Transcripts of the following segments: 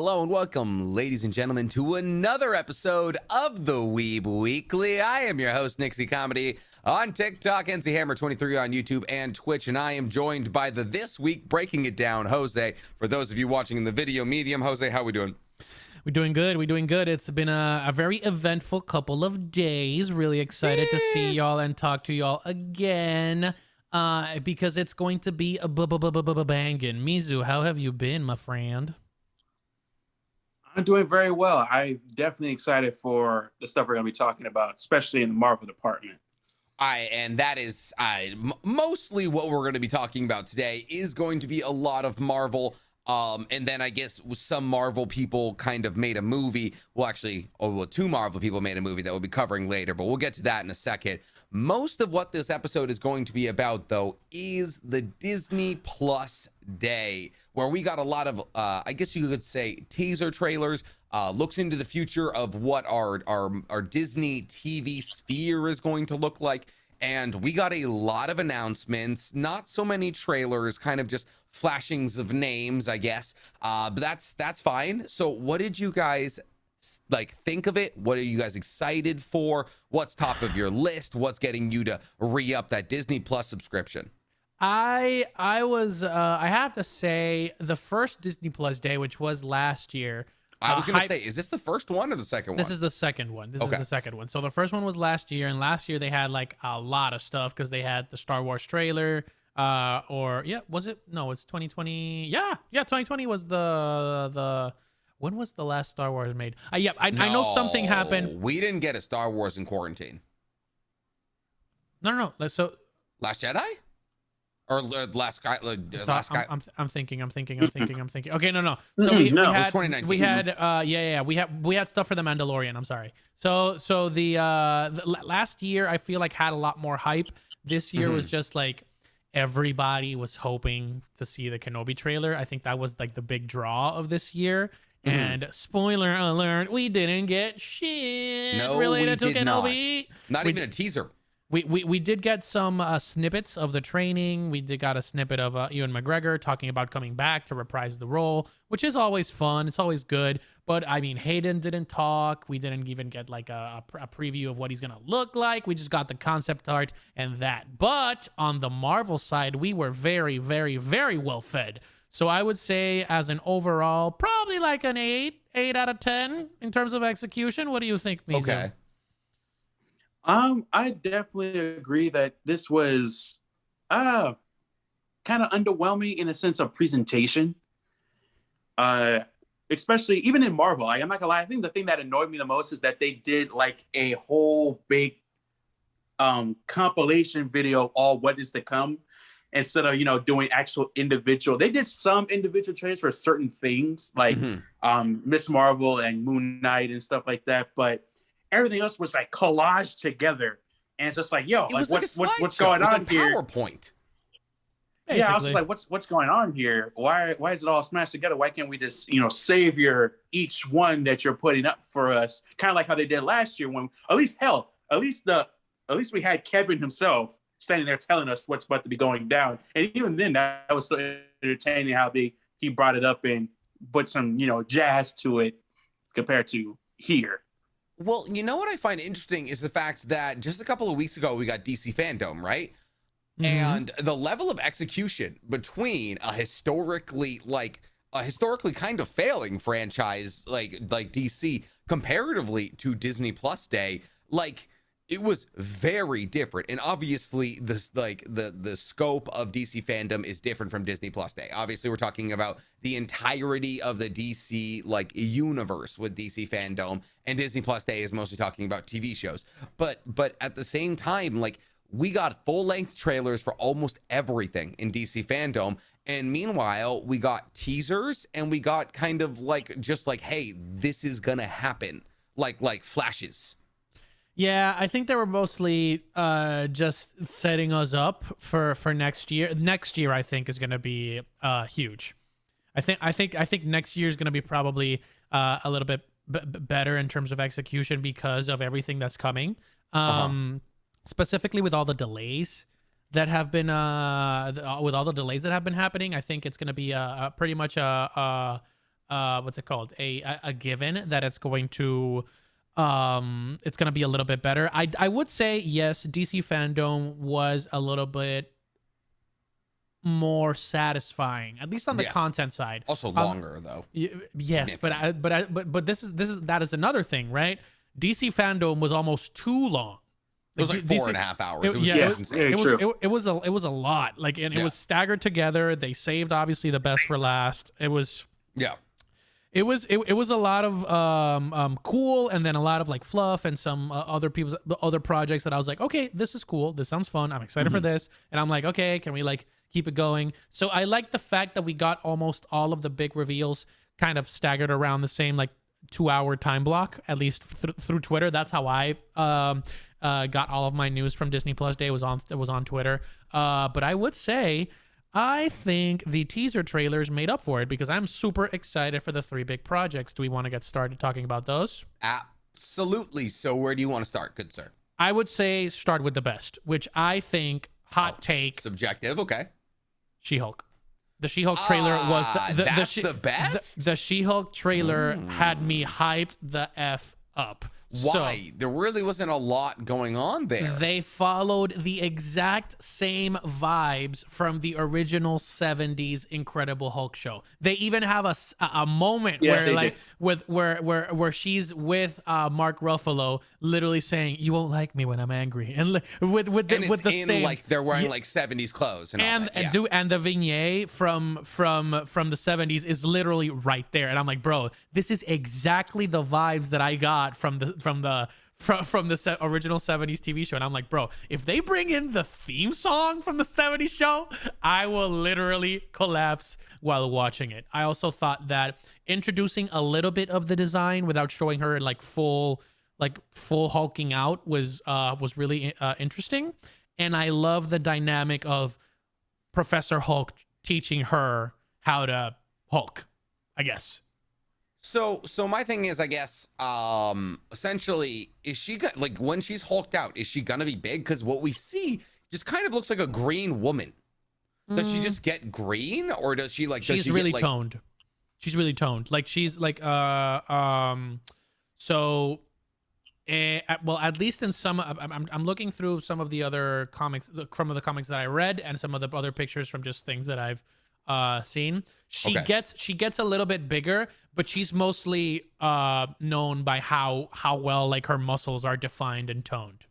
Hello and welcome, ladies and gentlemen, to another episode of the Weeb Weekly. I am your host, Nixie Comedy, on TikTok, NCHammer23 on YouTube and Twitch, and I am joined by the This Week Breaking It Down, Jose. For those of you watching in the video medium, Jose, how we doing? We're doing good. We're doing good. It's been a very eventful couple of days. Really excited to see y'all and talk to y'all again. Because it's going to be a bangin'. Mizu, how have you been, my friend? I'm doing very well. I'm definitely excited for the stuff we're going to be talking about, especially in the Marvel department. And that is mostly what we're going to be talking about today is going to be a lot of Marvel. And then I guess some Marvel people kind of made a movie. Well, actually, two Marvel people made a movie that we'll be covering later, but we'll get to that in a second. Most of what this episode is going to be about, though, is the Disney Plus Day, where we got a lot of, I guess you could say, teaser trailers, looks into the future of what our Disney TV sphere is going to look like. And we got a lot of announcements, not so many trailers, kind of just flashings of names, I guess. But that's fine. So what did you guys think of it? What are you guys excited for? What's top of your list? What's getting you to re-up that Disney Plus subscription? I have to say the first Disney Plus Day, which was last year. I was going to say, is this the first one or the second one? This is the second one. This is the second one. So the first one was last year, and last year they had like a lot of stuff because they had the Star Wars trailer. Was it? No, it's 2020. Yeah, 2020 was the. When was the last Star Wars made? I know something happened. We didn't get a Star Wars in quarantine. No. So Last Jedi? Or last Sky? I'm thinking. Okay, no. So we had 2019. We had stuff for the Mandalorian. I'm sorry. So the last year I feel like had a lot more hype. This year was just like everybody was hoping to see the Kenobi trailer. I think that was like the big draw of this year. And spoiler alert, we didn't get shit related to Kenobi. Not even a teaser. We did get some snippets of the training. We got a snippet of Ewan McGregor talking about coming back to reprise the role, which is always fun. It's always good. But I mean, Hayden didn't talk. We didn't even get like a preview of what he's going to look like. We just got the concept art and that. But on the Marvel side, we were very, very, very well fed. So I would say as an overall, probably like an 8 out of 10 in terms of execution. What do you think, Mizu? Okay. I definitely agree that this was kind of underwhelming in a sense of presentation. Especially even in Marvel. I'm not gonna lie, I think the thing that annoyed me the most is that they did like a whole big compilation video of all what is to come instead of doing actual individual. They did some individual trailers for certain things like Miss Marvel and Moon Knight and stuff like that, but everything else was like collaged together, and it's just like, what's going on here? PowerPoint. Basically. Yeah, I was just like, what's going on here? Why is it all smashed together? Why can't we just savor each one that you're putting up for us? Kind of like how they did last year when at least we had Kevin himself standing there telling us what's about to be going down, and even then that was so entertaining how he brought it up and put some jazz to it compared to here. Well, you know what I find interesting is the fact that just a couple of weeks ago, we got DC Fandom, right? And the level of execution between a historically kind of failing franchise like DC comparatively to Disney Plus Day, it was very different. And obviously the scope of DC Fandom is different from Disney Plus Day. Obviously we're talking about the entirety of the DC universe with DC Fandom, and Disney Plus Day is mostly talking about TV shows. But at the same time, we got full-length trailers for almost everything in DC Fandom, and meanwhile we got teasers and we got kind of hey, this is gonna happen, like flashes. Yeah, I think they were mostly just setting us up for next year. Next year, I think, is going to be huge. I think next year is going to be probably a little bit better in terms of execution because of everything that's coming. Specifically with all the delays that have been happening. I think it's going to be pretty much a what's it called, a given that it's going to be a little bit better. I would say yes, DC fandom was a little bit more satisfying, at least on the content side. Also longer though. Yes, but that is another thing, right? DC fandom was almost too long. It was like 4.5 hours. It was a lot. Like, and it was staggered together. They saved obviously the best for last. It was It was a lot of cool, and then a lot of like fluff and some other projects that I was like, okay, this is cool. This sounds fun. I'm excited for this. And I'm like, okay, can we like keep it going? So I like the fact that we got almost all of the big reveals kind of staggered around the same like 2-hour time block, at least through Twitter. That's how I got all of my news from Disney Plus Day. Was on Twitter. But I would say, I think the teaser trailers made up for it, because I'm super excited for the 3 big projects. Do we want to get started talking about those? Absolutely. So where do you want to start, good sir? I would say start with the best, which I think, take. Subjective, okay. She-Hulk. The She-Hulk trailer was the best? The She-Hulk trailer had me hyped the F up. Why? So, there really wasn't a lot going on there. They followed the exact same vibes from the original 70s Incredible Hulk show. They even have a moment where she's with Mark Ruffalo, literally saying, "You won't like me when I'm angry," and with the same, like they're wearing like 70s clothes and the vignette from the 70s is literally right there, and I'm like, bro, this is exactly the vibes that I got from the original 70s TV show. And I'm like, bro, if they bring in the theme song from the 70s show, I will literally collapse while watching it. I also thought that introducing a little bit of the design without showing her like full hulking out was really interesting. And I love the dynamic of Professor Hulk teaching her how to Hulk, I guess. So my thing is, I guess, essentially, is she like, when she's hulked out, is she gonna be big? Because what we see just kind of looks like a green woman. Does she just get green, or does she like? She's really toned. She's really toned. Like she's like so. Well, at least in some, I'm looking through some of the other comics, from the comics that I read, and some of the other pictures from just things that I've scene. She gets a little bit bigger, but she's mostly known by how well like her muscles are defined and toned.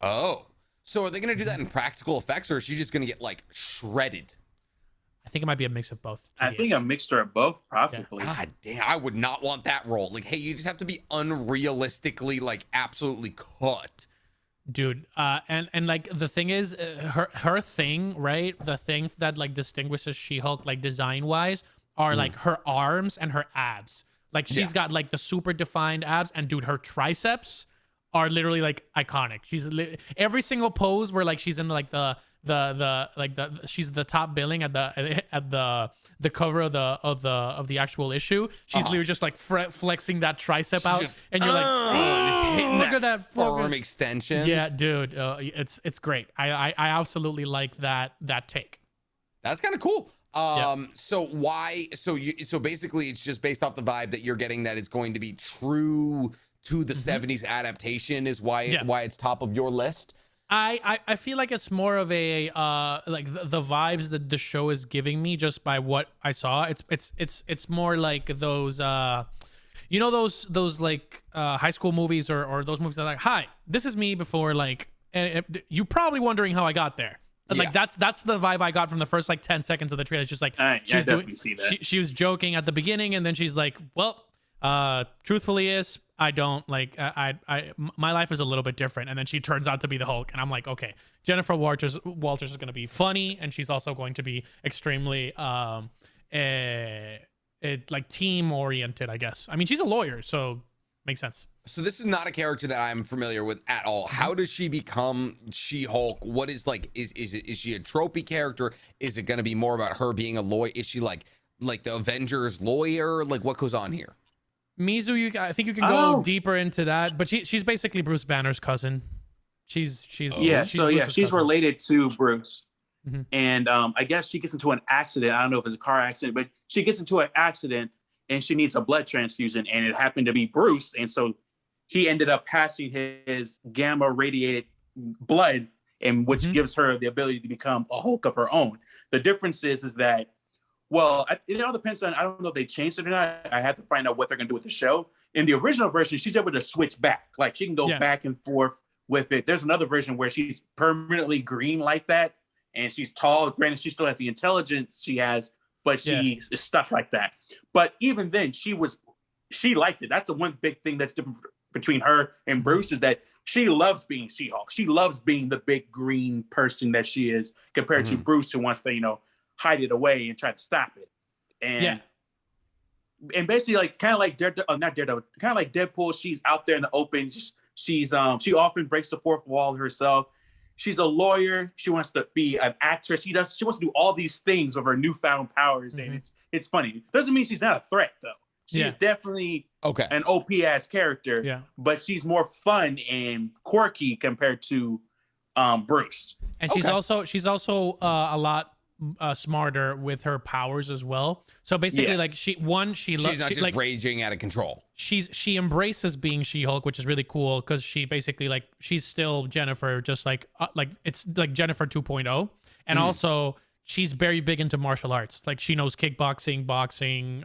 Oh, so are they gonna do that in practical effects, or is she just gonna get like shredded? I think it might be a mix of both. I think a mixture of both, probably. Yeah. God damn, I would not want that role. Like, hey, you just have to be unrealistically like absolutely cut. Dude, and like the thing is, her thing, right? The thing that like distinguishes She-Hulk like design wise are like her arms and her abs. Like she's got like the super defined abs, and dude, her triceps are literally like iconic. Every single pose where like she's in like she's the top billing at the cover of the actual issue. She's literally just like flexing that tricep out, and you're like, just hitting look at that forearm extension. Yeah, dude, it's great. I absolutely like that take. That's kind of cool. So why? So basically, it's just based off the vibe that you're getting, that it's going to be true to the 70s adaptation is why it's top of your list. I feel like it's more of a like the vibes that the show is giving me just by what I saw. It's more like those those like high school movies or those movies that are like, hi, this is me before, like, and you're probably wondering how I got there. Like that's the vibe I got from the first like 10 seconds of the trailer. It's just like she was joking at the beginning, and then she's like, well, truthfully is I don't like my life is a little bit different, and then she turns out to be the Hulk, and I'm like, okay, Jennifer Walters is going to be funny, and she's also going to be extremely like team oriented, I guess. I mean, she's a lawyer, so makes sense. So this is not a character that I'm familiar with at all. How does she become She-Hulk? What is like, is she a tropey character? Is it going to be more about her being a lawyer? Is she like the Avengers lawyer? Like, what goes on here? Mizu, I think you can go deeper into that, but she's basically Bruce Banner's cousin. She's related to Bruce. And I guess she gets into an accident. I don't know if it's a car accident, but she gets into an accident, and she needs a blood transfusion, and it happened to be Bruce, and so he ended up passing his gamma radiated blood, and which gives her the ability to become a Hulk of her own. The difference is that, well, it all depends on, I don't know if they changed it or not. I have to find out what they're gonna do with the show. In the original version, she's able to switch back, like she can go back and forth with it. There's another version where she's permanently green like that, and she's tall. Granted, she still has the intelligence she has, but she is stuck like that. But even then, she liked it. That's the one big thing that's different between her and Bruce, is that she loves being She-Hulk. She loves being the big green person that she is, compared to Bruce, who wants to, hide it away and try to stop it. And basically, like, kind of like not Daredevil, kind of like Deadpool, she's out there in the open. She often breaks the fourth wall herself. She's a lawyer. She wants to be an actress. She wants to do all these things with her newfound powers, and it's funny. Doesn't mean she's not a threat, though. She's definitely an OP ass character, but she's more fun and quirky compared to Bruce. And she's also a lot smarter with her powers as well. So basically, like she's not just raging out of control. She embraces being She-Hulk, which is really cool, because she basically, like, she's still Jennifer, just like it's like Jennifer 2.0, and also she's very big into martial arts. Like, she knows kickboxing, boxing.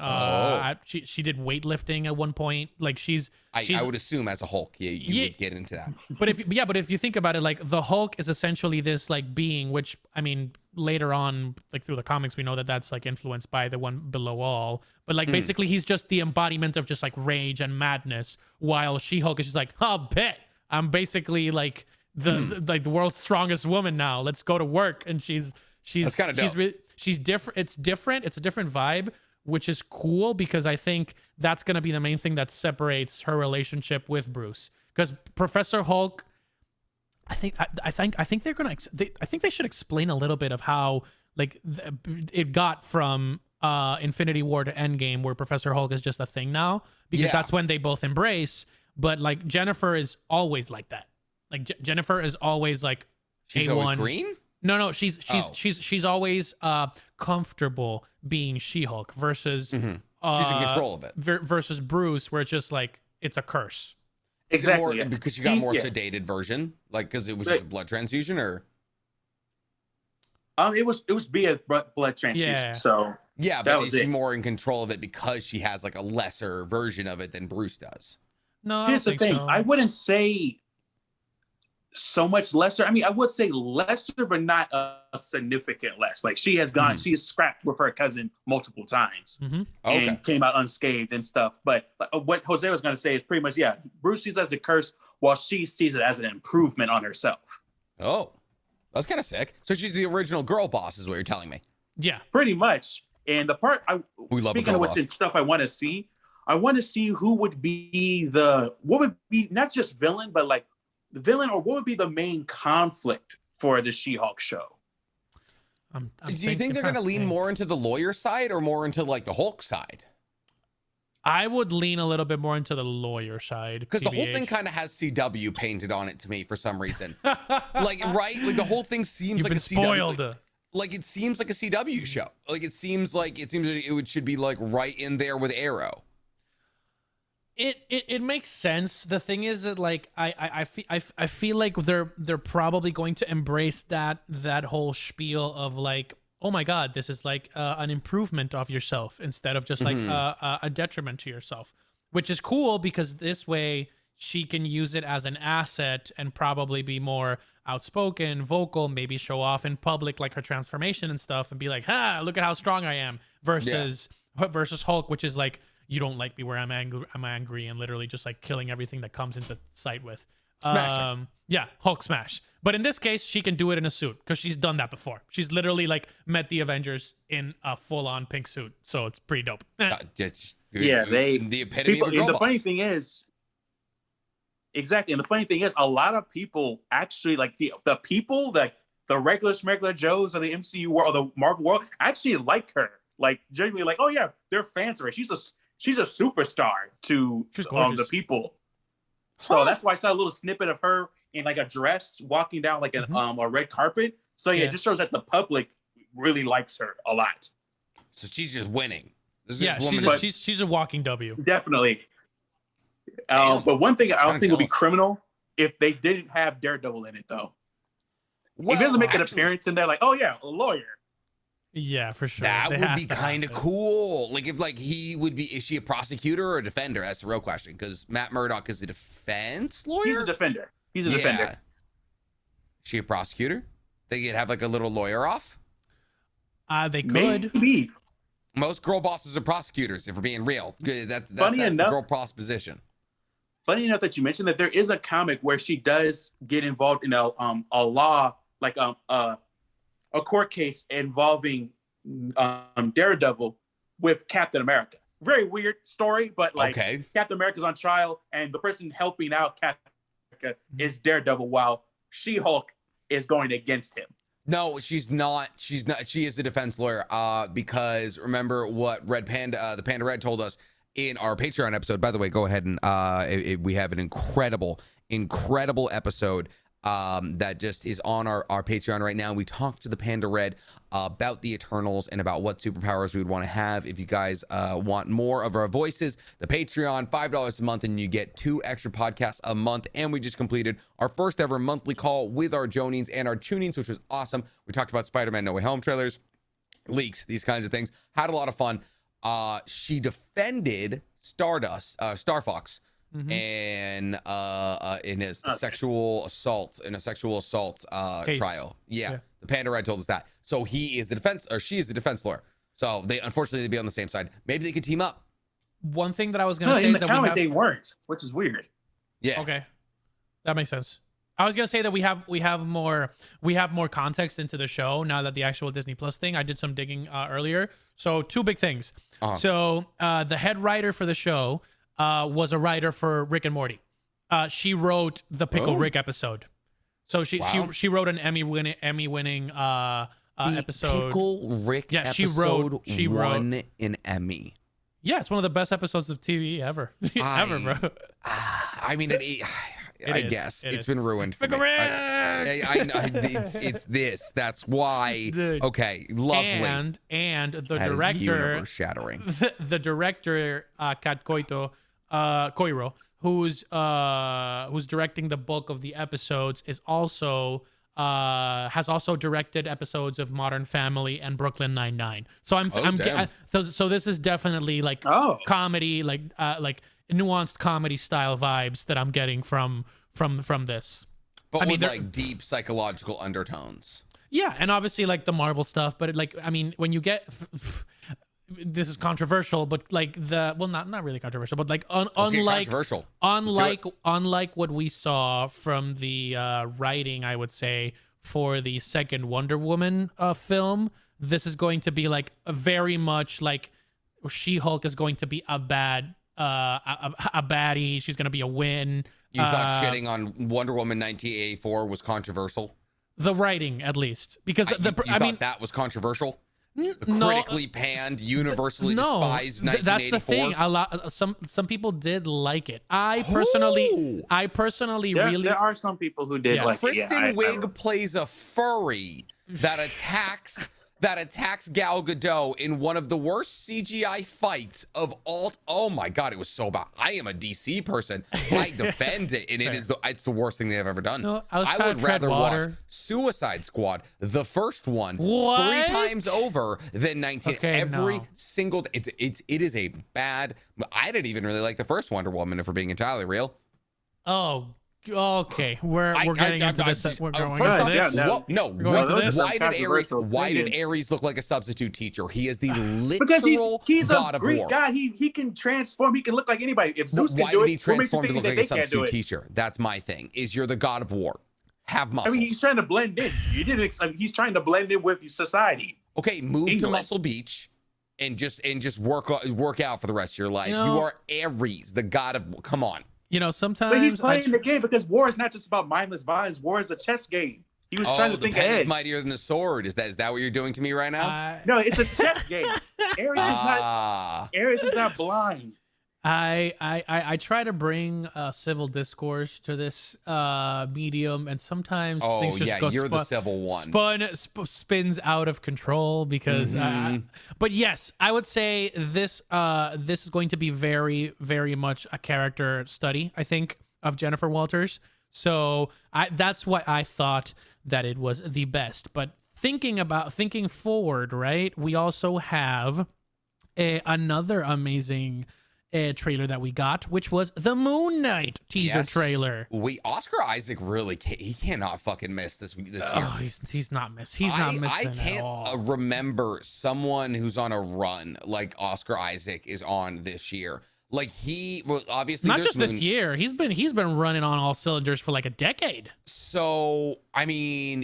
She did weightlifting at one point. Like, I would assume as a Hulk, you would get into that. But if you think about it, like, the Hulk is essentially this, like, being, which, I mean, later on, like, through the comics, we know that that's, like, influenced by the one below all. But, like, basically, he's just the embodiment of just, like, rage and madness, while She-Hulk is just like, oh, bet I'm basically like the world's strongest woman now. Let's go to work. And she's kind of she's different. It's different. It's a different vibe, which is cool, because I think that's going to be the main thing that separates her relationship with Bruce. Because Professor Hulk, I think they're gonna. I think they should explain a little bit of how, like, it got from Infinity War to Endgame, where Professor Hulk is just a thing now, because that's when they both embrace. But, like, Jennifer is always like that. Like, Jennifer is always like she's A1. always green. No, she's always comfortable being She-Hulk versus she's in control of it versus Bruce, where it's just like it's a curse. Exactly, because you got more sedated version, like, because it was just a blood transfusion, or it was via blood transfusion. So but is she more in control of it because she has, like, a lesser version of it than Bruce does? No, here's the thing. So. I wouldn't say so much lesser. I mean, I would say lesser, but not a significant less. Like, she has gone, she has scrapped with her cousin multiple times and came out unscathed and stuff. But what Jose was going to say is pretty much, Bruce sees it as a curse, while she sees it as an improvement on herself. Oh, that's kind of sick. So she's the original girl boss, is what you're telling me. Yeah, pretty much. And the part speaking of what's in stuff I want to see who would be what would be not just villain, but like the villain, or what would be the main conflict for the She-Hulk show? Do you think they're going to lean more into the lawyer side or more into, like, the Hulk side? I would lean a little bit more into the lawyer side, because the whole thing kind of has CW painted on it to me for some reason. Like, right? Like, the whole thing seems like a spoiled. CW. Like, it seems like a CW show. Like, it seems like it should be, like, right in there with Arrow. It makes sense. The thing is that, like, I feel like they're probably going to embrace that whole spiel of, like, oh my god, this is like an improvement of yourself instead of just like a detriment to yourself, which is cool, because this way she can use it as an asset and probably be more outspoken, vocal, maybe show off in public, like her transformation and stuff, and be like, look at how strong I am, versus Hulk, which is like, you don't like me where I'm angry, and literally just, like, killing everything that comes into sight with. Smash. Hulk smash. But in this case, she can do it in a suit, because she's done that before. She's literally, like, met the Avengers in a full-on pink suit, so it's pretty dope. The epitome of a girl boss. Funny thing is, exactly, and the funny thing is, a lot of people actually, like, the people that the regular Joes of the MCU world, or the Marvel world, actually like her. Like, genuinely, like, oh yeah, they're fans of her. She's a superstar to the people. So that's why I saw a little snippet of her in, like, a dress walking down, like, a red carpet. So it just shows that the public really likes her a lot. So she's just winning. Yeah, she's a walking W. Definitely. But one thing I don't think would be criminal if they didn't have Daredevil in it, though. Well, if he doesn't make an appearance in there, like, oh yeah, a lawyer. Yeah, for sure. That would be kind of cool. Like if he would be, is she a prosecutor or a defender? That's the real question. Because Matt Murdock is a defense lawyer. He's a defender. Defender. Is she a prosecutor? They could have like a little lawyer off. They could. Maybe. Most girl bosses are prosecutors, if we're being real. That's the girl boss position. Funny enough that you mentioned that there is a comic where she does get involved in a law, like a court case involving Daredevil with Captain America. Very weird story, but like Captain America's on trial and the person helping out Captain America is Daredevil while She-Hulk is going against him. No, she's not. She's not. She is a defense lawyer. Because remember what Red Panda, the Panda Red, told us in our Patreon episode. By the way, go ahead and we have an incredible episode that just is on our Patreon right now. We talked to the Panda Red about the Eternals and about what superpowers we would want to have. If you guys want more of our voices, the Patreon, $5 a month, and you get 2 extra podcasts a month. And we just completed our first ever monthly call with our Jonings and our tunings, which was awesome. We talked about Spider-Man No Way Home trailers, leaks, these kinds of things. Had a lot of fun. She defended Star Fox. Mm-hmm. And in his sexual assault trial. Yeah, the Panda Red told us that. So he is the defense, or she is the defense lawyer. So they unfortunately they'd be on the same side. Maybe they could team up. One thing that I was gonna say is that they weren't, which is weird. Yeah. Okay, that makes sense. I was gonna say that we have more context into the show now that the actual Disney Plus thing. I did some digging earlier. So 2 big things. So the head writer for the show was a writer for Rick and Morty. She wrote the Pickle Rick episode. So she wrote an Emmy-winning episode. Pickle Rick episode she won an Emmy. Yeah, it's one of the best episodes of TV ever. Ever, bro. I mean, I guess it's been ruined for me. I know it's this. That's why. Okay, lovely. And the director, shattering. The director, Kat Koiro, who's directing the bulk of the episodes, is also has also directed episodes of Modern Family and Brooklyn Nine-Nine. So so this is definitely like comedy, like nuanced comedy style vibes that I'm getting from this. But with like deep psychological undertones. Yeah, and obviously like the Marvel stuff, but when you get this is controversial, but like not really controversial, but like unlike what we saw from the writing, I would say, for the second Wonder Woman film, this is going to be like very much like She-Hulk is going to be a baddie. She's going to be a win. You thought shitting on Wonder Woman 1984 was controversial? The writing, at least, because I thought that was controversial. The critically panned, universally despised 1984. That's the thing. Some people did like it. I personally really. There are some people who did like it. Kristen Wiig plays a furry that attacks Gal Gadot in one of the worst CGI fights of all. Oh my God, it was so bad. I am a DC person. I defend it, and it's the worst thing they've ever done. No, I would rather watch Suicide Squad, the first one, 3 times over than 19. Single. It is a bad. I didn't even really like the first Wonder Woman, if we're being entirely real. Oh. Okay, we're getting into this. We're going into this. Why did Ares look like a substitute teacher? He is the literal he's god a Greek of war. God. He can transform. He can look like anybody. If Zeus why can do did he transform to look like a substitute teacher? That's my thing. Is you're the god of war. Have muscles. I mean, he's trying to blend in. He's trying to blend in with society. Okay, move to Muscle Beach. And just work out for the rest of your life. You are Ares, the god of. Come on. Sometimes. But he's playing the game because war is not just about mindless violence. War is a chess game. He was trying to think ahead. Is mightier than the sword. Is that what you're doing to me right now? No, it's a chess game. Ares is not blind. I try to bring civil discourse to this medium, and sometimes things just go you're the civil one. Spins out of control because but yes, I would say this this is going to be very, very much a character study, I think, of Jennifer Walters. So that's why I thought that it was the best. But thinking forward, right, we also have another amazing trailer that we got, which was the Moon Knight teaser trailer. Oscar Isaac really he cannot fucking miss this year. Oh, he's not missing. He's not missing. I can't remember someone who's on a run like Oscar Isaac is on this year. Like obviously not just this year. He's been running on all cylinders for like a decade. So I mean,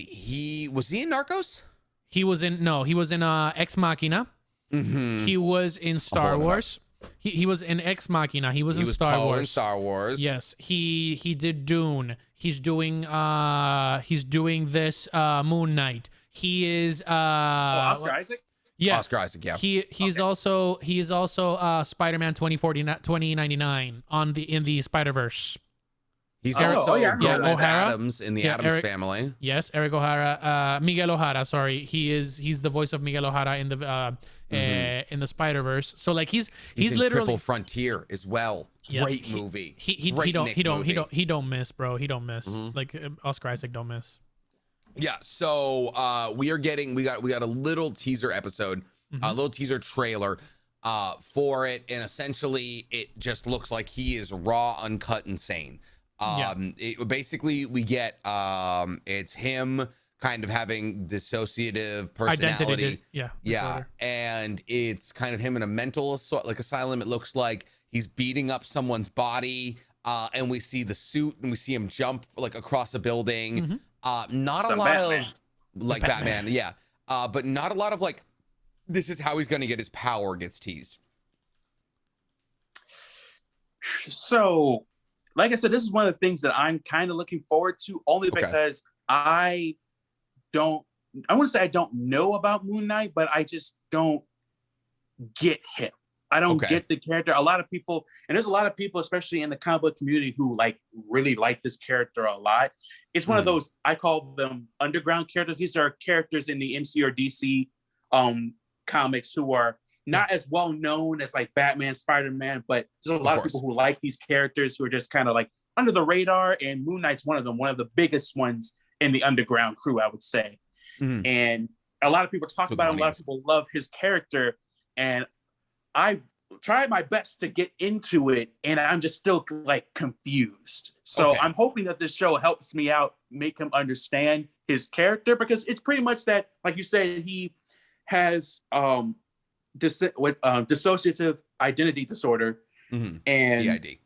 was he in Narcos? He was in Ex Machina. He was in Star Wars. He was in Ex Machina. He was in Star Wars. In Star Wars. Yes, he did Dune. He's doing this Moon Knight. He is Oscar Isaac? Yeah. Oscar Isaac, yeah. He is also Spider-Man 2099 in the Spider-Verse. He's also O'Hara Adams in the Addams Family. Yes, Eric O'Hara, Miguel O'Hara. Sorry, he's the voice of Miguel O'Hara in the Spider-Verse. So like he's in literally Triple Frontier as well. Yeah, Great movie. He don't miss, bro. He don't miss. Like Oscar Isaac don't miss. Yeah. So we got a little teaser episode, a little teaser trailer for it, and essentially it just looks like he is raw, uncut, insane. Basically we get it's him kind of having dissociative personality. Disorder. And it's kind of him in a mental asylum. It looks like he's beating up someone's body, and we see the suit and we see him jump like across a building. Not a lot of like Batman, but not a lot of like this is how he's going to get his power gets teased. So like I said, this is one of the things that I'm kind of looking forward to, only because I wouldn't say I don't know about Moon Knight, but I just don't get him. I don't get the character. A lot of people, and there's a lot of people, especially in the comic book community, who really like this character a lot. It's one of those, I call them underground characters. These are characters in the MC or DC comics who are not as well known as like Batman, Spider-Man, but there's a lot of people who like these characters who are just kind of like under the radar, and Moon Knight's one of them, one of the biggest ones in the underground crew, I would say. And a lot of people talk about him, a lot of people love his character, and I tried my best to get into it, and I'm just still like confused. So I'm hoping that this show helps me out, make him understand his character, because it's pretty much that, like you said, he has dissociative identity disorder and DID.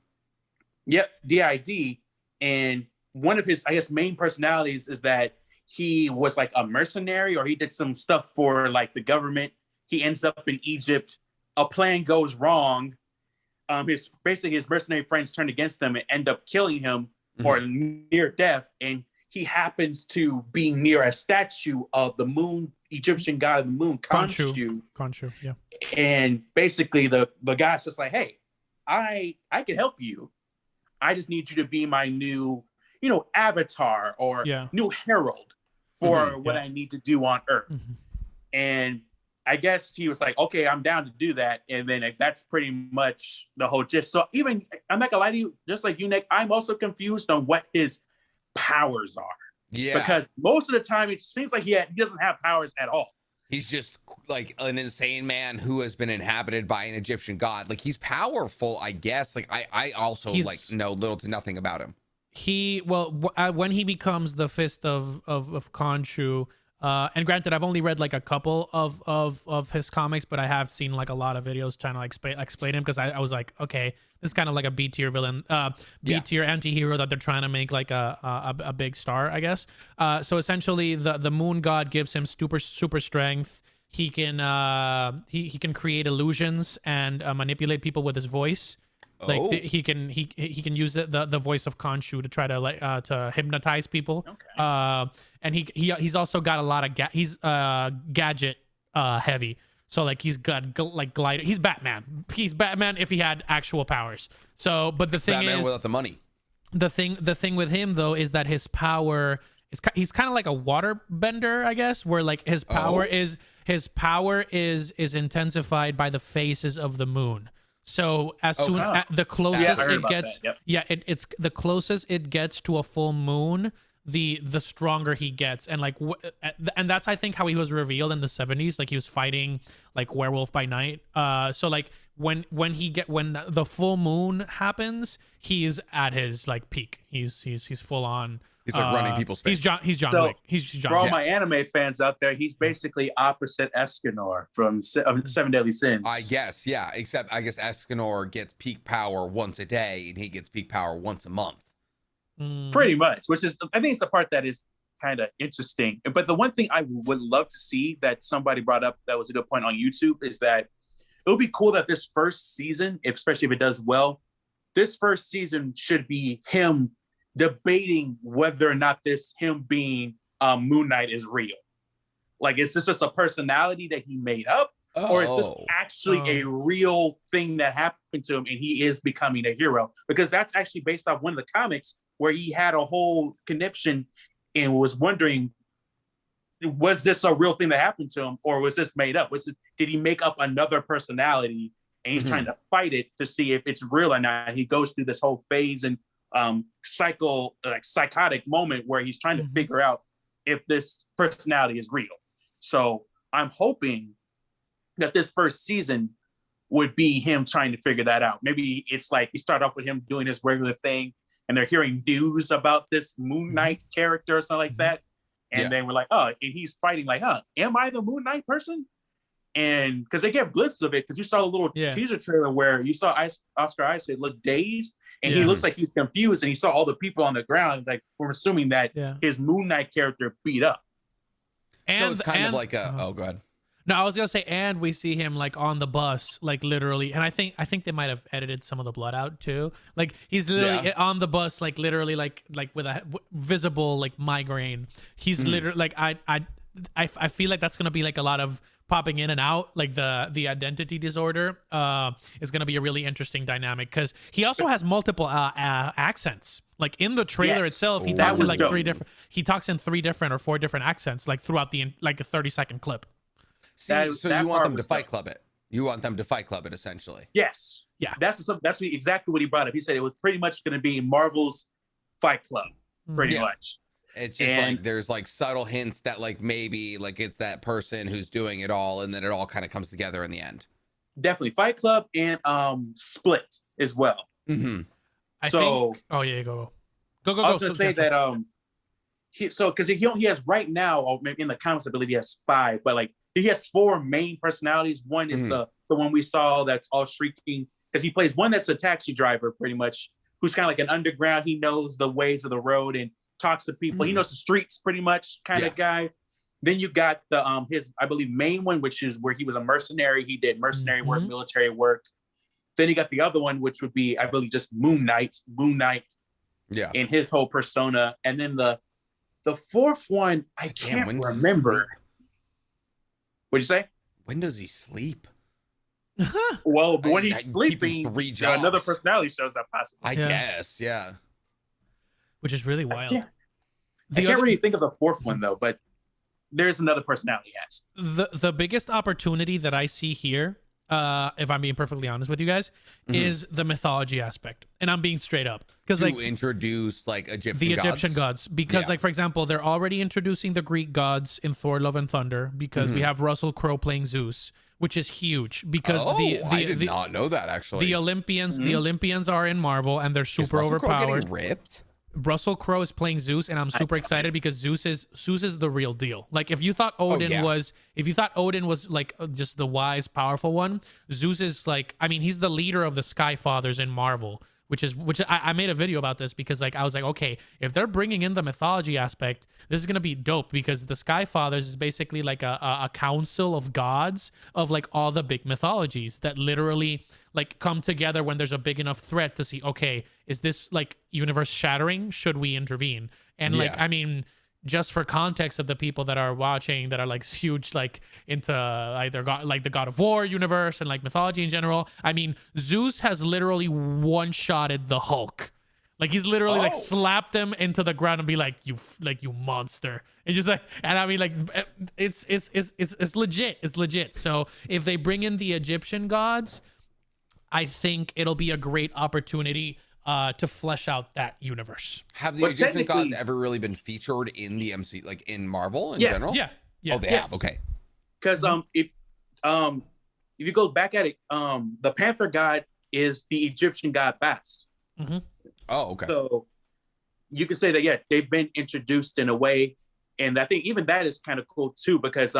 Yep, DID. And one of his, I guess, main personalities is that he was like a mercenary, or he did some stuff for like the government. He ends up in Egypt. A plan goes wrong. His mercenary friends turn against him and end up killing him or near death. And he happens to be near a statue of the moon, Egyptian god of the moon, Khonshu. Yeah. And basically the guy's just like, hey, I can help you. I just need you to be my new, avatar or new herald for what I need to do on Earth. And I guess he was like, okay, I'm down to do that. And then that's pretty much the whole gist. So even, I'm not gonna lie to you, just like you, Nick, I'm also confused on what his powers are. Yeah. Because most of the time, it seems like he doesn't have powers at all. He's just like an insane man who has been inhabited by an Egyptian god. Like, he's powerful, I guess. Like, I also know little to nothing about him. When he becomes the fist of Khonshu, and granted, I've only read like a couple of his comics, but I have seen like a lot of videos trying to like explain him, because I was like, okay, this is kind of like a B tier villain, tier anti-hero that they're trying to make like a big star, I guess. So essentially, the moon god gives him super strength. He can he can create illusions and manipulate people with his voice. Like he can use the voice of Khonshu to try to to hypnotize people. And he's also got a lot of gadget heavy. So like he's got like glider. He's Batman. He's Batman if he had actual powers. So, but the thing Batman is, without the money. the thing with him though is that his power is he's kind of like a water bender, I guess, where like his power is intensified by the phases of the moon. So as soon as the closest it gets, it's the closest it gets to a full moon, the stronger he gets. And like and that's I think how he was revealed in the 70s. Like he was fighting like Werewolf by Night. So like when the full moon happens, he's at his like peak. He's full on. He's like running people's face. He's John Wick. He's John For all Wick. my anime fans out there, he's basically opposite Escanor from Seven Deadly Sins. I guess, yeah. Except I guess Escanor gets peak power once a day, and he gets peak power once a month. Pretty much, which is I think it's the part that is kind of interesting. But the one thing I would love to see that somebody brought up that was a good point on YouTube is that it would be cool that this first season, especially if it does well, this first season should be him debating whether or not him being Moon Knight is real. Like, is this just a personality that he made up? Or is this actually a real thing that happened to him and he is becoming a hero? Because that's actually based off one of the comics where he had a whole conniption and was wondering, was this a real thing that happened to him or was this made up? Did he make up another personality and he's trying to fight it to see if it's real or not? He goes through this whole phase and psychotic moment where he's trying to figure out if this personality is real. So I'm hoping that this first season would be him trying to figure that out. Maybe it's like he started off with him doing his regular thing and they're hearing news about this Moon Knight character or something like that. And then we're like, oh, and he's fighting like, am I the Moon Knight person? And because they get glimpses of it, because you saw a little teaser trailer where you saw Oscar Isaac look dazed and he looks like he's confused and he saw all the people on the ground. Like we're assuming that his Moon Knight character beat up. And, so it's kind of like a, oh, God. No, I was gonna say, and we see him like on the bus, like literally, and I think they might have edited some of the blood out too. Like he's literally on the bus, like literally, like with a visible like migraine. He's literally like I feel like that's gonna be like a lot of popping in and out, like the identity disorder is gonna be a really interesting dynamic because he also has multiple accents. Like in the trailer itself, he talks in like He talks in 3 different or 4 different accents, like throughout the like a 30-second clip. See, so you want them to Fight Club it. You want them to Fight Club it, essentially. Yes. Yeah. That's exactly what he brought up. He said it was pretty much going to be Marvel's Fight Club, pretty much. It's just like there's like subtle hints that like maybe like it's that person who's doing it all, and then it all kind of comes together in the end. Definitely Fight Club and Split as well. I think. Oh yeah, go. I was going to say that because he has right now, or maybe in the comics, I believe he has 5, but like. He has 4 main personalities. One is the one we saw that's all shrieking because he plays one that's a taxi driver pretty much, who's kind of like an underground. He knows the ways of the road and talks to people. He knows the streets pretty much kind of guy. Then you got the his, I believe, main one, which is where he was a mercenary. He did mercenary work, military work. Then you got the other one, which would be, I believe, just Moon Knight. In his whole persona. And then the 4th one, I can't remember. What'd you say? When does he sleep? Well, when he's sleeping, another personality shows up possibly. I guess, yeah. Which is really wild. I can't really think of the 4th one though, but there's another personality he has. The biggest opportunity that I see here, if I'm being perfectly honest with you guys, is the mythology aspect. And I'm being straight up. Because like introduce like Egyptian gods. Because like, for example, they're already introducing the Greek gods in Thor, Love and Thunder because we have Russell Crowe playing Zeus, which is huge because I did not know that actually. The Olympians are in Marvel and they're super overpowered. Ripped? Russell Crowe is playing Zeus, and I'm super excited because Zeus is the real deal. Like if you thought Odin was like just the wise, powerful one, Zeus is like, I mean, he's the leader of the Sky Fathers in Marvel, which I made a video about this because like I was like, okay, if they're bringing in the mythology aspect, this is gonna be dope because the Sky Fathers is basically like a council of gods of like all the big mythologies that literally like come together when there's a big enough threat to see, okay, is this like universe shattering? Should we intervene? And like, I mean, just for context of the people that are watching that are like huge like into either the God of War universe and like mythology in general. I mean, Zeus has literally one-shotted the Hulk. Like he's literally like slapped him into the ground and be like, you monster. And just like, and I mean like it's legit. It's legit. So if they bring in the Egyptian gods, I think it'll be a great opportunity to flesh out that universe. Have the Egyptian gods ever really been featured in the MC, like in Marvel in general? Yeah. Oh, they have. Okay. Because if you go back at it, the Panther god is the Egyptian god Bast. Mm-hmm. Oh, okay. So you could say that they've been introduced in a way, and I think even that is kind of cool too, because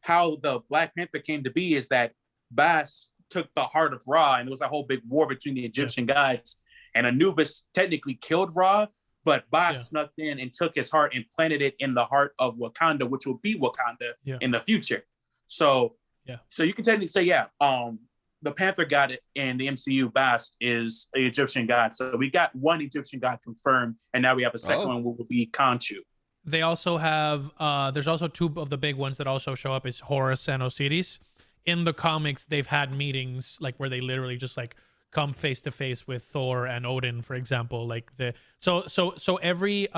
how the Black Panther came to be is that Bast took the heart of Ra, and there was a whole big war between the Egyptian gods, and Anubis technically killed Ra, but Bast snuck in and took his heart and planted it in the heart of Wakanda, which will be Wakanda in the future. So you can technically say the Panther god in the MCU, Bast, is an Egyptian god. So we got one Egyptian god confirmed, and now we have a second one, which will be Khonshu. They also have, there's also two of the big ones that also show up is Horus and Osiris. In the comics, they've had meetings like where they literally just like come face to face with Thor and Odin, for example. Like so every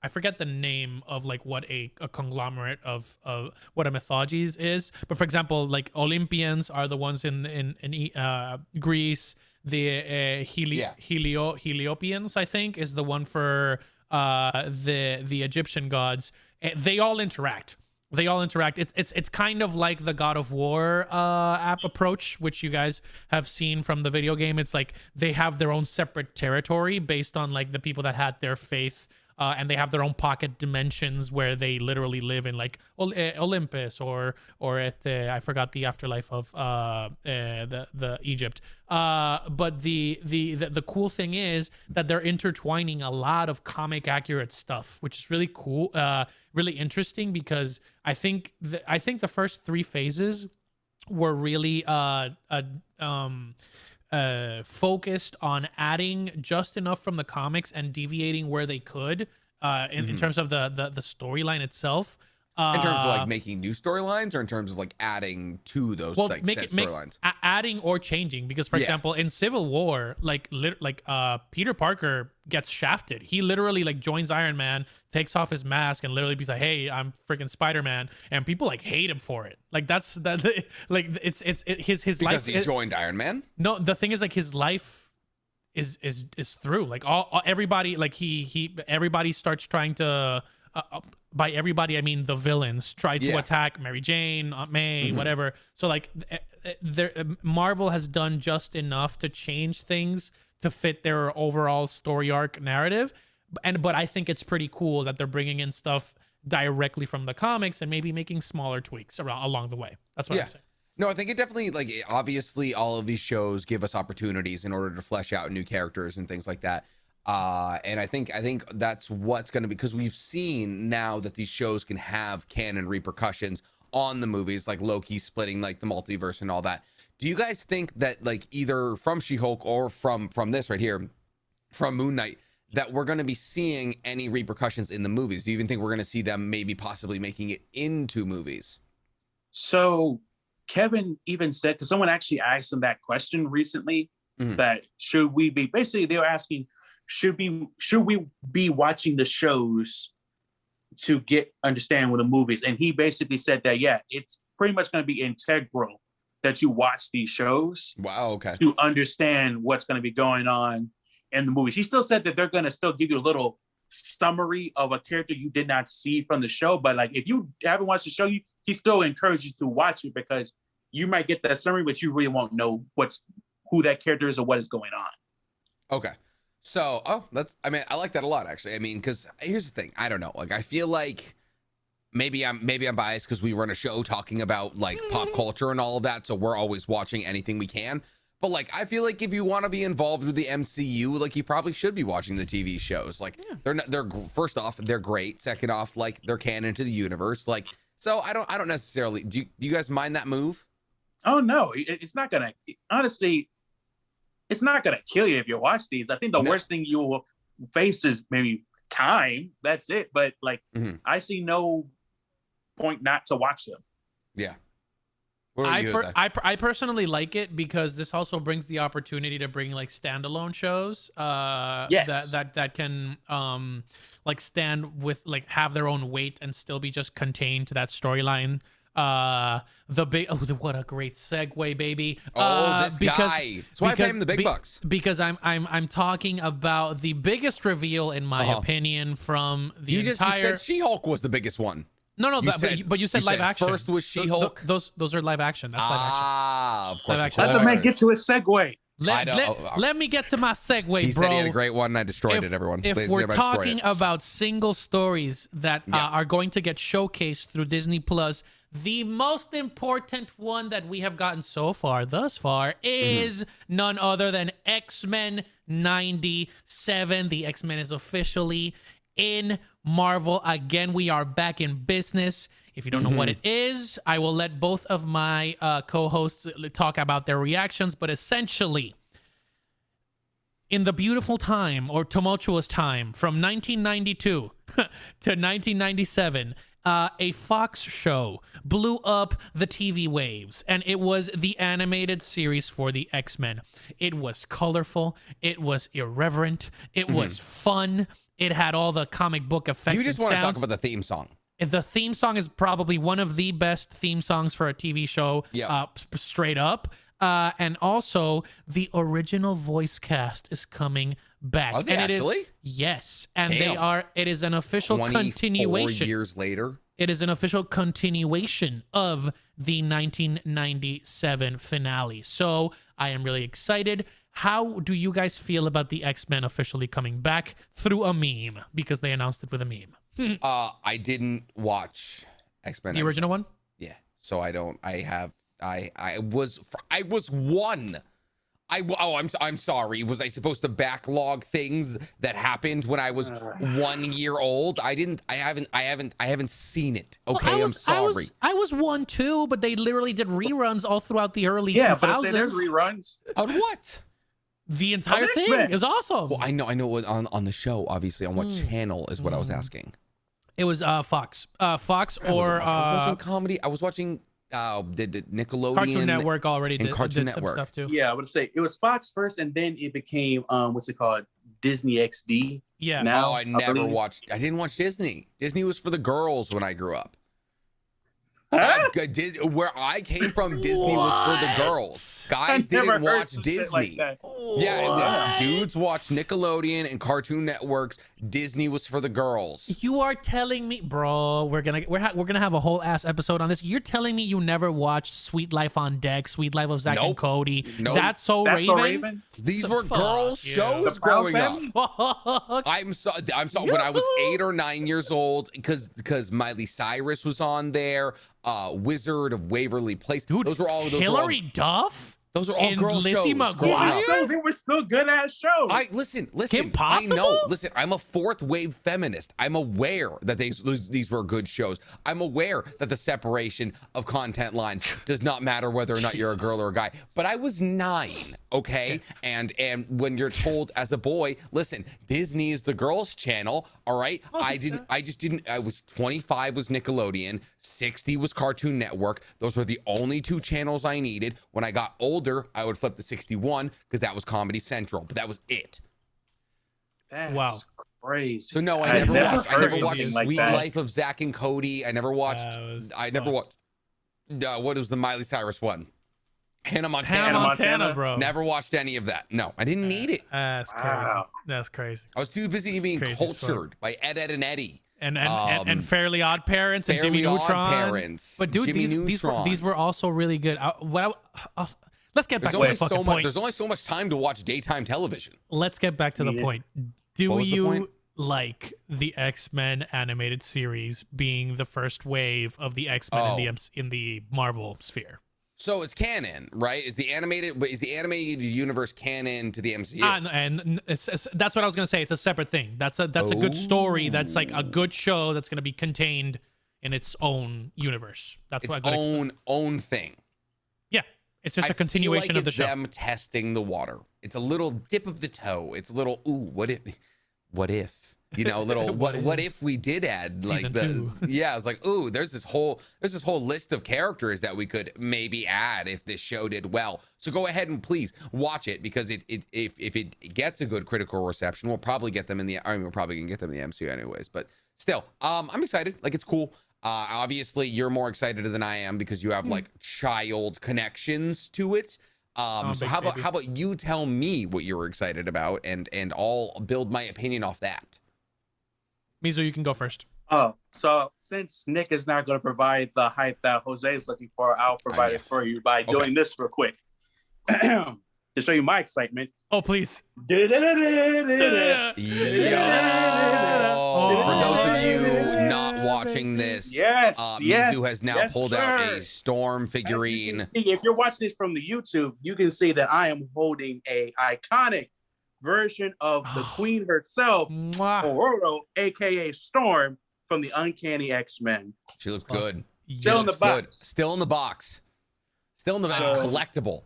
I forget the name of like what a conglomerate of what a mythology is, but for example, like Olympians are the ones in Greece. The Heliopians, I think, is the one for the Egyptian gods. They all interact. It's kind of like the God of War app approach, which you guys have seen from the video game. It's like they have their own separate territory based on like the people that had their faith. And they have their own pocket dimensions where they literally live in like Olympus or at I forgot the afterlife of the Egypt. But the cool thing is that they're intertwining a lot of comic accurate stuff, which is really cool, really interesting, because I think the first three phases were really focused on adding just enough from the comics and deviating where they could in terms of the storyline itself. In terms of like making new storylines, or in terms of like adding to those set storylines? Adding or changing, because for example, in Civil War, Peter Parker gets shafted. He literally like joins Iron Man, takes off his mask, and literally be like, "Hey, I'm freaking Spider-Man," and people like hate him for it. Like that's like it's his because life. He joined Iron Man. No, the thing is like his life is through like all everybody like everybody starts trying to. By everybody, I mean the villains try to attack Mary Jane, Aunt May, whatever. So like, Marvel has done just enough to change things to fit their overall story arc narrative, but I think it's pretty cool that they're bringing in stuff directly from the comics and maybe making smaller tweaks along the way. That's what I'm saying. No, I think it definitely, like, obviously all of these shows give us opportunities in order to flesh out new characters and things like that. And I think that's what's going to be, because we've seen now that these shows can have canon repercussions on the movies, like Loki splitting like the multiverse and all that. Do you guys think that like either from She-Hulk or from this right here, from Moon Knight, that we're going to be seeing any repercussions in the movies? Do you even think we're going to see them maybe possibly making it into movies? So Kevin even said, because someone actually asked him that question recently, that should we be, basically they were asking, should we be watching the shows to understand with the movies? And he basically said that it's pretty much going to be integral that you watch these shows. Wow, okay. To understand what's going to be going on in the movies. He still said that they're going to still give you a little summary of a character you did not see from the show, but like if you haven't watched the show, he still encourages you to watch it, because you might get that summary, but you really won't know who that character is or what is going on. Okay. So, I like that a lot, actually. I mean, because here's the thing. I don't know. Like, I feel like maybe I'm biased because we run a show talking about like pop culture and all of that. So we're always watching anything we can. But like, I feel like if you want to be involved with the MCU, like you probably should be watching the TV shows. Like they're first off, they're great. Second off, like they're canon to the universe. Like, so I don't necessarily, do you guys mind that move? Oh no, it's not gonna, honestly, it's not going to kill you if you watch these. I think the worst thing you will face is maybe time. That's it. But like, I see no point not to watch them. Yeah. I personally like it because this also brings the opportunity to bring like standalone shows that can like stand with like have their own weight and still be just contained to that storyline. What a great segue, baby. This guy. That's why I pay him the big bucks. Because I'm talking about the biggest reveal in my opinion from the entire. You said She-Hulk was the biggest one. No, but you said live action. First was She-Hulk. Those are live action. That's live action. Of course. Let the man get to his segue. Let me get to my segue, bro. He said he had a great one, and I destroyed it, everyone. If we're talking about single stories that are going to get showcased through Disney Plus, the most important one that we have gotten thus far is none other than X-Men 97. The X-Men is officially in Marvel. Again, we are back in business. If you don't know what it is, I will let both of my co-hosts talk about their reactions. But essentially, in the beautiful time or tumultuous time from 1992 to 1997, a Fox show blew up the TV waves, and it was the animated series for the X-Men. It was colorful. It was irreverent. It was fun. It had all the comic book effects. You just want to talk about the theme song. The theme song is probably one of the best theme songs for a TV show, straight up. And also, the original voice cast is coming back. Are they actually? Yes. And it is an official continuation. 24 years later? It is an official continuation of the 1997 finale. So, I am really excited. How do you guys feel about the X-Men officially coming back through a meme? Because they announced it with a meme. I didn't watch X-Men. The original one? Yeah. So I don't. I was one. I'm sorry. Was I supposed to backlog things that happened when I was 1 year old? I haven't seen it. Okay, well, I'm sorry. I was 1 too, but they literally did reruns all throughout the early 2000s. But there's reruns. On what? The entire thing is awesome. Well, I know it was on the show, obviously. On what channel is what I was asking. It was Fox. Fox I was watching comedy. I was watching the Nickelodeon. Cartoon Network already did Cartoon some Network stuff too. Yeah, I would say it was Fox first, and then it became what's it called? Disney XD. Yeah. Now, I didn't watch Disney. Disney was for the girls when I grew up. Where I came from, Disney was for the girls. Guys didn't watch Disney. Dudes watched Nickelodeon and Cartoon Networks. Disney was for the girls. You are telling me, bro? We're gonna have a whole ass episode on this. You're telling me you never watched Sweet Life on Deck, Sweet Life of Zack and Cody? Nope. That's so Raven. These were girls shows growing up. I'm sorry. When I was 8 or 9 years old, because Miley Cyrus was on there. Wizard of Waverly Place. Dude, those were all Hilary Duff. Those are all girl shows. McGuire? They were still good ass shows. Listen. Kim I know. Possible? Listen, I'm a fourth wave feminist. I'm aware that these were good shows. I'm aware that the separation of content line does not matter whether or not you're a girl or a guy. But I was 9, okay? And when you're told as a boy, listen, Disney is the girls' channel. All right. I was 25 was Nickelodeon, 60 was Cartoon Network. Those were the only 2 channels I needed. When I got older, I would flip to 61 because that was Comedy Central, but that was it. That's crazy. So no, I never watched Sweet Life of Zack and Cody. I never watched. What was the Miley Cyrus one? Hannah Montana, bro. Never watched any of that. No, I didn't need it. That's crazy. That's crazy. I was too busy being cultured by Ed, and Eddie. And Fairly Odd Parents and Jimmy Neutron. But dude, these were also really good. Let's get back to the fucking point. There's only so much time to watch daytime television. Let's get back to the point. Do you like the X-Men animated series being the first wave of the X-Men in the Marvel sphere? So it's canon, right? Is the animated universe canon to the MCU? And that's what I was gonna say. It's a separate thing. That's a good story. That's like a good show that's gonna be contained in its own universe. That's its what own thing. Yeah, it's just a continuation of the show. Them testing the water. It's a little dip of the toe. It's a little what if? You know, little what if we did add like Season the 2. yeah, it's like, ooh, there's this whole list of characters that we could maybe add if this show did well. So go ahead and please watch it, because if it gets a good critical reception, we'll probably get them in the we're probably gonna get them in the MCU anyways. But still, I'm excited. Like, it's cool. Obviously you're more excited than I am because you have like child connections to it. So how about you tell me what you're excited about, and I'll build my opinion off that. Mizu, you can go first. Oh, so since Nick is not going to provide the hype that Jose is looking for, I'll provide it for you by doing this real quick. To show you my excitement. Oh, please. For those of you not watching this, Mizu has now pulled out a Storm figurine. If you're watching this from the YouTube, you can see that I am holding a iconic version of the Queen herself, Aurora, aka Storm, from the Uncanny X-Men. She looks good. Still in the box. Still in the box. Still in the box. It's collectible.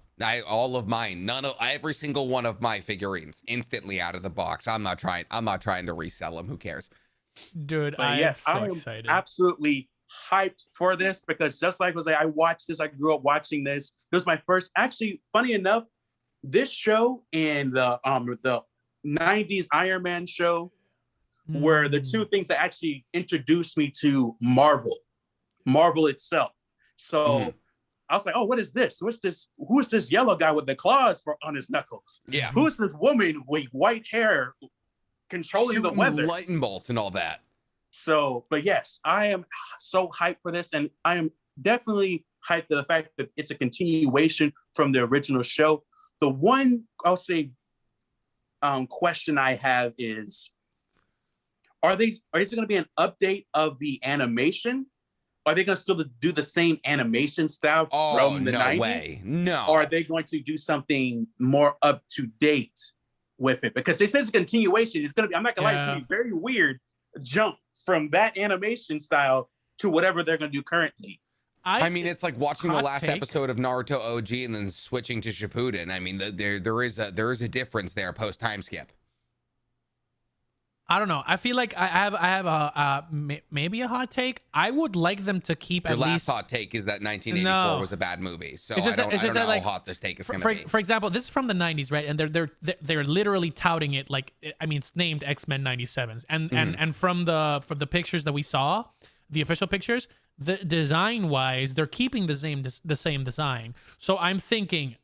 All of mine. Every single one of my figurines instantly out of the box. I'm not trying to resell them. Who cares? Dude, I am so excited. Absolutely hyped for this, because just like Jose, I watched this. I grew up watching this. This was my first. Actually, funny enough, this show and the 90s Iron Man show were the two things that actually introduced me to Marvel itself. So I was like, oh, what is this? What's this? Who is this yellow guy with the claws on his knuckles? Yeah. Who is this woman with white hair controlling the weather? Lightning bolts and all that. So, but yes, I am so hyped for this, and I am definitely hyped to the fact that it's a continuation from the original show. The one, I'll say, question I have is, is it going to be an update of the animation? Are they going to still do the same animation style from the 90s? No way. No. Or are they going to do something more up to date with it? Because they said it's a continuation. It's going to be, I'm not going to lie, it's going to be very weird jump from that animation style to whatever they're going to do currently. I mean, it's like watching the last episode of Naruto OG and then switching to Shippuden. I mean, there is a difference there post time skip. I don't know. I feel like I have maybe a hot take. I would like them to keep Your last hot take is that 1984 was a bad movie. So I don't know how hot this take is going to be. For example, this is from the 90s, right? And they're literally touting it like, I mean, it's named X-Men 97s. And from the pictures that we saw, the official pictures, the design wise, they're keeping the same design. So I'm thinking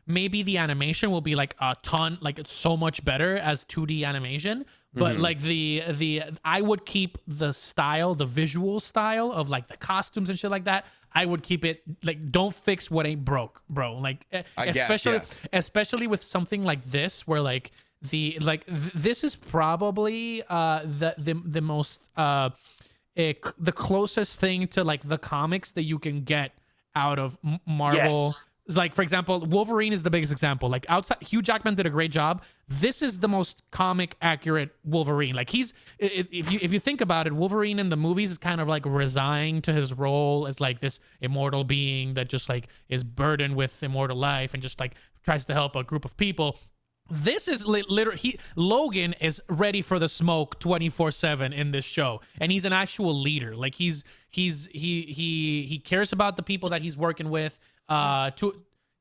maybe the animation will be like a ton, like it's so much better as 2D animation. But like I would keep the style, the visual style of like the costumes and shit like that. I would keep it like, don't fix what ain't broke, bro. Like especially with something like this, where like this is probably the most the closest thing to like the comics that you can get out of Marvel. Yes. Like, for example, Wolverine is the biggest example. Like, outside, Hugh Jackman did a great job. This is the most comic accurate Wolverine. Like, if you think about it, Wolverine in the movies is kind of like resigned to his role as like this immortal being that just like is burdened with immortal life and just like tries to help a group of people. This is literally Logan is ready for the smoke 24/7 in this show, and he's an actual leader. Like he cares about the people that he's working with.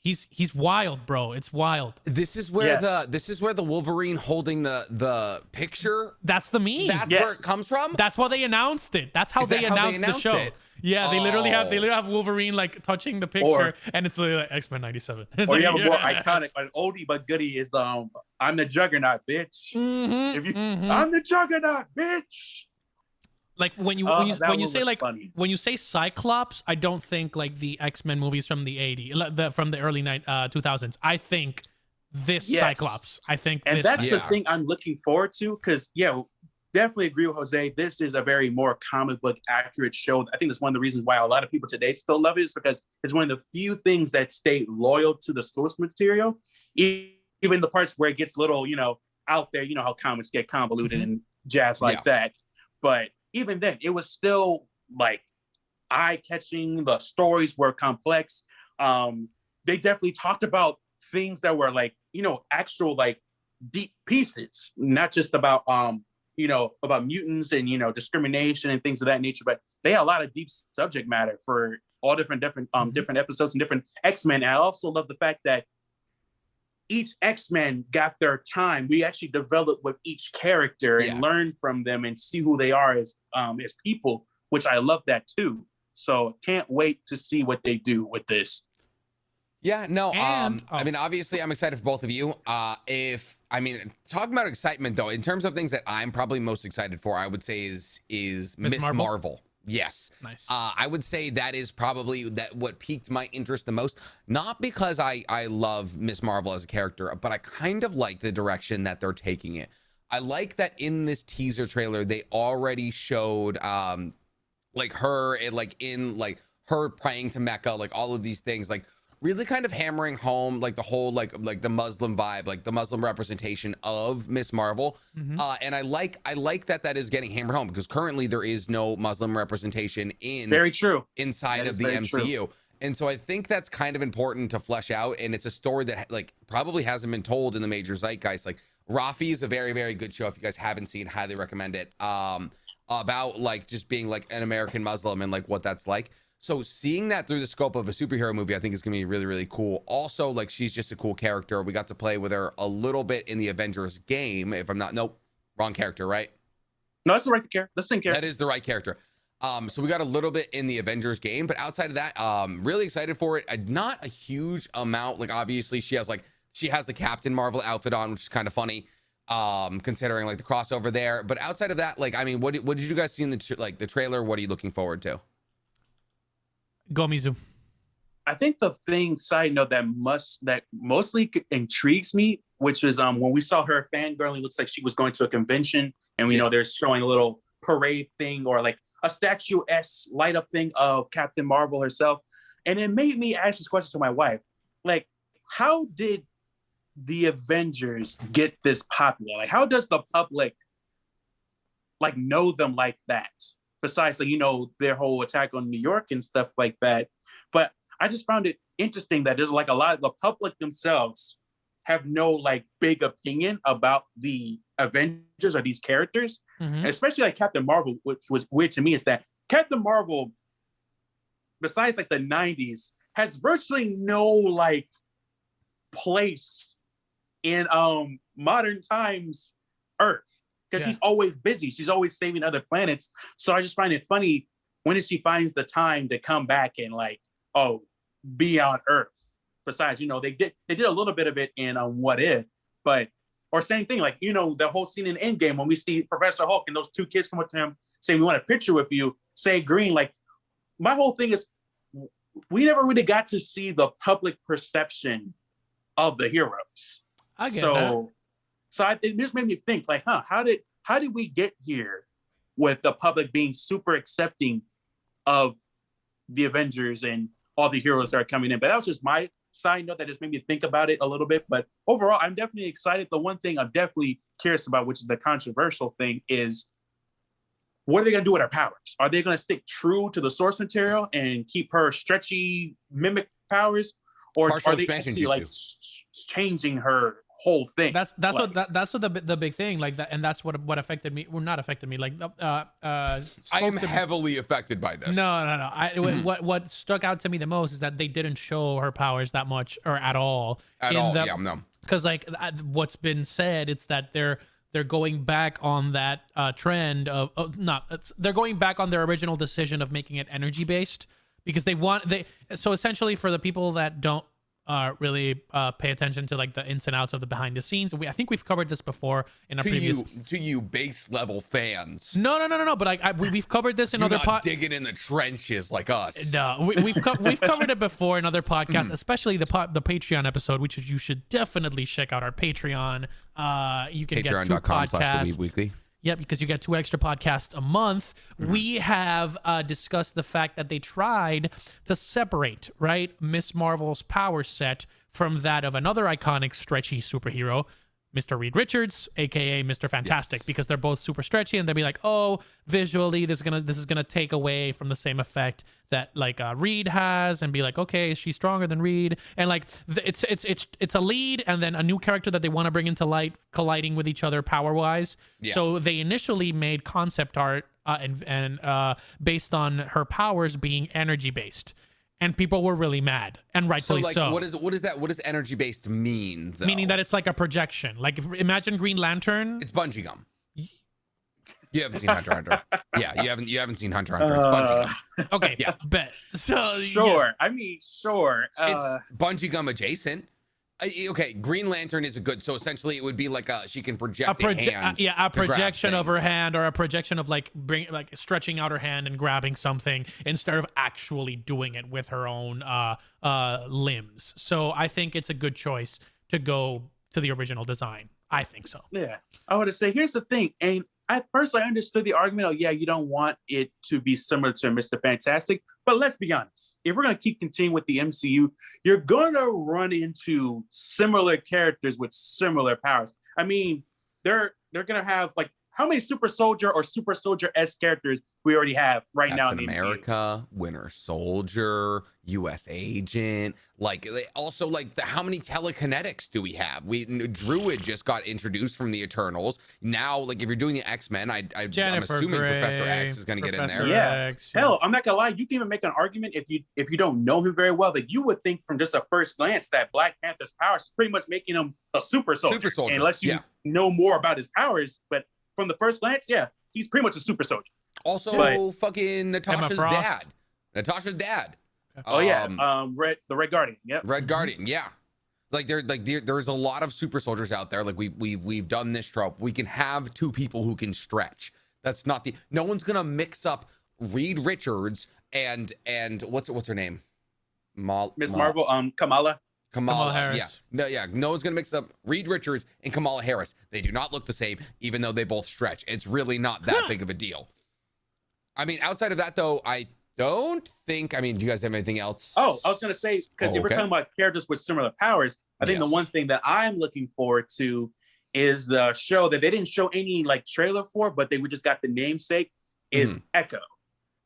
He's wild, bro. It's wild. This is where the Wolverine holding the picture. That's the meme. That's where it comes from. That's why they announced it. That's how they announced the show. It? Yeah, they literally have Wolverine like touching the picture, and it's literally like X-Men 97. It's or like, you have a more iconic, an oldie but goodie is I'm the Juggernaut, bitch. I'm the Juggernaut, bitch. Like when you say Cyclops, I don't think like the X-Men movies from the from the early 2000s. I think this Cyclops. I think that's the thing I'm looking forward to, because definitely agree with Jose. This is a very more comic book accurate show. I think that's one of the reasons why a lot of people today still love it, is because it's one of the few things that stay loyal to the source material, even the parts where it gets a little out there. You know how comics get convoluted and jazz like that, but even then, it was still like eye-catching. The stories were complex. They definitely talked about things that were like, actual like deep pieces, not just about about mutants and, discrimination and things of that nature. But they had a lot of deep subject matter for all different different episodes and different X-Men. And I also love the fact that each X-Men got their time. We actually developed with each character and learn from them and see who they are as people, which I love that too. So can't wait to see what they do with this. Yeah, no, I mean, obviously I'm excited for both of you. Talking about excitement though, in terms of things that I'm probably most excited for, I would say is Miss Marvel. Yes. Nice. I would say that is probably what piqued my interest the most. Not because I love Miss Marvel as a character, but I kind of like the direction that they're taking it. I like that in this teaser trailer, they already showed like her and like in like her praying to Mecca, like all of these things, like really kind of hammering home like the whole like the Muslim vibe, like the Muslim representation of Miss Marvel. And I like that is getting hammered home, because currently there is no Muslim representation inside of the MCU. True. And so I think that's kind of important to flesh out, and it's a story that like probably hasn't been told in the major zeitgeist. Like Rafi is a very, very good show. If you guys haven't seen, highly recommend it. About like just being like an American Muslim and like what that's like. So seeing that through the scope of a superhero movie, I think is going to be really, really cool. Also, like, she's just a cool character. We got to play with her a little bit in the Avengers game. If I'm not, nope, wrong character, right? No, that's the right character. That's the same character. That is the right character. So we got a little bit in the Avengers game, but outside of that, really excited for it. Not a huge amount. Like, obviously she has the Captain Marvel outfit on, which is kind of funny, considering like the crossover there. But outside of that, like, I mean, what did you guys see in the trailer? What are you looking forward to? Go Mizu. I think the side note that mostly intrigues me, which is when we saw her fangirling, looks like she was going to a convention, and we know they're showing a little parade thing or like a statue-esque light up thing of Captain Marvel herself. And it made me ask this question to my wife, like, how did the Avengers get this popular? Like, how does the public like know them like that? Besides, like, their whole attack on New York and stuff like that. But I just found it interesting that there's like a lot of the public themselves have no like big opinion about the Avengers or these characters. And especially like Captain Marvel, which was weird to me, is that Captain Marvel, besides like the 90s, has virtually no like place in modern times Earth. Because she's always busy. She's always saving other planets. So I just find it funny when she finds the time to come back and like, be on Earth. Besides, they did a little bit of it in What If, or same thing, like, the whole scene in Endgame when we see Professor Hulk and those two kids come up to him saying, "We want a picture with you," say green. Like, my whole thing is we never really got to see the public perception of the heroes. I get that. So it just made me think, like, how did we get here with the public being super accepting of the Avengers and all the heroes that are coming in? But that was just my side note that just made me think about it a little bit. But overall, I'm definitely excited. The one thing I'm definitely curious about, which is the controversial thing, is what are they going to do with her powers? Are they going to stick true to the source material and keep her stretchy mimic powers? Or are they actually like changing her whole thing? That's what the big thing, like that, and that's what affected me. Well, not affected me, like I am heavily affected by this. No. What stuck out to me the most is that they didn't show her powers that much or at all. No. Because like what's been said, it's that they're going back on that trend of they're going back on their original decision of making it energy based, because so essentially, for the people that don't really pay attention to like the ins and outs of the behind the scenes, I think we've covered this before in a previous. To you base level fans. No. But we've covered this in other digging in the trenches like us. No, we've covered it before in other podcasts, especially the Patreon episode, which you should definitely check out our Patreon. You can get 2 podcasts. Yep, because you get 2 extra podcasts a month. We have discussed the fact that they tried to separate, right, Miss Marvel's power set from that of another iconic stretchy superhero, Mr. Reed Richards, aka Mr. Fantastic, because they're both super stretchy, and they'll be like, oh, visually this is gonna take away from the same effect that like Reed has, and be like, okay, she's stronger than Reed, and like it's a lead and then a new character that they want to bring into light, colliding with each other power wise. So they initially made concept art and based on her powers being energy based. And people were really mad, and rightfully so. What does energy based mean, though? Meaning that it's like a projection. Like, imagine Green Lantern. It's bungee gum. You haven't seen Hunter x Hunter. Yeah, you haven't seen Hunter x Hunter. It's bungee gum. Okay, yeah, bet. So sure. Yeah. I mean, sure. It's bungee gum adjacent. Okay, Green Lantern is a good. So essentially, it would be like she can project a hand. A projection of her hand, or a projection of like stretching out her hand and grabbing something instead of actually doing it with her own limbs. So I think it's a good choice to go to the original design. I think so. Yeah, I would say here's the thing, and at first I understood the argument. Oh yeah, you don't want it to be similar to Mr. Fantastic, but let's be honest. If we're gonna keep continuing with the MCU, you're gonna run into similar characters with similar powers. I mean, they're gonna have like how many super soldier or super soldier-esque characters we already have right now in the America, MCU? Winter Soldier, U.S. Agent. Like also like how many telekinetics do we have? Druid just got introduced from the Eternals. Now, like if you're doing the X-Men, I'm assuming Gray, Professor X is going to get in there. Yeah. Hell, I'm not gonna lie. You can even make an argument if you don't know him very well that you would think from just a first glance that Black Panther's powers is pretty much making him a super soldier. Unless you know more about his powers, but from the first glance, yeah, he's pretty much a super soldier. Also, fucking Natasha's dad. Natasha's dad. Oh yeah, the Red Guardian. Yep. Red Guardian. Yeah. There's a lot of super soldiers out there. Like we've done this trope. We can have two people who can stretch. That's not no one's gonna mix up Reed Richards and what's her name? Miss Marvel. Kamala Harris. No one's gonna mix up Reed Richards and Kamala Harris. They do not look the same, even though they both stretch. It's really not that big of a deal. I mean, outside of that, though, I don't think. I mean, do you guys have anything else? Oh, I was gonna say because if we're talking about characters with similar powers, I think the one thing that I'm looking forward to is the show that they didn't show any like trailer for, but we just got the namesake is Echo.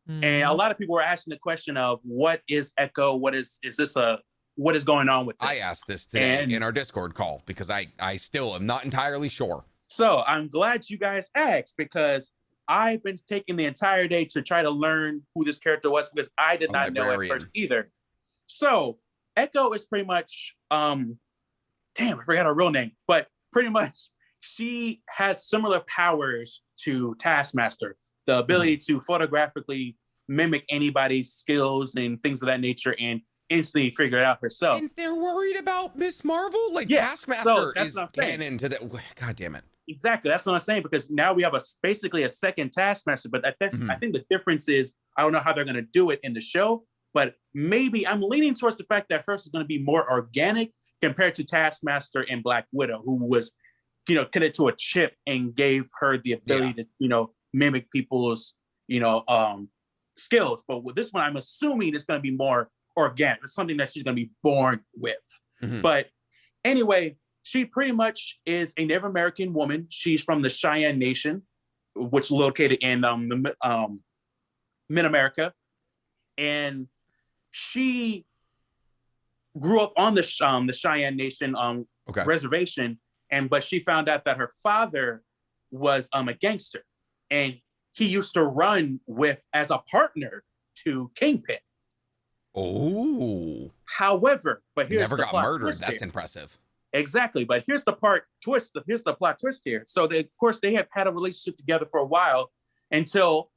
And a lot of people were asking the question of what is Echo? What is going on with this? I asked this today in our Discord call because I still am not entirely sure. So I'm glad you guys asked because I've been taking the entire day to try to learn who this character was because I did not know at first either. So Echo is pretty much, damn, I forgot her real name, but pretty much she has similar powers to Taskmaster, the ability to photographically mimic anybody's skills and things of that nature and instantly figure it out herself. And they're worried about Miss Marvel? Like Taskmaster is canon to that. God damn it. Exactly. That's what I'm saying, because now we have basically a second Taskmaster, but I think the difference is, I don't know how they're going to do it in the show, but maybe I'm leaning towards the fact that hers is going to be more organic compared to Taskmaster and Black Widow, who was, connected to a chip and gave her the ability to, mimic people's, skills. But with this one, I'm assuming it's going to be more organic. It's something that she's going to be born with. But anyway, she pretty much is a Native American woman. She's from the Cheyenne Nation, which is located in Mid-America. And she grew up on the Cheyenne Nation reservation, but she found out that her father was a gangster, and he used to run as a partner to Kingpin. Oh. However, but here's never the got plot murdered. twist That's here. Impressive. Exactly, but here's the plot twist here. So of course they have had a relationship together for a while until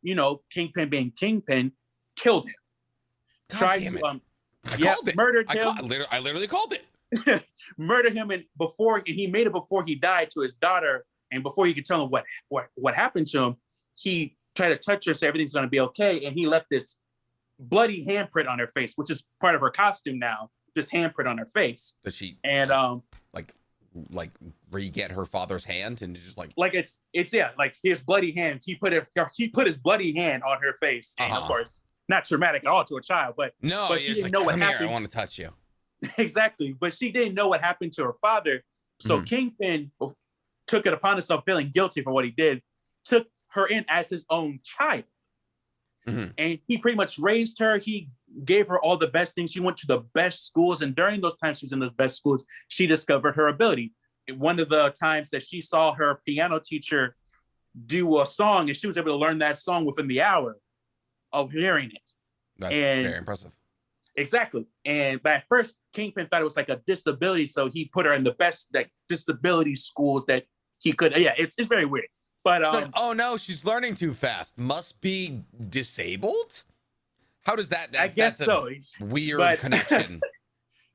Kingpin being Kingpin killed him. God damn it. Called it. Murdered him. I literally called it. Murdered him, and he made it before he died to his daughter, and before you could tell him what happened to him, he tried to touch her, say everything's going to be okay, and he left this bloody handprint on her face, which is part of her costume now. This handprint on her face. Does she like re-get her father's hand and just like it's like his bloody hand. He put his bloody hand on her face, and of course, not traumatic at all to a child, but she didn't know what happened. I want to touch you. Exactly, but she didn't know what happened to her father. So Kingpin, took it upon himself, feeling guilty for what he did, took her in as his own child. And he pretty much raised her. He gave her all the best things. She went to the best schools. And during those times she was in the best schools, she discovered her ability. One of the times that she saw her piano teacher do a song, and she was able to learn that song within the hour of hearing it. That's very impressive. Exactly. But at first, Kingpin thought it was like a disability, so he put her in the best like disability schools that he could. Yeah, it's very weird. But it's like, oh no, she's learning too fast. Must be disabled. How does that? I guess so. Weird connection.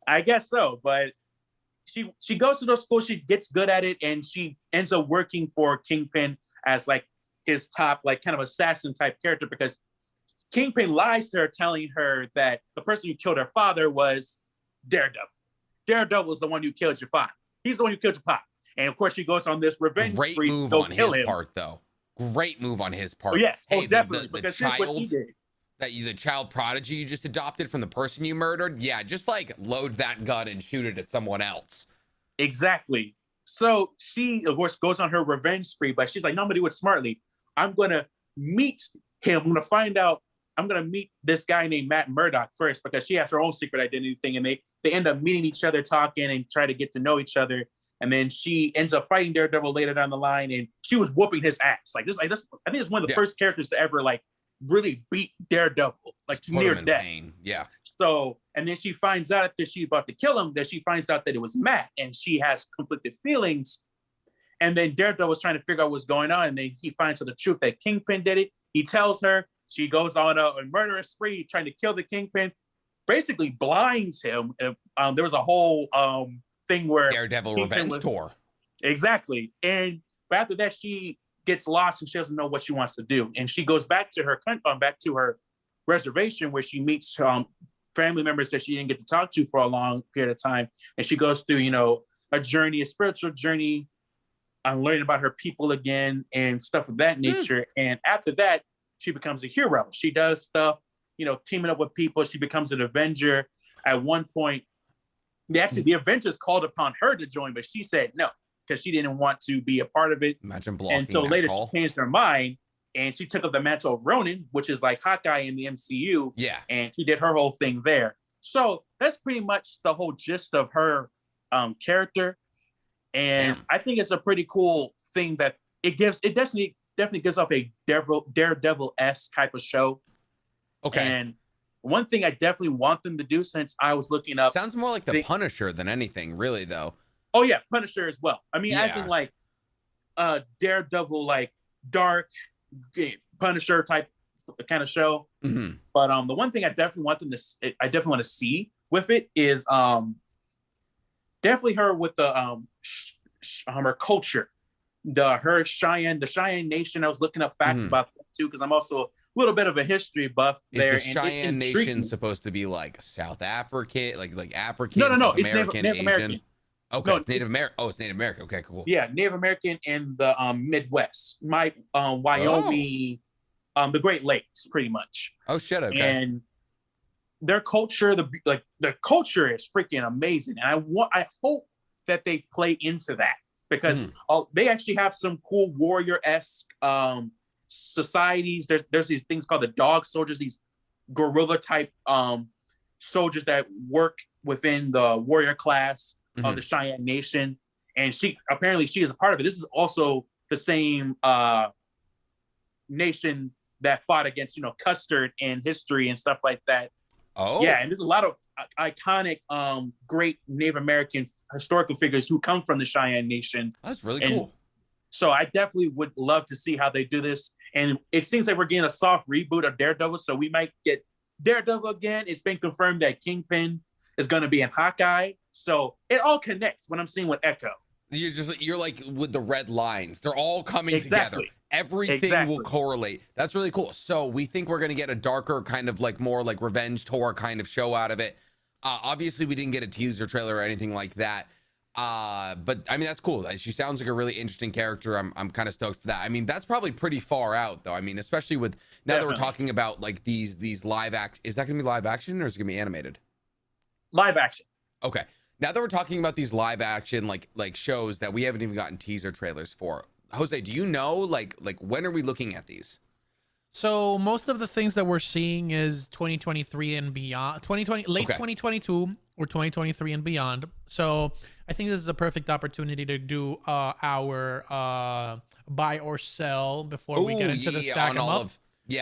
I guess so. But she goes to those schools. She gets good at it, and she ends up working for Kingpin as like his top, like kind of assassin type character, because Kingpin lies to her, telling her that the person who killed her father was Daredevil. Daredevil was the one who killed your father. He's the one who killed your pop. And of course, she goes on this revenge spree. Great move on his part, though. Great move on his part. Oh, yes, hey, definitely. Because here's what she did. The child prodigy you just adopted from the person you murdered. Yeah, just like load that gun and shoot it at someone else. Exactly. So she, of course, goes on her revenge spree, but she's like, no, I'm going to do it smartly. I'm going to meet him. I'm going to find out. I'm going to meet this guy named Matt Murdock first, because she has her own secret identity thing. And they end up meeting each other, talking, and try to get to know each other. And then she ends up fighting Daredevil later down the line, and she was whooping his ass. Like this, I think it's one of the first characters to ever like really beat Daredevil, like near death. Pain. Yeah. So, and then she finds out that she's about to kill him, that she finds out that it was Matt, and she has conflicted feelings. And then Daredevil was trying to figure out what's going on, and then he finds out the truth that Kingpin did it. He tells her. She goes on a murderous spree, trying to kill the Kingpin, basically blinds him. There was a whole thing where Daredevil revenge tour. Exactly. And but after that, she gets lost and she doesn't know what she wants to do. And she goes back to her reservation, where she meets family members that she didn't get to talk to for a long period of time. And she goes through, a journey, a spiritual journey, on learning about her people again and stuff of that nature. And after that, she becomes a hero. She does stuff, teaming up with people. She becomes an Avenger. At one point, the Avengers called upon her to join, but she said no, because she didn't want to be a part of it. Imagine blocking And so that later call. she changed her mind, and she took up the mantle of Ronin, which is like Hawkeye in the MCU. Yeah. And she did her whole thing there. So that's pretty much the whole gist of her character. And I think it's a pretty cool thing that it definitely gives up a Daredevil-esque type of show. Okay. And one thing I definitely want them to do, since I was looking up, sounds more like the Punisher than anything, really, though. Oh yeah, Punisher as well. I mean, Yeah. as in like Daredevil, like dark Punisher type kind of show. Mm-hmm. But the one thing I definitely want to see with it is definitely her with the her culture, the Cheyenne Nation. I was looking up facts about that too, because I'm also a little bit of a history buff there. Is the Cheyenne Nation supposed to be like South African, like African? No, South it's American, Native Asian? American. Okay, No, it's Native American. Oh, it's Native American. Okay, cool. Yeah, Native American in the Midwest, Wyoming, the Great Lakes, pretty much. Oh shit. Okay. And their culture, the culture is freaking amazing, and I hope that they play into that, because they actually have some cool warrior-esque societies. There's these things called the dog soldiers, these guerrilla type soldiers that work within the warrior class of the Cheyenne Nation, and she is a part of it. This is also the same nation that fought against Custer in history and stuff like that. Oh yeah, and there's a lot of iconic great Native American historical figures who come from the Cheyenne Nation. That's really cool. So I definitely would love to see how they do this. And it seems like we're getting a soft reboot of Daredevil, so we might get Daredevil again. It's been confirmed that Kingpin is going to be in Hawkeye. So it all connects when I'm seeing with Echo. You're like with the red lines. They're all coming together. Everything will correlate. That's really cool. So we think we're going to get a darker kind of like more like revenge tour kind of show out of it. Obviously we didn't get a teaser trailer or anything like that. But I mean, that's cool. She sounds like a really interesting character. I'm kind of stoked for that. I mean, that's probably pretty far out though. I mean, especially with now that we're talking about like these live act, is that going to be live action or is it going to be animated? Live action. Okay. Now that we're talking about these live action like shows that we haven't even gotten teaser trailers for, Jose, do you know like when are we looking at these? So most of the things that we're seeing is 2023 and beyond, 2020, late 2022 or 2023 and beyond. So I think this is a perfect opportunity to do our buy or sell before we get into the stack 'em up.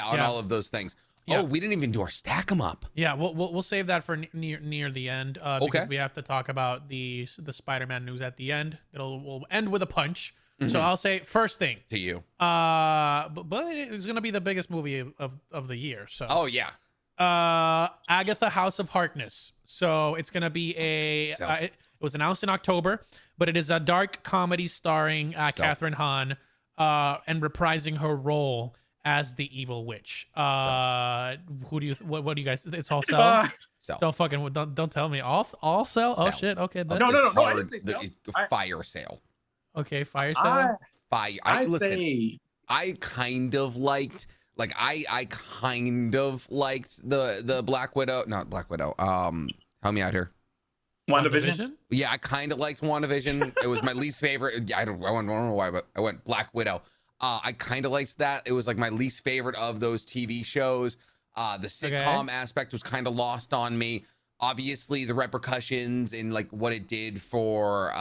All of those things. Yeah. Oh, we didn't even do our stack 'em up. Yeah, we'll save that for near the end because we have to talk about the Spider-Man news at the end. We'll end with a punch. Mm-hmm. So I'll say first thing to you. But it's gonna be the biggest movie of the year. So oh yeah. Agatha House of Harkness. So it's gonna be it was announced in October, but it is a dark comedy starring Catherine Hahn and reprising her role as the evil witch. Who do you what do you guys? It's all sell. Don't fucking don't tell me all sell. Oh shit. Okay. No. Fire sale. Okay, fire sale. Listen. I kind of liked I kind of liked the Black Widow, not Black Widow. Help me out here. WandaVision? Yeah, I kind of liked WandaVision. It was my least favorite. I don't know why, but I went Black Widow. I kind of liked that. It was like my least favorite of those TV shows. The sitcom aspect was kind of lost on me. Obviously, the repercussions and like what it did for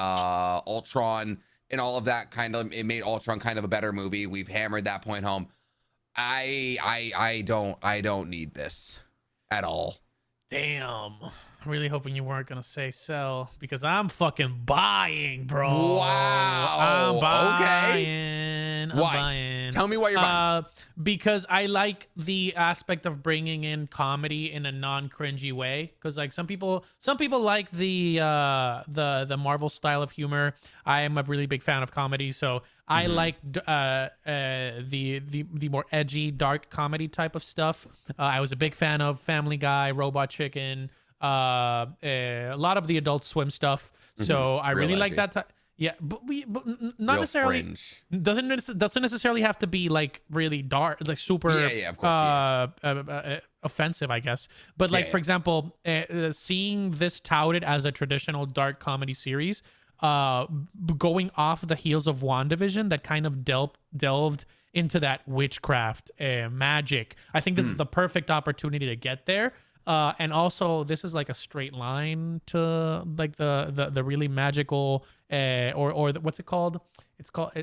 Ultron and all of that it made Ultron kind of a better movie. We've hammered that point home. I don't need this at all. Damn. I'm really hoping you weren't gonna say sell because I'm fucking buying, bro. Wow. I'm buying. Okay. I'm buying. Tell me why you're buying. Because I like the aspect of bringing in comedy in a non-cringy way. Because like some people like the Marvel style of humor. I am a really big fan of comedy, so I like the more edgy, dark comedy type of stuff. I was a big fan of Family Guy, Robot Chicken. A lot of the Adult Swim stuff. So I really like that. Yeah, but not real necessarily fringe. doesn't necessarily have to be like really dark, like super of course, offensive, I guess. But like for example, seeing this touted as a traditional dark comedy series, going off the heels of WandaVision that kind of delved into that witchcraft magic. I think this is the perfect opportunity to get there. And also this is like a straight line to like the really magical what's it called? It's called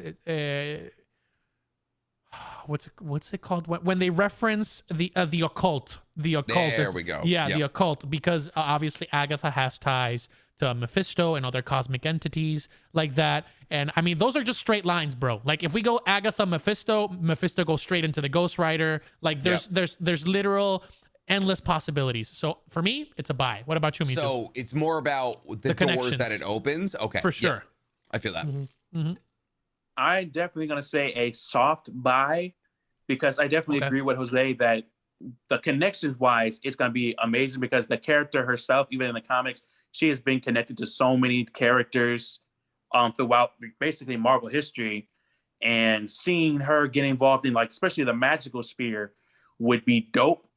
what's it called when they reference the occult? The occult. There we go. Yeah, the occult, because obviously Agatha has ties to Mephisto and other cosmic entities like that. And I mean, those are just straight lines, bro. Like if we go Agatha, Mephisto goes straight into the Ghost Rider. Like there's literal endless possibilities. So for me, it's a buy. What about you, Mizu? So it's more about the doors that it opens. Okay. For sure. Yeah, I feel that. I'm definitely going to say a soft buy because I definitely agree with Jose that the connections wise, it's going to be amazing because the character herself, even in the comics, she has been connected to so many characters throughout basically Marvel history, and seeing her get involved in like, especially the magical sphere would be dope.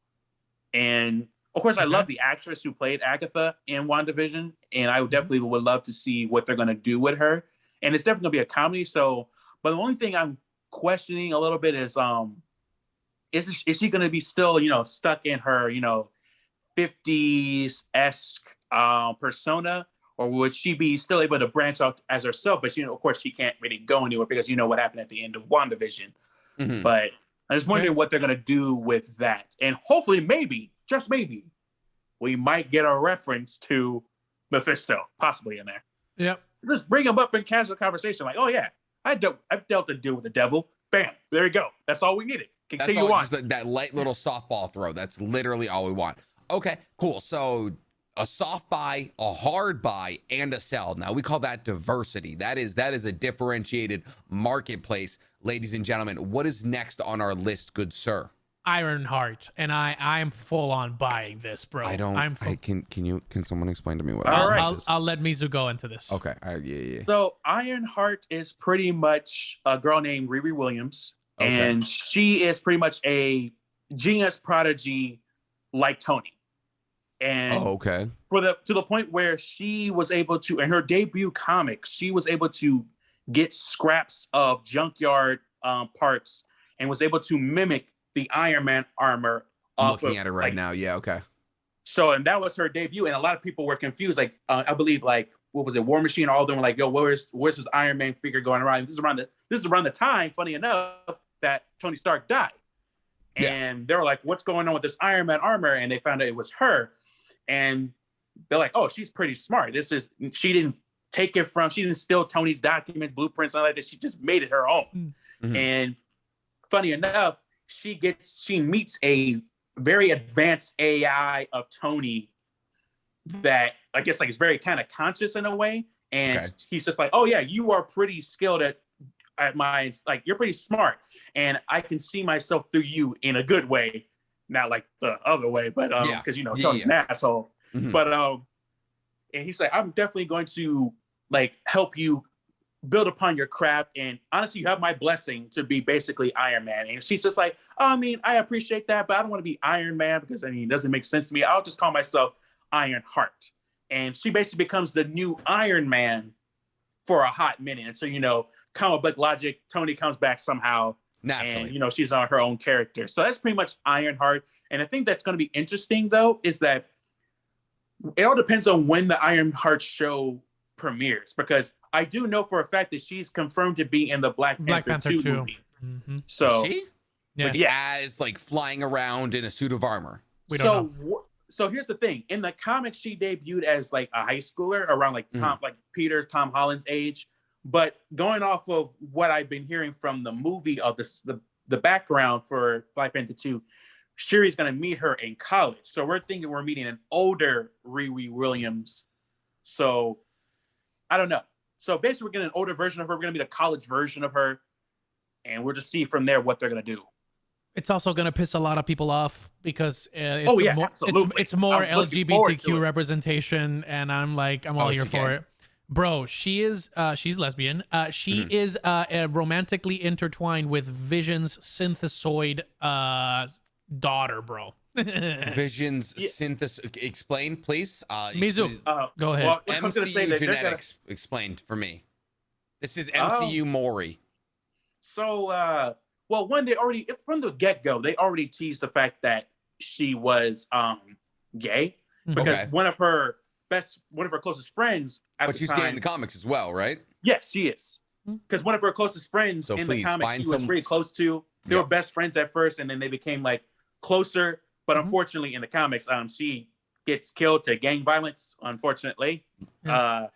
And of course, I love the actress who played Agatha in WandaVision, and I definitely would love to see what they're going to do with her. And it's definitely going to be a comedy. So, but the only thing I'm questioning a little bit is she going to be still, stuck in her, 50s-esque persona, or would she be still able to branch out as herself? But, of course, she can't really go anywhere because what happened at the end of WandaVision. But I just wondering what they're going to do with that. And hopefully, maybe, just maybe, we might get a reference to Mephisto possibly in there. Yep. Just bring him up in casual conversation. Like, oh, yeah, I've dealt a deal with the devil. Bam. There you go. That's all we needed. Continue on. Just that light little softball throw. That's literally all we want. Okay, cool. So a soft buy, a hard buy, and a sell. Now we call that diversity. That is a differentiated marketplace. Ladies and gentlemen, what is next on our list, good sir? Ironheart, and I'm full on buying this, bro. Can someone explain to me what? All right, I'll let Mizu go into this. Okay, yeah. So Ironheart is pretty much a girl named Riri Williams, and she is pretty much a genius prodigy like Tony. And okay. To the point where she was able to, in her debut comic, she was able to get scraps of junkyard parts and was able to mimic the Iron Man armor. I'm looking at it right now. Yeah, okay. So, and that was her debut, and a lot of people were confused. Like, I believe, like, what was it, War Machine? All of them were like, "Yo, where's this Iron Man figure going around?" And this is around the time, funny enough, that Tony Stark died, and they were like, "What's going on with this Iron Man armor?" And they found out it was her, and they're like, "Oh, she's pretty smart. She didn't steal Tony's documents, blueprints, all like that. She just made it her own." Mm-hmm. And funny enough, she meets a very advanced AI of Tony that I guess like is very kind of conscious in a way. And he's just like, "Oh yeah, you are pretty skilled at you're pretty smart. And I can see myself through you in a good way. Not like the other way, but because Tony's an asshole." Mm-hmm. But and he's like, "I'm definitely going to like help you build upon your craft, and honestly, you have my blessing to be basically Iron Man." And she's just like, "I mean, I appreciate that, but I don't want to be Iron Man because it doesn't make sense to me. I'll just call myself Iron Heart." And she basically becomes the new Iron Man for a hot minute. And so, comic book logic, Tony comes back somehow. Naturally. And, she's on her own character. So that's pretty much Iron Heart. And I think that's going to be interesting, though, is that it all depends on when the Iron Heart show premieres, because I do know for a fact that she's confirmed to be in the Black Panther 2 movie. Mm-hmm. So, is she? Yeah. As like flying around in a suit of armor. We don't know. So here's the thing. In the comics, she debuted as like a high schooler around like Tom Holland's age. But going off of what I've been hearing from the movie of the background for Black Panther 2, Shuri's going to meet her in college. So we're thinking we're meeting an older Riri Williams. So I don't know. So basically we're getting an older version of her. We're going to meet a college version of her. And we'll just see from there what they're going to do. It's also going to piss a lot of people off because it's more LGBTQ representation, and I'm all here for it. Bro, she's lesbian. She is romantically intertwined with Vision's synthesoid daughter, bro. Vision's explain, please. Mizu, go ahead. Well, MCU genetics explained for me. This is MCU Maury. So, well, from the get-go, they already teased the fact that she was gay because one of her closest friends but she's gay in the comics as well, right? Yes, she is. Because one of her closest friends in the comics she was very close to. They were best friends at first, and then they became like closer. But unfortunately, in the comics, she gets killed to gang violence, unfortunately. But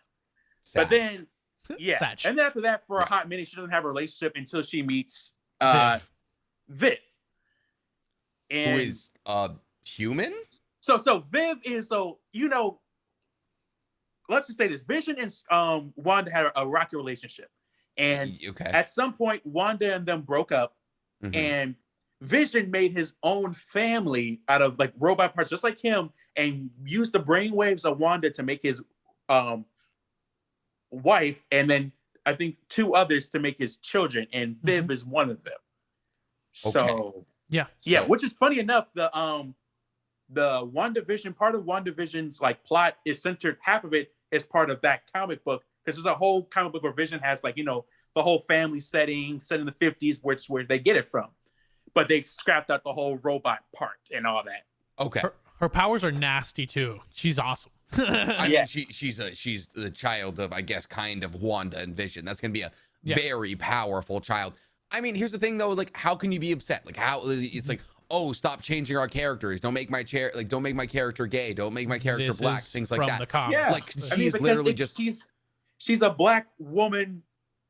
then, and then after that, for a hot minute, she doesn't have a relationship until she meets Viv. And who is human? So Viv is let's just say this. Vision and Wanda had a rocky relationship. And at some point, Wanda and them broke up, and Vision made his own family out of like robot parts, just like him, and used the brainwaves of Wanda to make his wife, and then I think 2 others to make his children, and Viv is one of them. So which is funny enough. The WandaVision, part of WandaVision's like plot is centered. Half of it is part of that comic book, because there's a whole comic book where Vision has like the whole family setting set in the 50s, where they get it from, but they scrapped out the whole robot part and all that. Okay, her powers are nasty too. She's awesome. I mean, she's the child of, I guess, kind of Wanda and Vision. That's gonna be a very powerful child. I mean, here's the thing though, like, how can you be upset? Like, how it's like, oh, stop changing our characters. Don't make my character gay. Don't make my character black. Things like that. Yeah, like she's literally just she's a black woman.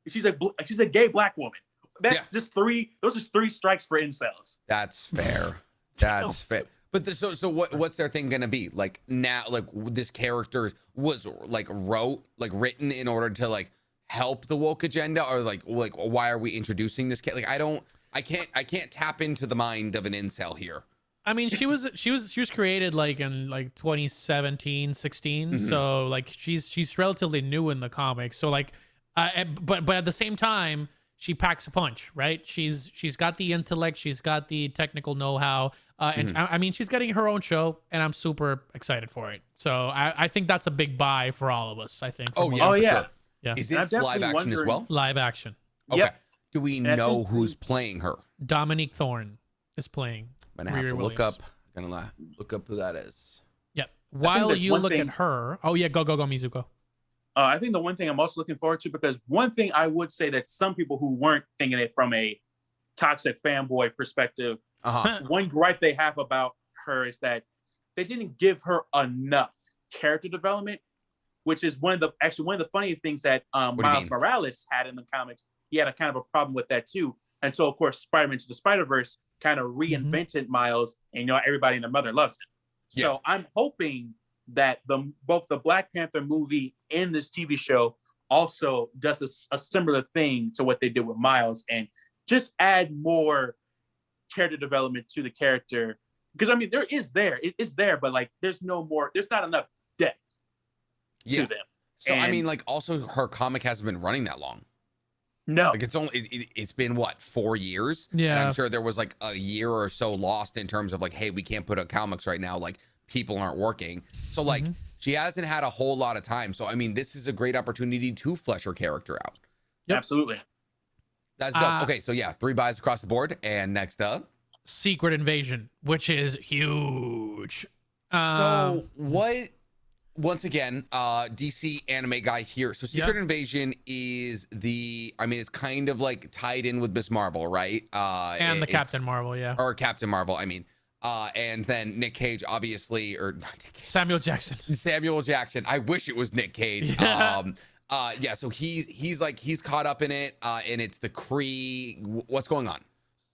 She's a gay black woman. That's just 3. Those are 3 strikes for incels. That's fair. That's fair. But so what's their thing gonna be? Like now, like this character was written in order to like help the woke agenda, or like why are we introducing this? Like I can't tap into the mind of an incel here. I mean, she was created like in like 2017, 16. So like she's relatively new in the comics. So like, but at the same time, she packs a punch, right? She's got the intellect, she's got the technical know-how. And I mean, she's getting her own show, and I'm super excited for it. So I think that's a big buy for all of us. I think. Oh yeah, yeah. Yeah. Is this live action as well? Live action. Okay. Yep. Do we know who's playing her? Dominique Thorne is playing. I'm gonna have Riri to look Williams. up. Gonna look up who that is. Yep. While there's you one look thing- at her, oh yeah, go Mizuko. I think the one thing I'm most looking forward to, because one thing I would say that some people who weren't thinking it from a toxic fanboy perspective, one gripe they have about her is that they didn't give her enough character development, which is one of the funny things that Miles Morales had in the comics. He had a kind of a problem with that too, until of course Spider-Man to the Spider-Verse kind of reinvented Miles, and everybody and their mother loves him. So I'm hoping that both the Black Panther movie and this TV show also does a similar thing to what they did with Miles, and just add more character development to the character. Because I mean, it's there, but like there's not enough depth to them. So I mean, like also her comic hasn't been running that long. No, like it's been what, 4 years? Yeah, and I'm sure there was like a year or so lost in terms of like, hey, we can't put out comics right now. Like people aren't working. So like she hasn't had a whole lot of time. So I mean, this is a great opportunity to flesh her character out. Yep. Absolutely. That's dope. Okay, so yeah, 3 buys across the board. And next up, Secret Invasion, which is huge. So what? Once again, DC anime guy here. So Secret Invasion is it's kind of like tied in with Miss Marvel, right? And the Captain Marvel, yeah. Or Captain Marvel, I mean. And then Nick Cage, obviously, or not Nick Cage. Samuel Jackson. Samuel Jackson. I wish it was Nick Cage. Yeah. So he's caught up in it, and it's the Kree. What's going on?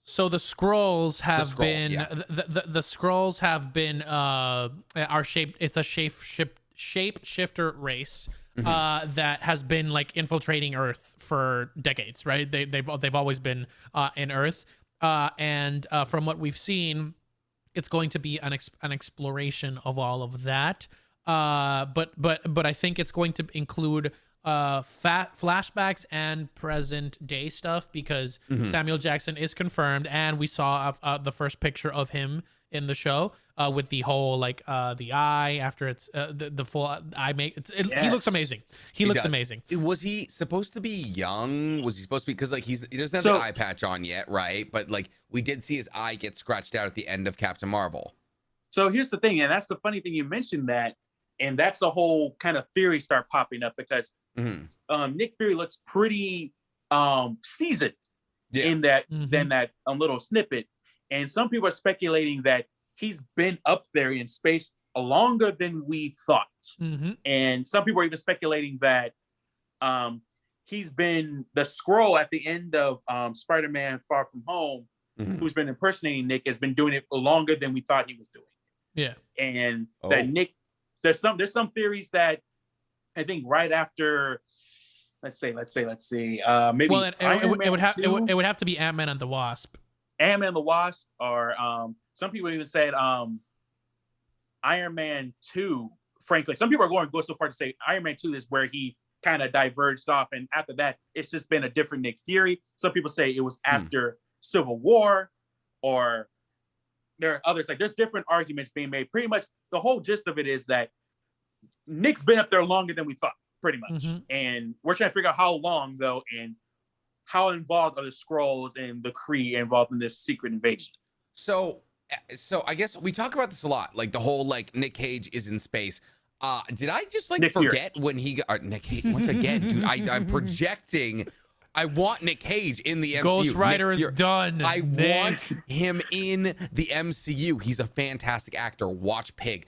So the Skrulls have been the Skrulls have been are shaped. It's a shapeshifter race that has been like infiltrating Earth for decades, right? They've always been in Earth, and from what we've seen, it's going to be an exploration of all of that. But I think it's going to include flashbacks and present day stuff, because Samuel Jackson is confirmed, and we saw the first picture of him in the show with the whole the eye after it's the full eye make. He looks amazing. He looks amazing. Was he supposed to be young? Was he supposed to be, because like he doesn't have the eye patch on yet, right? But like we did see his eye get scratched out at the end of Captain Marvel. So here's the thing, and that's the funny thing you mentioned that, and that's the whole kind of theory start popping up, because Nick Fury looks pretty seasoned in that little snippet, and some people are speculating that he's been up there in space longer than we thought, and some people are even speculating that he's been the Skrull at the end of Spider-Man: Far From Home, who's been impersonating Nick, has been doing it longer than we thought he was doing. Yeah, and that Nick. There's some theories that I think right after, let's see, maybe. Well, it would have to be Ant-Man and the Wasp. Ant-Man and the Wasp, or some people even said Iron Man 2. Frankly, some people are going to go so far to say Iron Man 2 is where he kind of diverged off, and after that, it's just been a different Nick Fury. Some people say it was after Civil War, or there are others. Like, there's different arguments being made. Pretty much the whole gist of it is that Nick's been up there longer than we thought, pretty much. And we're trying to figure out how long, though, and how involved are the Skrulls and the Kree involved in this secret invasion. So I guess we talk about this a lot, like the whole like Nick Cage is in space. Did I just like Nick forget Fury. When he got Nick Cage once again, dude? I'm projecting. I want Nick Cage in the MCU. Ghost Rider is done. I want him in the MCU. He's a fantastic actor. Watch Pig.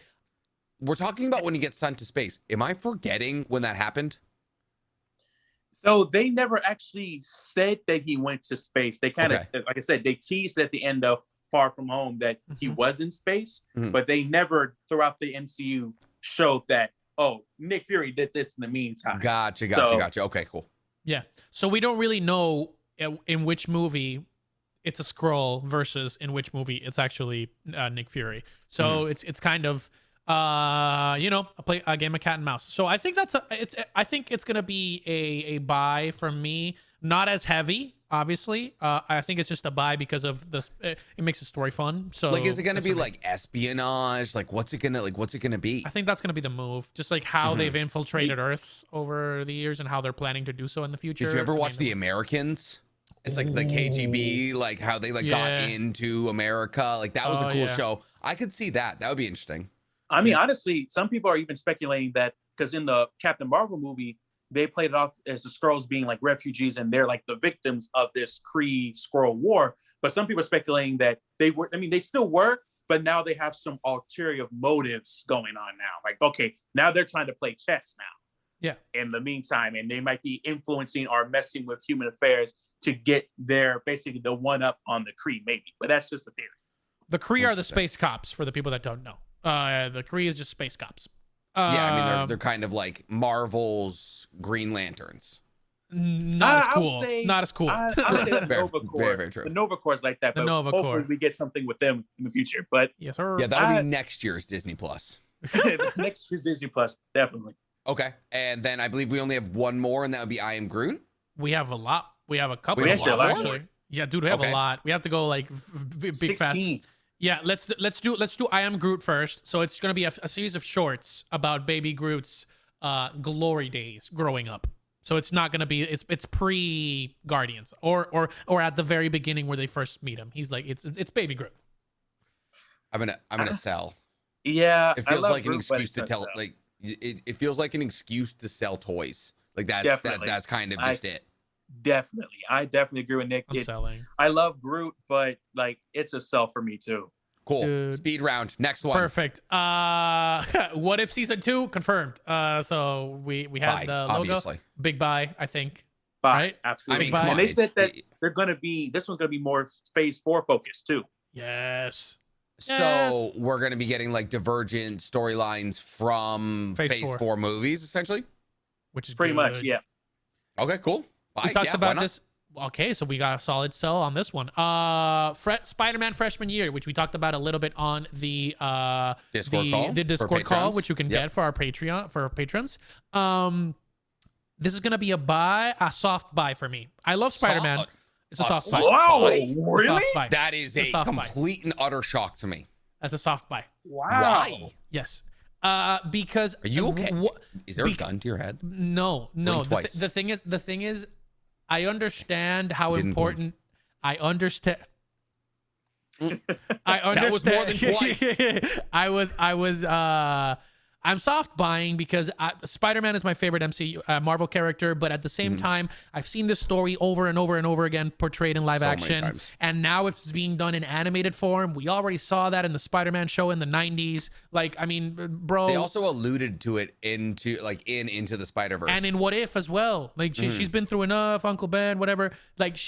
We're talking about when he gets sent to space. Am I forgetting when that happened? So they never actually said that he went to space. They kind of, like I said, they teased at the end of Far From Home that he was in space, but they never throughout the MCU showed that, oh, Nick Fury did this in the meantime. Gotcha. Okay, cool. Yeah. So we don't really know in which movie it's a Skrull versus in which movie it's actually Nick Fury. So it's kind of a game of cat and mouse. So I think I think it's gonna be a buy from me. Not as heavy. obviously. I think it's just a buy because of this. It makes the story fun. So like, is it going to be like espionage? Like, what's it gonna be? I think that's going to be the move. Just like how they've infiltrated Earth over the years and how they're planning to do so in the future. Did you ever watch The Americans? It's like the KGB, like how they like got into America. Like that was a cool show. I could see that. That would be interesting. I mean, honestly, some people are even speculating that because in the Captain Marvel movie, they played it off as the Skrulls being like refugees and they're like the victims of this Kree-Skrull war. But some people are speculating that they were, I mean, they still were, but now they have some ulterior motives going on now. Like, okay, now they're trying to play chess now. Yeah. In the meantime, and they might be influencing or messing with human affairs to get their, basically the one up on the Kree, maybe. But that's just a theory. The Kree are the space cops for the people that don't know. The Kree is just space cops. Yeah, I mean, they're kind of like Marvel's Green Lanterns. Not as cool. Not as cool. I would say the Nova Corps. Very true. The Nova Corps is like that, but Nova hopefully Corps. we get something with them in the future. But yes, sir. Yeah, that'll be next year's Disney Plus. next year's Disney Plus, definitely. Okay, and then I believe we only have one more, and that would be I Am Groot. We have a lot. We have a couple. We of actually lot, have a lot actually. Yeah, dude, we have a lot. We have to go like big 16. fast. Yeah, let's do I Am Groot first. So it's gonna be a series of shorts about Baby Groot's glory days growing up. So it's not gonna be it's pre Guardians or at the very beginning where they first meet him. He's like it's Baby Groot. I'm gonna sell. Yeah, it feels like an excuse to tell. Like it feels like an excuse to sell toys. Like that's kind of just it. Definitely. I definitely agree with Nick. I'm selling. I love Groot, but like it's a sell for me too. Cool. Dude. Speed round. Next one. Perfect. What If season 2 confirmed. So we had the logo. Obviously. Big buy, I think. Buy. Right? Absolutely. I mean, come on, and they said that they're gonna be this one's gonna be more Phase 4 focused too. Yes. So we're gonna be getting like divergent storylines from Phase 4 movies, essentially. Which is pretty much, yeah. Okay, cool. We talked about this. Okay, so we got a solid sell on this one. Spider-Man freshman year, which we talked about a little bit on the Discord call, which you can get for our Patreon for our patrons. This is gonna be a soft buy for me. I love Spider-Man. It's a soft buy. Wow, really? That is a complete and utter shock to me. That's a soft buy. Wow. Why? Yes. Because are you okay? Is there a gun to your head? No. The thing is, I understand how important. I understand. That was more than twice. I'm soft buying because Spider-Man is my favorite MCU Marvel character, but at the same time, I've seen this story over and over and over again portrayed in live action, and now it's being done in animated form. We already saw that in the Spider-Man show in the 90s. Like, I mean, bro. They also alluded to it into the Spider-Verse and in What If as well. Like she's been through enough, Uncle Ben, whatever. Like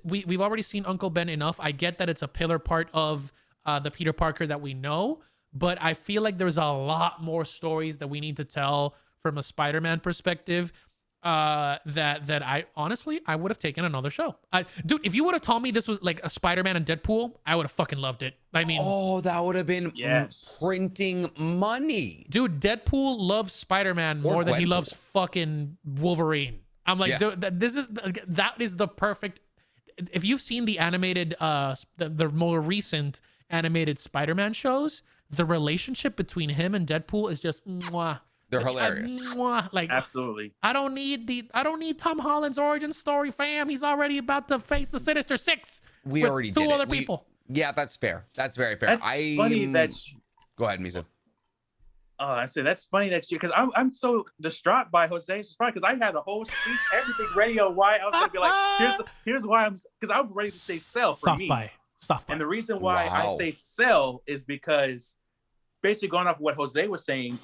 we've already seen Uncle Ben enough. I get that it's a pillar part of the Peter Parker that we know. But I feel like there's a lot more stories that we need to tell from a Spider-Man perspective that I honestly, I would have taken another show. Dude, if you would have told me this was like a Spider-Man and Deadpool, I would have fucking loved it. I mean... Oh, that would have been printing money. Dude, Deadpool loves Spider-Man more than he loves fucking Wolverine. I'm like, dude, that is the perfect... If you've seen the animated, the more recent animated Spider-Man shows... The relationship between him and Deadpool is just mwah. They're hilarious. Like absolutely. I don't need Tom Holland's origin story, fam. He's already about to face the Sinister Six. We already did two other people. Yeah, that's fair. That's very fair. That's funny that. Go ahead, Misa. Oh, I said that's funny that you because I'm so distraught by Jose's because I had a whole speech, everything ready on why I was gonna be like, here's why because I'm ready to say sell for me. Soft buy. And the reason why I say sell is because basically going off what Jose was saying,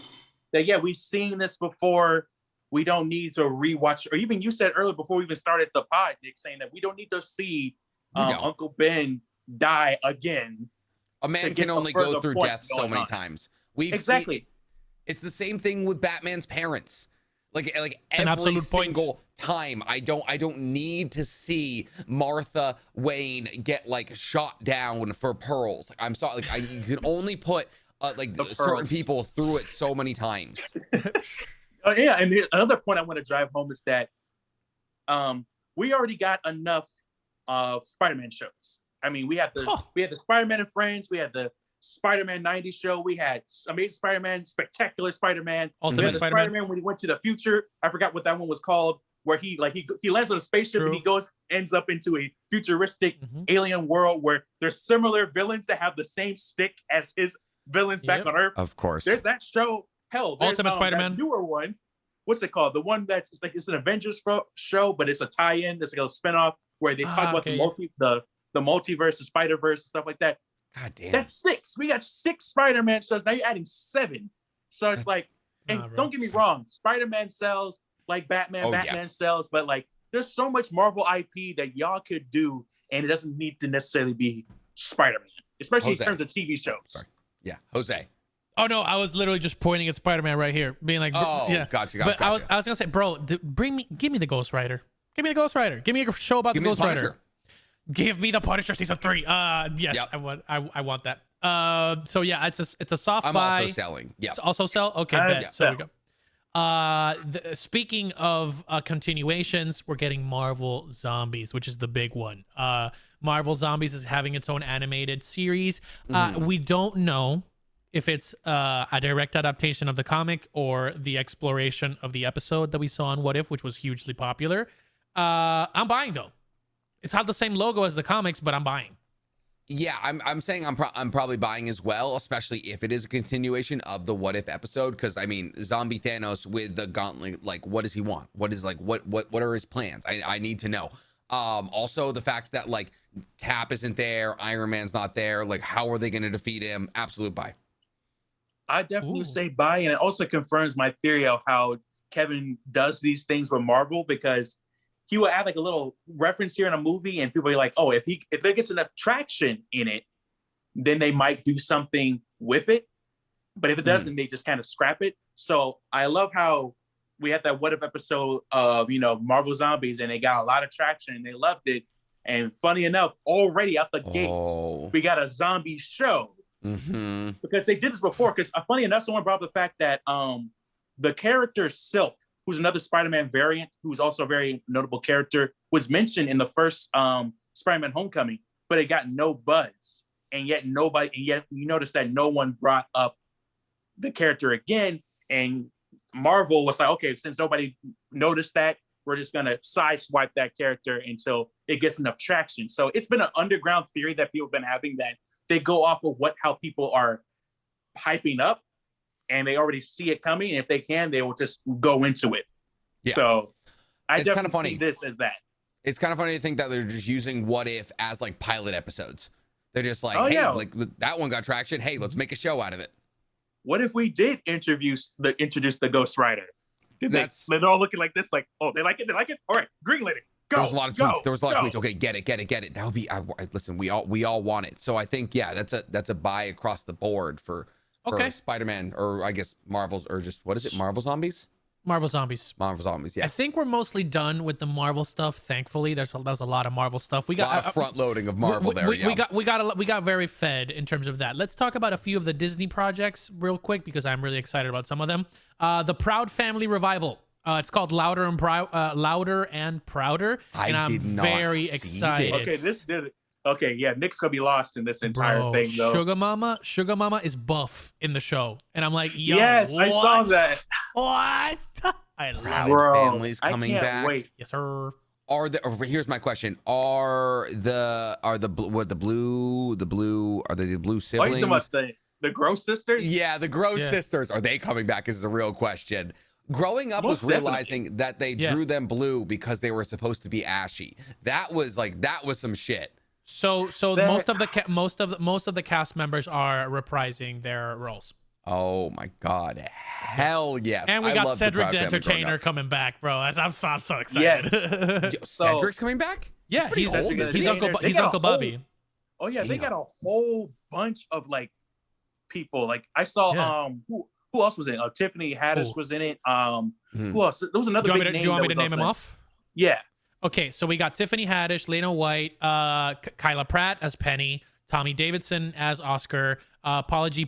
that yeah, we've seen this before. We don't need to rewatch, or even you said earlier before we even started the pod, Nick, saying that we don't need to see Uncle Ben die again. A man can only go through death so many times. It's the same thing with Batman's parents. Like every single time, I don't need to see Martha Wayne get like shot down for pearls. Like, I'm sorry, like you can only put certain people through it so many times. Yeah, and another point I want to drive home is that we already got enough of Spider-Man shows. I mean, we had the Spider-Man and Friends, we had the Spider-Man 90s show, we had Amazing Spider-Man, Spectacular Spider-Man, Ultimate Spider-Man when he went to the future. I forgot what that one was called, where he lands on a spaceship and he ends up into a futuristic alien world where there's similar villains that have the same stick as his villains back on Earth. Of course. There's that show. Hell, there's Ultimate Spider-Man. Newer one. What's it called? The one that's it's an Avengers show, but it's a tie-in. There's like a spinoff where they talk about the multiverse, the Spider-Verse, and stuff like that. God damn. That's 6. We got 6 Spider-Man shows. Now you're adding 7. So it's don't get me wrong, Spider-Man sells like Batman sells, but like there's so much Marvel IP that y'all could do, and it doesn't need to necessarily be Spider-Man, especially in terms of TV shows. Sorry. Yeah, Jose. Oh no, I was literally just pointing at Spider-Man right here, being like, gotcha. But I was gonna say, bro, give me the Ghost Rider. Give me the Ghost Rider. Give me a show about the Ghost Rider. Give me the Punisher season 3. Yes, yep. I want that. So yeah, it's a soft I'm buy. also selling. Yeah. Also sell. Okay, bet. So we go. Speaking of continuations, we're getting Marvel Zombies, which is the big one. Marvel Zombies is having its own animated series. We don't know if it's a direct adaptation of the comic or the exploration of the episode that we saw on What If, which was hugely popular. I'm buying though. It's not the same logo as the comics, but I'm buying. Yeah, I'm saying I'm probably buying as well, especially if it is a continuation of the What If episode. Because I mean, Zombie Thanos with the gauntlet, like, what does he want? What is what are his plans? I need to know. Also the fact that like Cap isn't there, Iron Man's not there. Like, how are they going to defeat him? Absolute buy. I definitely say buy, and it also confirms my theory of how Kevin does these things with Marvel, because he will add like a little reference here in a movie, and people are like, "Oh, if there gets enough traction in it, then they might do something with it." But if it doesn't, they just kind of scrap it. So I love how we had that What If episode of Marvel Zombies, and they got a lot of traction, and they loved it. And funny enough, already out the gates, we got a zombie show. Because they did this before. Because funny enough, someone brought up the fact that the character Silk, who's another Spider-Man variant, who's also a very notable character, was mentioned in the first Spider-Man Homecoming, but it got no buzz. And yet you notice that no one brought up the character again. And Marvel was like, okay, since nobody noticed that, we're just going to sideswipe that character until it gets enough traction. So it's been an underground theory that people have been having, that they go off of how people are hyping up, and they already see it coming. And if they can, they will just go into it. Yeah. So I definitely see this as that. It's kind of funny to think that they're just using What If as like pilot episodes. They're just like, like that one got traction. Hey, let's make a show out of it. What if we did introduce the Ghost Rider? They're all looking like this, like, oh, they like it. All right, greenlit it. Go. There was a lot of tweets. Okay, get it. That would be. Listen, we all want it. So I think that's a buy across the board for Spider-Man, or I guess Marvel's, or just what is it? Marvel Zombies. Marvel Zombies. Yeah. I think we're mostly done with the Marvel stuff. Thankfully, there's a lot of Marvel stuff. We got a lot of front loading of Marvel there. We got very fed in terms of that. Let's talk about a few of the Disney projects real quick, because I'm really excited about some of them. The Proud Family revival. It's called Louder and Prouder. I'm very excited. Okay, this did it. Okay, yeah, Nick's gonna be lost in this entire thing, though. Sugar Mama is buff in the show, and I'm like, yo, yes, what? I saw that. What? I love it. Families coming back. Wait. Yes, sir. Here's my question: Are the blue siblings? Oh, you talking about the Gross sisters? Yeah, the Gross sisters. Are they coming back? Is a real question. Growing up was realizing that they drew them blue because they were supposed to be ashy. That was some shit. So most of the cast members are reprising their roles. Oh my god, hell yes! And we got Cedric the Entertainer coming back, bro. I'm so excited. Yes. Cedric's coming back? Yeah, he's Uncle Bubby. Oh yeah, they got a whole bunch of like people. Like I saw who else was in it? Tiffany Haddish was in it. Who else? There was another big name. Do you want me to name him off? Yeah. Okay, so we got Tiffany Haddish, Lena White, Kyla Pratt as Penny, Tommy Davidson as Oscar, Paula J.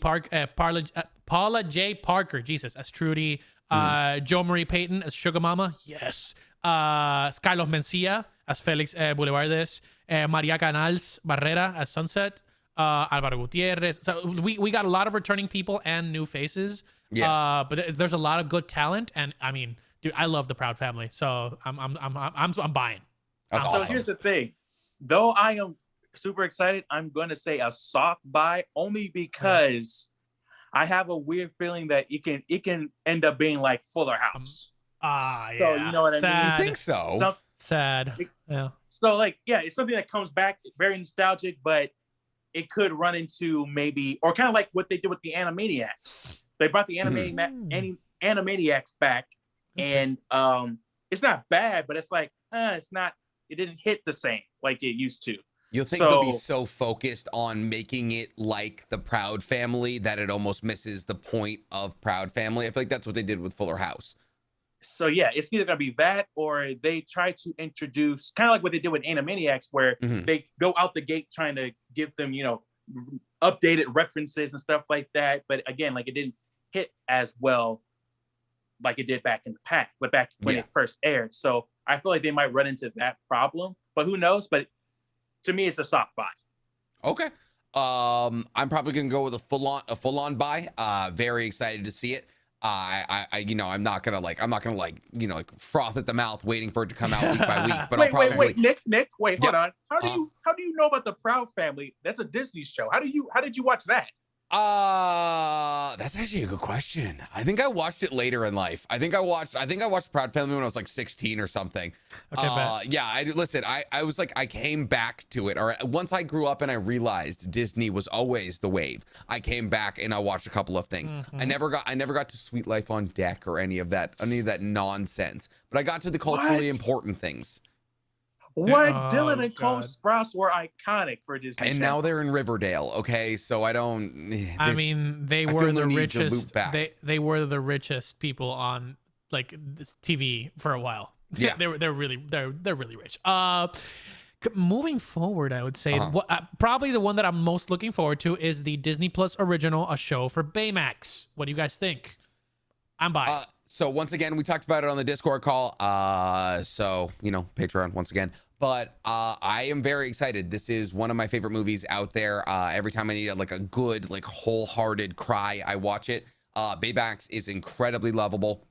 Parker, Jesus, as Trudy, Jo Marie Payton as Sugar Mama, yes, Skylar Mencia as Felix Boulevardes, Maria Canals Barrera as Sunset, Alvaro Gutierrez. So we got a lot of returning people and new faces. Yeah. But there's a lot of good talent, and I mean, dude, I love the Proud Family, so I'm buying. That's awesome. So here's the thing, though I am super excited, I'm going to say a soft buy only because I have a weird feeling that it can end up being like Fuller House. Yeah. So you know what I mean? You think so? Sad. Yeah. So like, yeah, it's something that comes back very nostalgic, but it could run into maybe, or kind of like what they did with the Animaniacs. They brought the Animaniacs back, and it's not bad, but it's like, it's not. It didn't hit the same like it used to. You'll think they'll be so focused on making it like the Proud Family that it almost misses the point of Proud Family. I feel like that's what they did with Fuller House. So yeah, it's either gonna be that, or they try to introduce kind of like what they did with Animaniacs, where they go out the gate trying to give them, updated references and stuff like that. But again, like it didn't hit as well like it did back in the past, but back when it first aired. So I feel like they might run into that problem, but who knows? But to me, it's a soft buy. Okay. I'm probably gonna go with a full on buy. Very excited to see it. I'm not gonna froth at the mouth waiting for it to come out week by week. But wait, Nick, hold on. How do you know about the Proud Family? That's a Disney show. How did you watch that? That's actually a good question. I think I watched it later in life. I think I watched Proud Family when I was like 16 or something. Okay, yeah, I was like, I came back to it, or once I grew up and I realized Disney was always the wave, I came back and I watched a couple of things. I never got to Sweet Life on Deck or any of that nonsense, but I got to the culturally important things. Dylan and Cole Sprouse were iconic for Disney. And now they're in Riverdale. Okay, so I mean, they were the richest. They were the richest people on like this TV for a while. Yeah, they're really rich. Moving forward, I would say probably the one that I'm most looking forward to is the Disney Plus original, a show for Baymax. What do you guys think? I'm buying. So once again, we talked about it on the Discord call. So Patreon once again. But I am very excited. This is one of my favorite movies out there. Every time I need a good, wholehearted cry, I watch it. Baymax is incredibly lovable.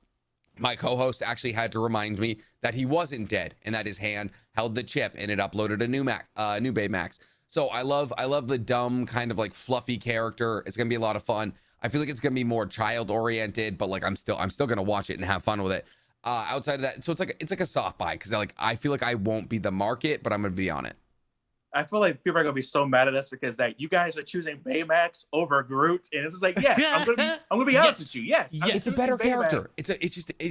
My co-host actually had to remind me that he wasn't dead and that his hand held the chip and it uploaded a new Baymax. So I love the dumb kind of fluffy character. It's gonna be a lot of fun. I feel like it's gonna be more child oriented, but I'm still gonna watch it and have fun with it. Outside of that, so it's like a soft buy because I feel like I won't be the market, but I'm gonna be on it. I feel like people are gonna be so mad at us because that you guys are choosing Baymax over Groot, and it's just like, yes, I'm gonna be honest with you. Yes, it's a better character. It's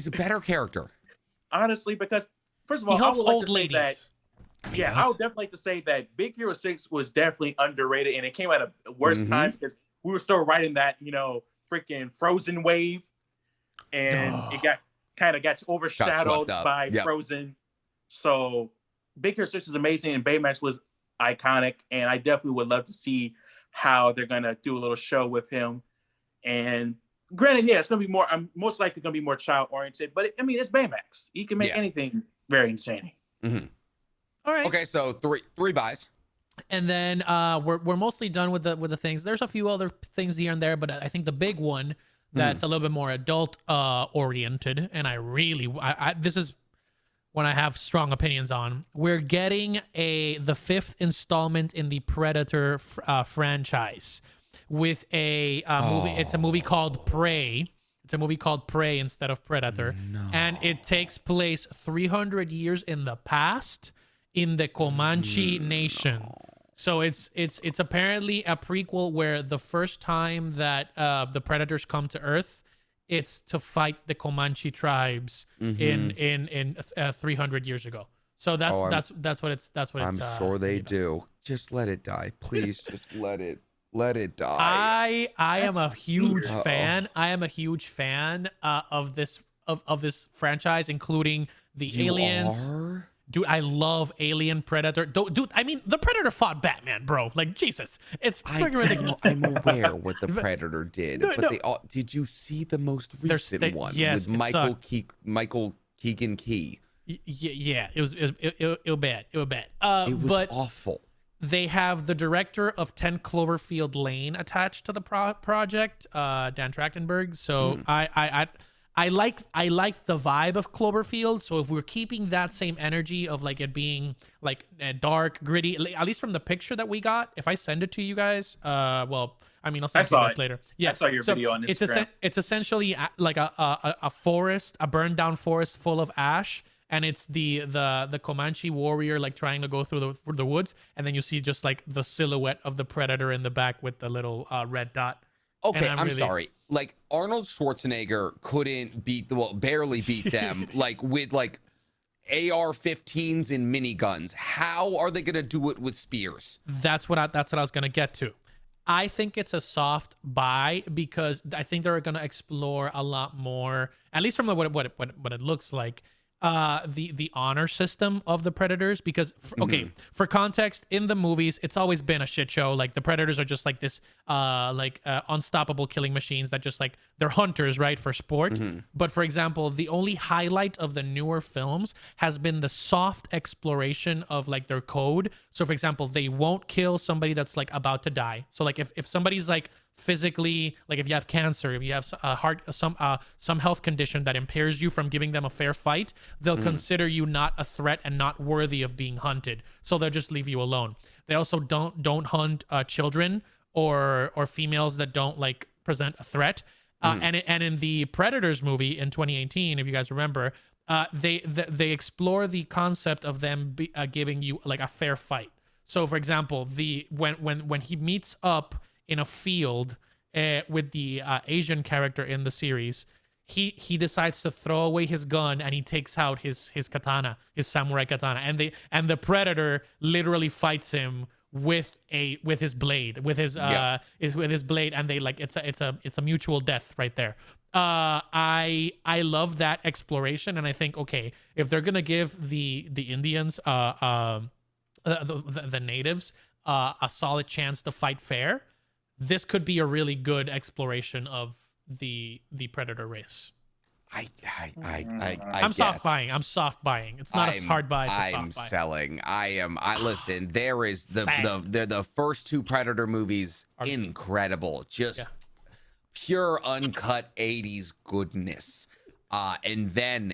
a better character. Honestly, because first of all, he helps old ladies. I would definitely like to say that Big Hero 6 was definitely underrated, and it came at a worse time because we were still riding that freaking Frozen wave, and it got overshadowed by Frozen. So Big Hero 6 is amazing, and Baymax was iconic, and I definitely would love to see how they're gonna do a little show with him. And granted, it's gonna be more. I'm most likely gonna be more child oriented, but it's Baymax. You can make anything very entertaining. All right. Okay, so three buys. And then we're mostly done with the things. There's a few other things here and there, but I think the big one that's a little bit more adult oriented, and I this is one I have strong opinions on. We're getting the fifth installment in the Predator franchise with a movie. It's a movie called Prey. It's a movie called Prey instead of Predator, and it takes place 300 years in the past in the Comanche Nation. So it's apparently a prequel where the first time that the Predators come to Earth, it's to fight the Comanche tribes in 300 years ago. So that's what it's. I'm sure they do. Just let it die, please. Just let it die. I am a huge fan. I am a huge fan of this franchise, including the Aliens. Dude, I love Alien, Predator. Dude, I mean, the Predator fought Batman, bro. Like, Jesus. It's freaking ridiculous. I'm aware what the Predator did. Did you see the most recent one? Yes, with Michael Keegan Key? Yeah, it was bad. It was bad. It was but awful. they have the director of 10 Cloverfield Lane attached to the project, Dan Trachtenberg. So I like the vibe of Cloverfield. So if we're keeping that same energy of like it being like dark, gritty, at least from the picture that we got, if I send it to you guys, well, I mean, I'll send it to you guys later. Yeah, I saw your video on Instagram. It's essentially like a forest, a burned down forest full of ash. And it's the Comanche warrior like trying to go through the woods, and then you see just like the silhouette of the predator in the back with the little red dot. Okay, I'm sorry. Like Arnold Schwarzenegger couldn't barely beat them like with like AR-15s and miniguns. How are they gonna do it with spears? That's what I was gonna get to. I think it's a soft buy because I think they're gonna explore a lot more, at least from what it looks like. The honor system of the predators, because for context, in the movies it's always been a shit show. Like the predators are just like this unstoppable killing machines that just like they're hunters, right, for sport. But for example, the only highlight of the newer films has been the soft exploration of like their code. So for example, they won't kill somebody that's like about to die. So like if somebody's like physically, like if you have cancer, if you have some health condition that impairs you from giving them a fair fight, they'll consider you not a threat and not worthy of being hunted, so they'll just leave you alone. They also don't hunt children or females that don't like present a threat. And in the Predators movie in 2018, if you guys remember, they explore the concept of them giving you like a fair fight. So for example, when he meets up in a field with the Asian character in the series, he decides to throw away his gun and he takes out his katana, his samurai katana, and the predator literally fights him with his blade, with his blade, and they like it's a mutual death right there. I love that exploration, and I think, okay, if they're gonna give the Indians the natives a solid chance to fight fair, this could be a really good exploration of the predator race. I'm soft buying. It's not a hard buy. It's a soft buy. I'm selling. Listen, there is the first two Predator movies are incredible. Just pure uncut 80s goodness. And then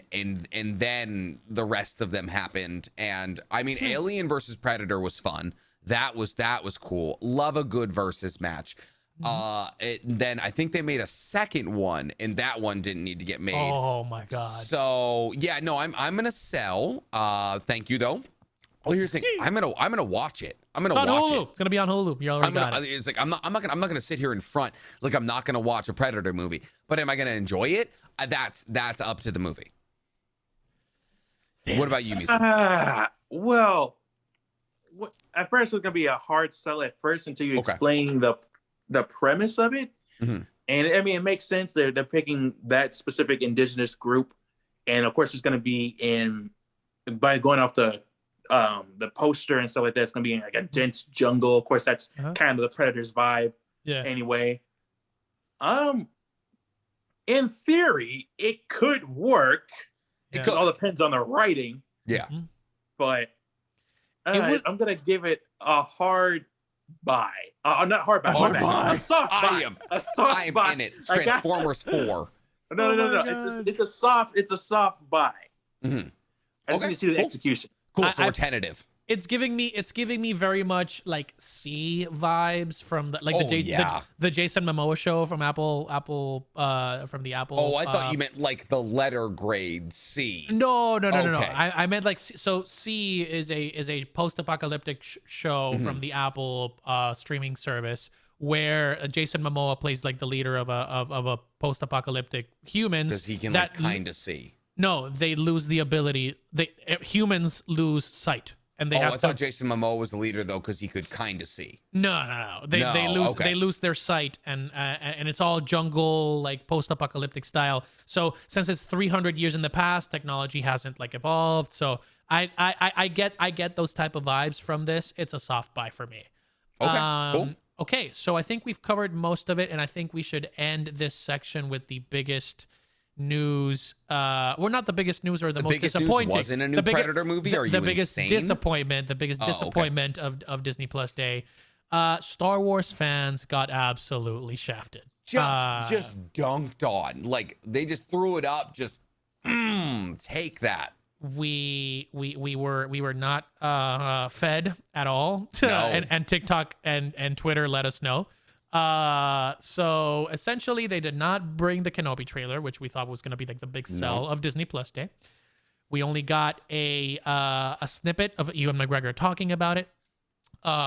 the rest of them happened. And I mean, Alien versus Predator was fun. That was cool. Love a good versus match. Then I think they made a second one, and that one didn't need to get made. Oh my god. So yeah, no, I'm gonna sell. Thank you though. Oh, here's the thing. I'm gonna watch it. I'm gonna watch it. It's gonna be on Hulu. You already got it. It's like I'm not gonna sit here in front like I'm not gonna watch a Predator movie. But am I gonna enjoy it? That's up to the movie. What about you, Misa? Well, at first it's gonna be a hard sell at first until you explain the premise of it. And I mean, it makes sense. They're picking that specific indigenous group, and of course it's gonna be by going off the poster and stuff like that, it's gonna be in like a dense jungle. Of course, that's kind of the Predator's vibe. Yeah. Anyway, in theory, it could work. It all depends on the writing. Yeah. But I'm gonna give it a hard buy. Not hard buy. Hard buy. A soft buy. I am in it. Transformers 4. No. It's a soft buy. I just need to see the execution. Cool. So we're tentative. It's giving me very much like C vibes from the Jason Momoa show from Apple from the Apple. Oh, I thought you meant like the letter grade C. No. I meant like so C is a post-apocalyptic show from the Apple streaming service where Jason Momoa plays like the leader of a post-apocalyptic humans. Because he can like kind of see. No, they lose the ability. Humans lose sight. And I thought Jason Momoa was the leader though, because he could kind of see. No. They lose their sight, and it's all jungle, like post-apocalyptic style. So since it's 300 years in the past, technology hasn't like evolved. So I get those type of vibes from this. It's a soft buy for me. Okay, cool. Okay, so I think we've covered most of it, and I think we should end this section with the biggest news, well, not the biggest news or the most biggest news disappointing. wasn't a new Predator movie? Are you the biggest insane? disappointment, the biggest disappointment of Disney Plus Day. Star Wars fans got absolutely shafted. Just dunked on. Like they just threw it up. Just take that. We were not fed at all. No. and TikTok and Twitter let us know. So essentially they did not bring the Kenobi trailer, which we thought was going to be like the big sell of Disney Plus Day. We only got a snippet of Ewan McGregor talking about it.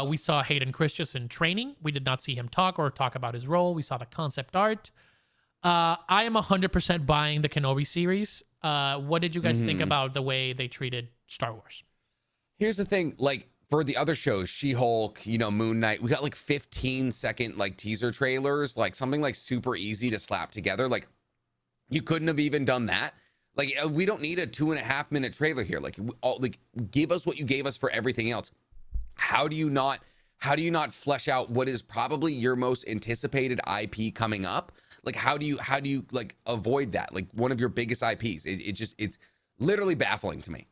We saw Hayden Christensen training. We did not see him talk about his role. We saw the concept art. I am 100% buying the Kenobi series. What did you guys think about the way they treated Star Wars? Here's the thing, like for the other shows, She-Hulk, Moon Knight, we got like 15-second like teaser trailers, like something like super easy to slap together. Like you couldn't have even done that. Like we don't need a 2.5-minute trailer here. Like give us what you gave us for everything else. How do you not flesh out what is probably your most anticipated IP coming up? Like how do you like avoid that? Like one of your biggest IPs. It's literally baffling to me.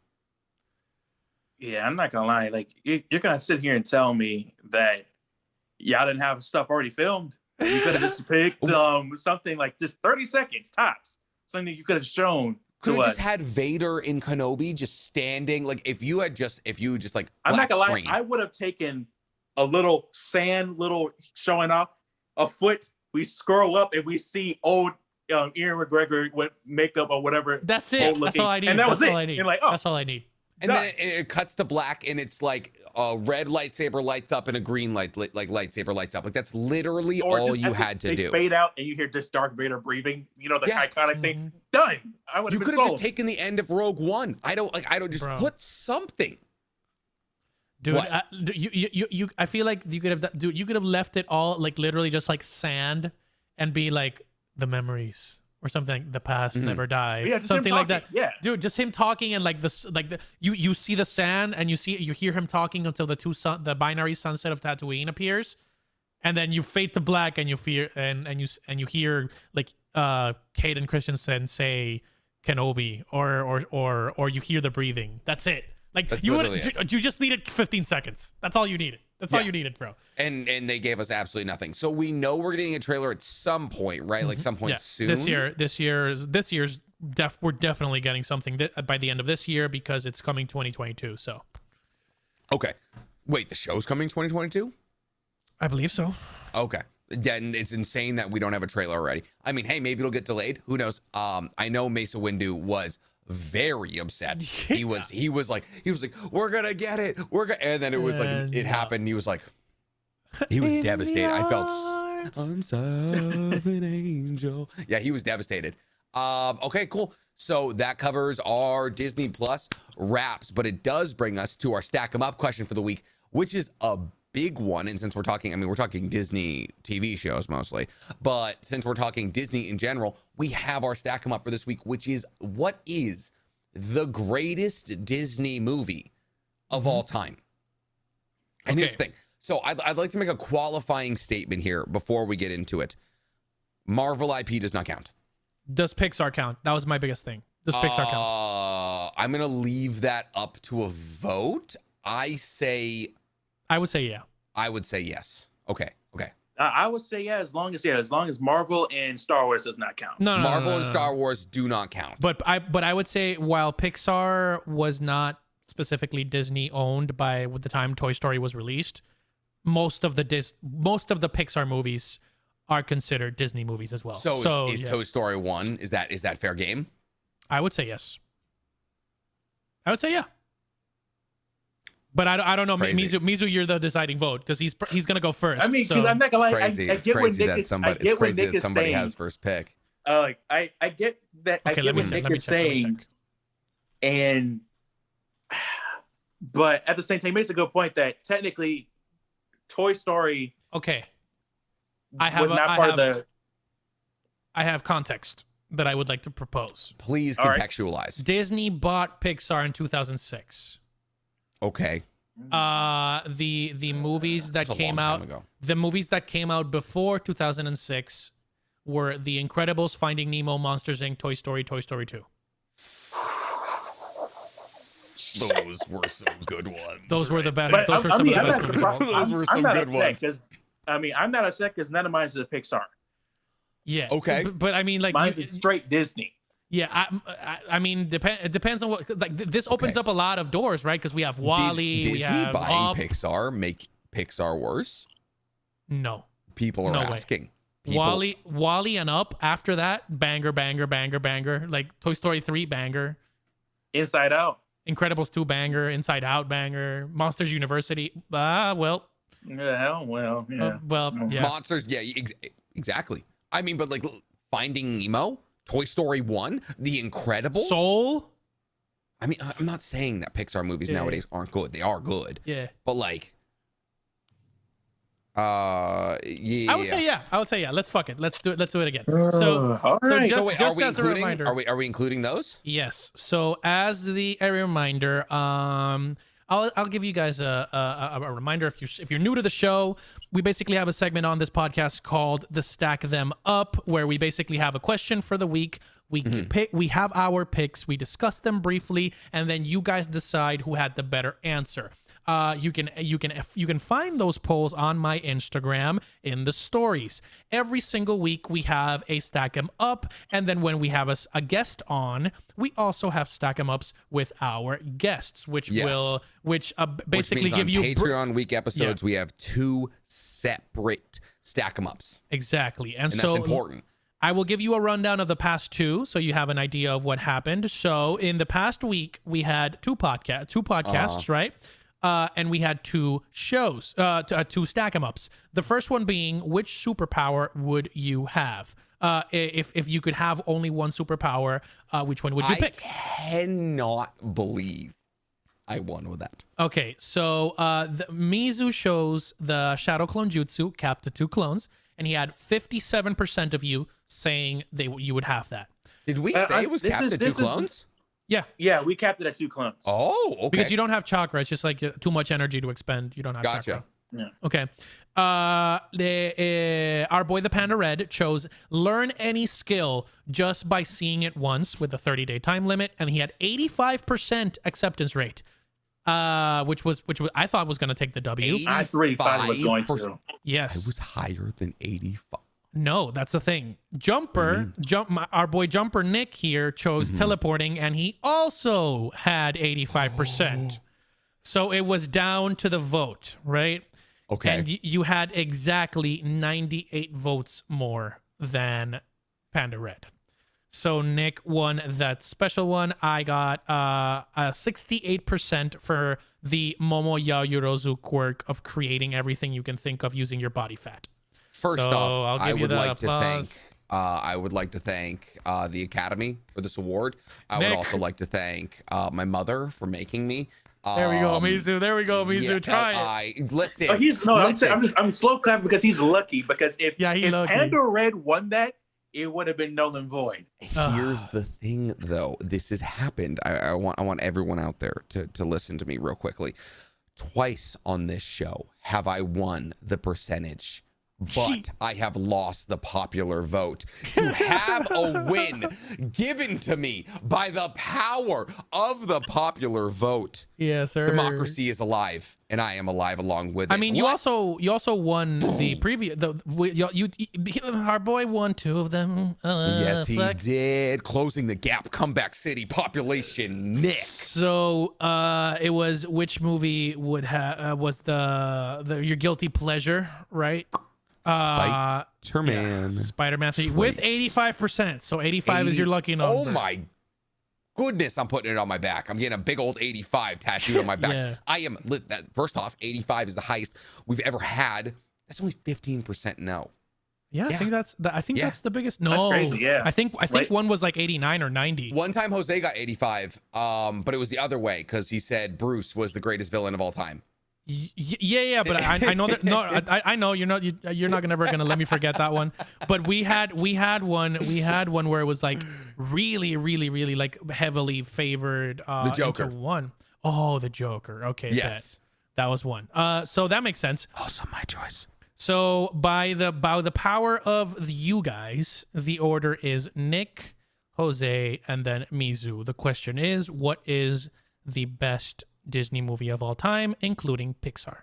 Yeah, I'm not gonna lie. Like you're gonna sit here and tell me that y'all didn't have stuff already filmed. You could have just picked something like just 30 seconds tops. Something you could have shown. Could have just had Vader in Kenobi just standing. Like if you just like I'm not gonna screen. lie, I would have taken a little sand, showing off a foot. We scroll up and we see old Ian McGregor with makeup or whatever. That's it. That's all I need. And that was it. And like, that's all I need. And then it cuts to black, and it's like a red lightsaber lights up and a green lightsaber lights up. Like that's literally all you had to do. Fade out, and you hear just Darth Vader breathing. The iconic thing. Done. I would. You could have just taken the end of Rogue One. I don't just put something. Dude, I feel like you could have, you could have left it all like literally just like sand, and be like the memories. Or something, the past never dies. Yeah, something like that. Yeah, dude, just him talking and like this, like you see the sand and you hear him talking until the binary sunset of Tatooine appears, and then you fade to black and you hear like Hayden Christensen say Kenobi or you hear the breathing. That's it. Like you just needed 15 seconds. That's all you needed. That's all you needed, bro. And they gave us absolutely nothing. So we know we're getting a trailer at some point, right? Like some point soon. This year's we're definitely getting something by the end of this year because it's coming 2022. So. Okay. Wait, the show's coming 2022? I believe so. Okay. Then it's insane that we don't have a trailer already. I mean, hey, maybe it'll get delayed. Who knows? I know Mesa Windu was very upset. He was like, we're gonna get it. And then it was like it happened. He was devastated. I felt arms of an angel. Yeah, he was devastated. Okay, cool. So that covers our Disney Plus wraps, but it does bring us to our stack 'em up question for the week, which is a big one. And since we're talking Disney TV shows mostly, but since we're talking Disney in general, we have our stack 'em up for this week, which is what is the greatest Disney movie of all time. And here's the thing. So I'd like to make a qualifying statement here before we get into it. Marvel IP does not count. Does Pixar count? That was my biggest thing. Does Pixar count? I'm going to leave that up to a vote. I would say yeah. I would say yes. Okay. I would say yeah, as long as Marvel and Star Wars does not count. No, Marvel and Star Wars do not count. But I would say while Pixar was not specifically Disney owned by the time Toy Story was released, most of the Pixar movies are considered Disney movies as well. So is Toy Story 1, is that fair game? I would say yes. I would say yeah. But I don't know, Mizu, you're the deciding vote because he's gonna go first. I mean, because I'm not gonna lie, I get when Nick is somebody has first pick. I get that. Okay, I get what Nick is saying, but at the same time, he makes a good point that technically, Toy Story. Okay. I have context that I would like to propose. Please contextualize. Right. Disney bought Pixar in 2006. Okay. The movies that came out, the movies that came out before 2006 were The Incredibles, Finding Nemo, Monsters Inc., Toy Story, Toy Story 2. Those were some good ones. Those were the best. But Those were some of the best movies. Those were some good ones. I'm not upset because none of mine is a Pixar. Yeah. Okay. But I mean, like, mine's is straight Disney. Yeah, I mean, it depends on what. Like, this opens up a lot of doors, right? Because we have Wall-E. Did we Disney have buying Up. Pixar make Pixar worse? No. People are asking. Wall-E and Up. After that, banger. Like Toy Story 3, banger. Inside Out. Incredibles 2, banger. Inside Out, banger. Monsters University. Yeah. Yeah. Monsters. Yeah, exactly. I mean, but like Finding Nemo, Toy Story 1, The Incredibles, Soul. I mean, I'm not saying that Pixar movies nowadays aren't good. They are good. Yeah. But like, yeah. I would say yeah. Let's fuck it. Let's do it again. So, all right. Just as a reminder, are we including those? Yes. So as a reminder, I'll give you guys a reminder. If you're new to the show, we basically have a segment on this podcast called the Stack Them Up, where we basically have a question for the week. We have our picks, we discuss them briefly, and then you guys decide who had the better answer. You can find those polls on my Instagram in the stories. Every single week we have a Stack 'em Up, and then when we have a guest on, we also have Stack 'em Ups with our guests, which basically means give on you Patreon week episodes. We have 2 separate Stack 'em Ups. Exactly, and so that's important. I will give you a rundown of the past 2, so you have an idea of what happened. So in the past week, we had two podcasts, right? And we had 2 shows, 2 Stack 'em Ups. The first one being, which superpower would you have? If you could have only one superpower, which one would you pick? I cannot believe I won with that. Okay, so Mizu shows the Shadow Clone Jutsu, capped to 2 clones, and he had 57% of you saying you would have that. Did we say it was capped to 2 clones? Yeah, we capped it at 2 clones. Oh, okay. Because you don't have chakra. It's just like too much energy to expend. You don't have chakra. Yeah. Okay. Our boy the Panda Red chose learn any skill just by seeing it once with a 30-day time limit, and he had 85% acceptance rate. Which was I thought was going to take the W. I thought was going to. Yes. I was higher than 85. No, that's the thing. Our boy Jumper Nick here chose teleporting, and he also had 85%. So it was down to the vote, right? Okay. And you had exactly 98 votes more than Panda Red. So Nick won that special one. I got 68% for the Momo Yayorozu quirk of creating everything you can think of using your body fat. First off, I would like to thank the Academy for this award. I would also like to thank my mother for making me. There we go, Mizu. Yeah, try it. Listen. I'm slow clapping because he's lucky. Because if Panda Red won that, it would have been null and void. Here's the thing, though. This has happened. I want everyone out there to listen to me real quickly. Twice on this show have I won the percentage, but I have lost the popular vote. To have a win given to me by the power of the popular vote. Yes, sir. Democracy is alive, and I am alive along with it. I mean, you also won the previous. Our boy won 2 of them. Yes, he did. Closing the gap, Comeback City population. Nick. So it was which movie would have was the your guilty pleasure, right? Spider-Man. Spider-Man 3 with 85%. So 85 is your lucky number. Oh my goodness, I'm putting it on my back. I'm getting a big old 85 tattooed on my back. Yeah. I am. First off, 85 is the highest we've ever had. That's only 15% no. Yeah, I think that's the biggest. No, that's crazy. Yeah, I think one was like 89 or 90. One time Jose got 85, but it was the other way because he said Bruce was the greatest villain of all time. Yeah, but I know that. No, I know you're not ever gonna let me forget that one. But we had one where it was like really like heavily favored. The Joker. One. Oh, the Joker. Okay. Yes, that was one. So that makes sense. Also my choice. So by the power of you guys, the order is Nick, Jose, and then Mizu. The question is, what is the best Disney movie of all time, including Pixar?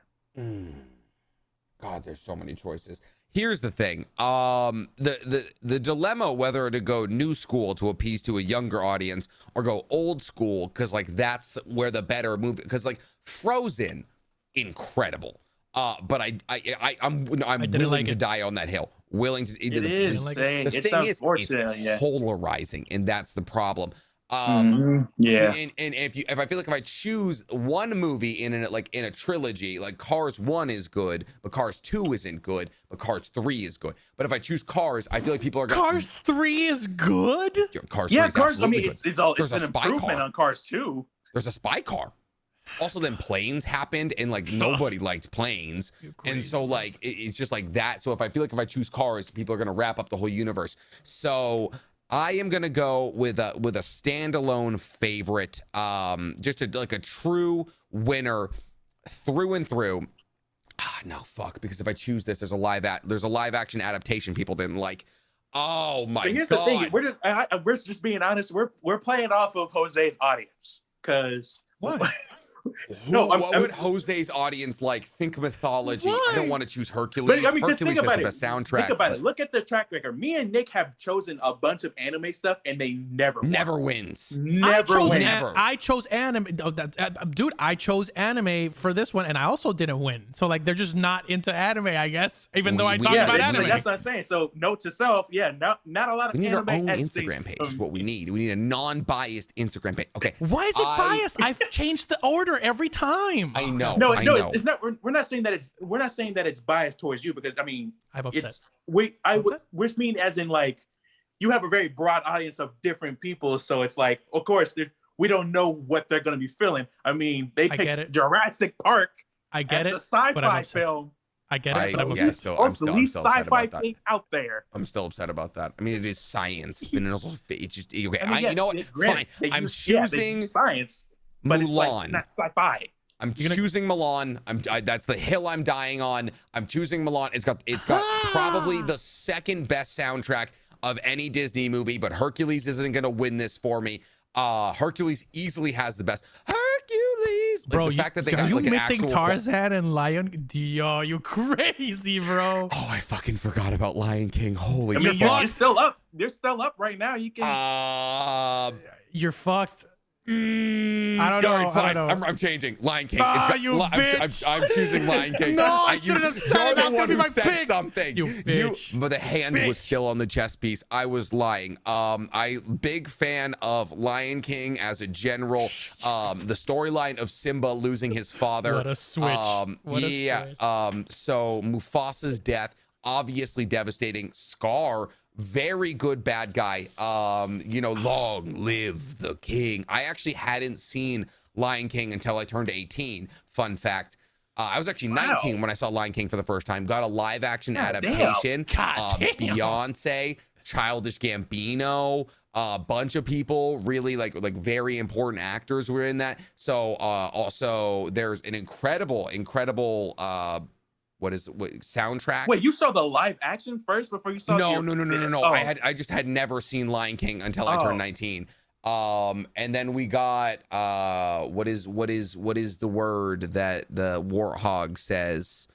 God, there's so many choices. Here's the thing. The dilemma whether to go new school to appease to a younger audience or go old school, because like that's where the better movie, because like Frozen, incredible. But I'm willing to die on that hill. Willing to. The thing is, it's polarizing, and that's the problem. And if I feel like if I choose one movie in a trilogy, like Cars 1 is good, but Cars 2 isn't good, but Cars 3 is good. But if I choose Cars, I feel like people are gonna Cars 3 is good? Cars 3 is Cars, I mean, good. it's an improvement on Cars 2. There's a spy car. Also, then planes happened, and like nobody liked planes, and so like it's just like that. So if I choose Cars, people are gonna wrap up the whole universe. So I am gonna go with a standalone favorite, just a true winner through and through. No, fuck, because if I choose this, there's a live action adaptation people didn't like. Oh my god! Here's the thing: we're just being honest. We're playing off of Jose's audience, because what? What would Jose's audience like? Think mythology. Why? I don't want to choose Hercules. But, I mean, Hercules has the best soundtrack. Think about it. Look at the track record. Me and Nick have chosen a bunch of anime stuff, and they never wins. Never wins. I chose anime. Dude, I chose anime for this one, and I also didn't win. So like, they're just not into anime, I guess. Even though I talk about anime. That's what I'm saying. So note to self, not a lot of we need anime. our own Instagram page. Is what we need. We need a non-biased Instagram page. Okay. Why is it biased? I've changed the order every time. I know. No, it's not. We're not saying that it's biased towards you, because I mean, I'm upset. We're mean as in like, you have a very broad audience of different people, so it's like, of course, we don't know what they're going to be feeling. I mean, they picked Jurassic Park. I get it. The sci-fi film. I get it, but I'm upset. I'm the least sci-fi thing out there. I'm still upset about that. I mean, it is science, and also it's just okay. I mean, you know what? Fine. I'm choosing science, but Mulan. It's not sci-fi. I'm choosing Milan. That's the hill I'm dying on. I'm choosing Milan. It's got probably the second best soundtrack of any Disney movie, but Hercules isn't gonna win this for me. Hercules easily has the best. Hercules, like, bro. The fact that they are got you like an missing actual Tarzan and Lion? Yo, you crazy, bro. Oh, I fucking forgot about Lion King. Holy! I mean, you're still up. You're still up right now. You can. You're fucked. I don't know. Right, I don't know. I'm changing. Lion King. You bitch. I'm choosing Lion King. No, I shouldn't have said it. That's gonna be my pick. Something. You bitch. But the hand was still on the chess piece. I was lying. I big fan of Lion King as a general. The storyline of Simba losing his father. What a switch. What a switch. So Mufasa's death, obviously devastating. Scar, very good bad guy. Long live the king. I actually hadn't seen Lion King until I turned 18. Fun fact. I was actually 19 when I saw Lion King for the first time. Got a live action adaptation. Beyonce, Childish Gambino, a bunch of people, really like very important actors were in that. So also there's an incredible soundtrack. Wait, you saw the live action first before you saw? No. Oh. I just had never seen Lion King until I turned 19. And then we got what is the word that the warthog says?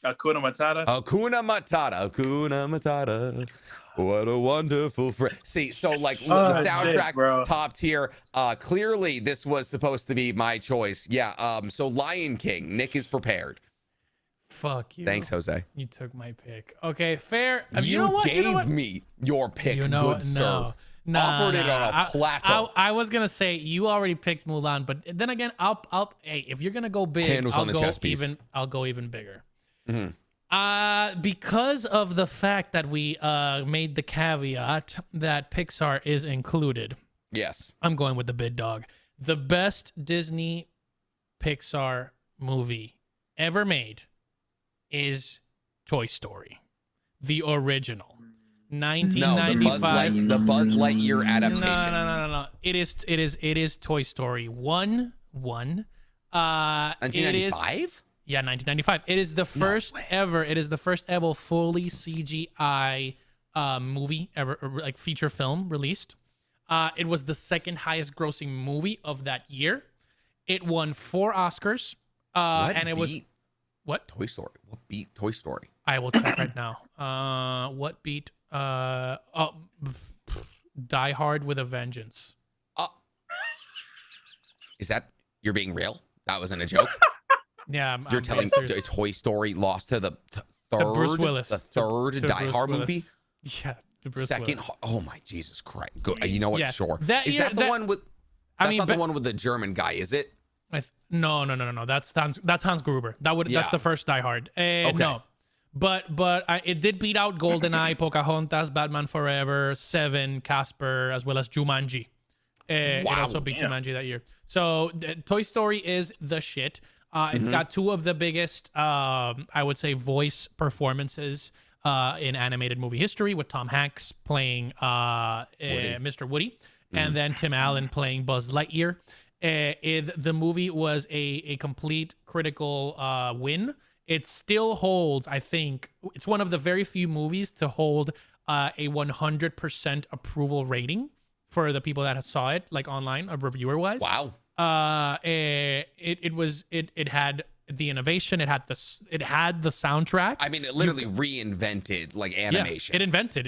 Hakuna Matata. Hakuna Matata. Hakuna Matata. What a wonderful friend. See, so like the soundtrack, top tier. Clearly, this was supposed to be my choice. Yeah. So Lion King. Nick is prepared. Fuck you. Thanks, Jose. You took my pick. Okay, fair. You gave me your pick, good sir. Offered it on a platter. I was gonna say you already picked Mulan, but then again, hey, if you're gonna go big, I'll go even bigger. Mm-hmm. Because of the fact that we made the caveat that Pixar is included. Yes. I'm going with the big dog. The best Disney Pixar movie ever made is Toy Story, the original, 1995. No, the Buzz Lightyear adaptation. No. It is Toy Story 1. 1995? Yeah, 1995. It is the first ever. It is the first ever fully CGI movie ever, like feature film released. It was the second highest grossing movie of that year. It won 4 Oscars. And it was what? Toy Story. What beat Toy Story? I will check right now. What beat Die Hard with a Vengeance? Is that you're being real? That wasn't a joke. Yeah, you're telling me Toy Story lost to the third, Bruce Willis, the third Die Hard movie. Yeah, the Bruce second. Willis. Oh my Jesus Christ! Good. You know what? Yeah. Sure. Is that the one with? That's not the one with the German guy, is it? No. That's Hans Gruber. That's the first Die Hard. Okay. No, but it did beat out GoldenEye, Pocahontas, Batman Forever, Seven, Casper, as well as Jumanji. It also beat Jumanji that year. So Toy Story is the shit. It's got 2 of the biggest, I would say, voice performances in animated movie history, with Tom Hanks playing Mr. Woody, and then Tim Allen playing Buzz Lightyear. The movie was a complete critical win. It still holds, I think, it's one of the very few movies to hold a 100% approval rating for the people that saw it, like online, reviewer-wise. Wow. It had the innovation. It had the soundtrack. I mean, it literally reinvented like animation. Yeah, it invented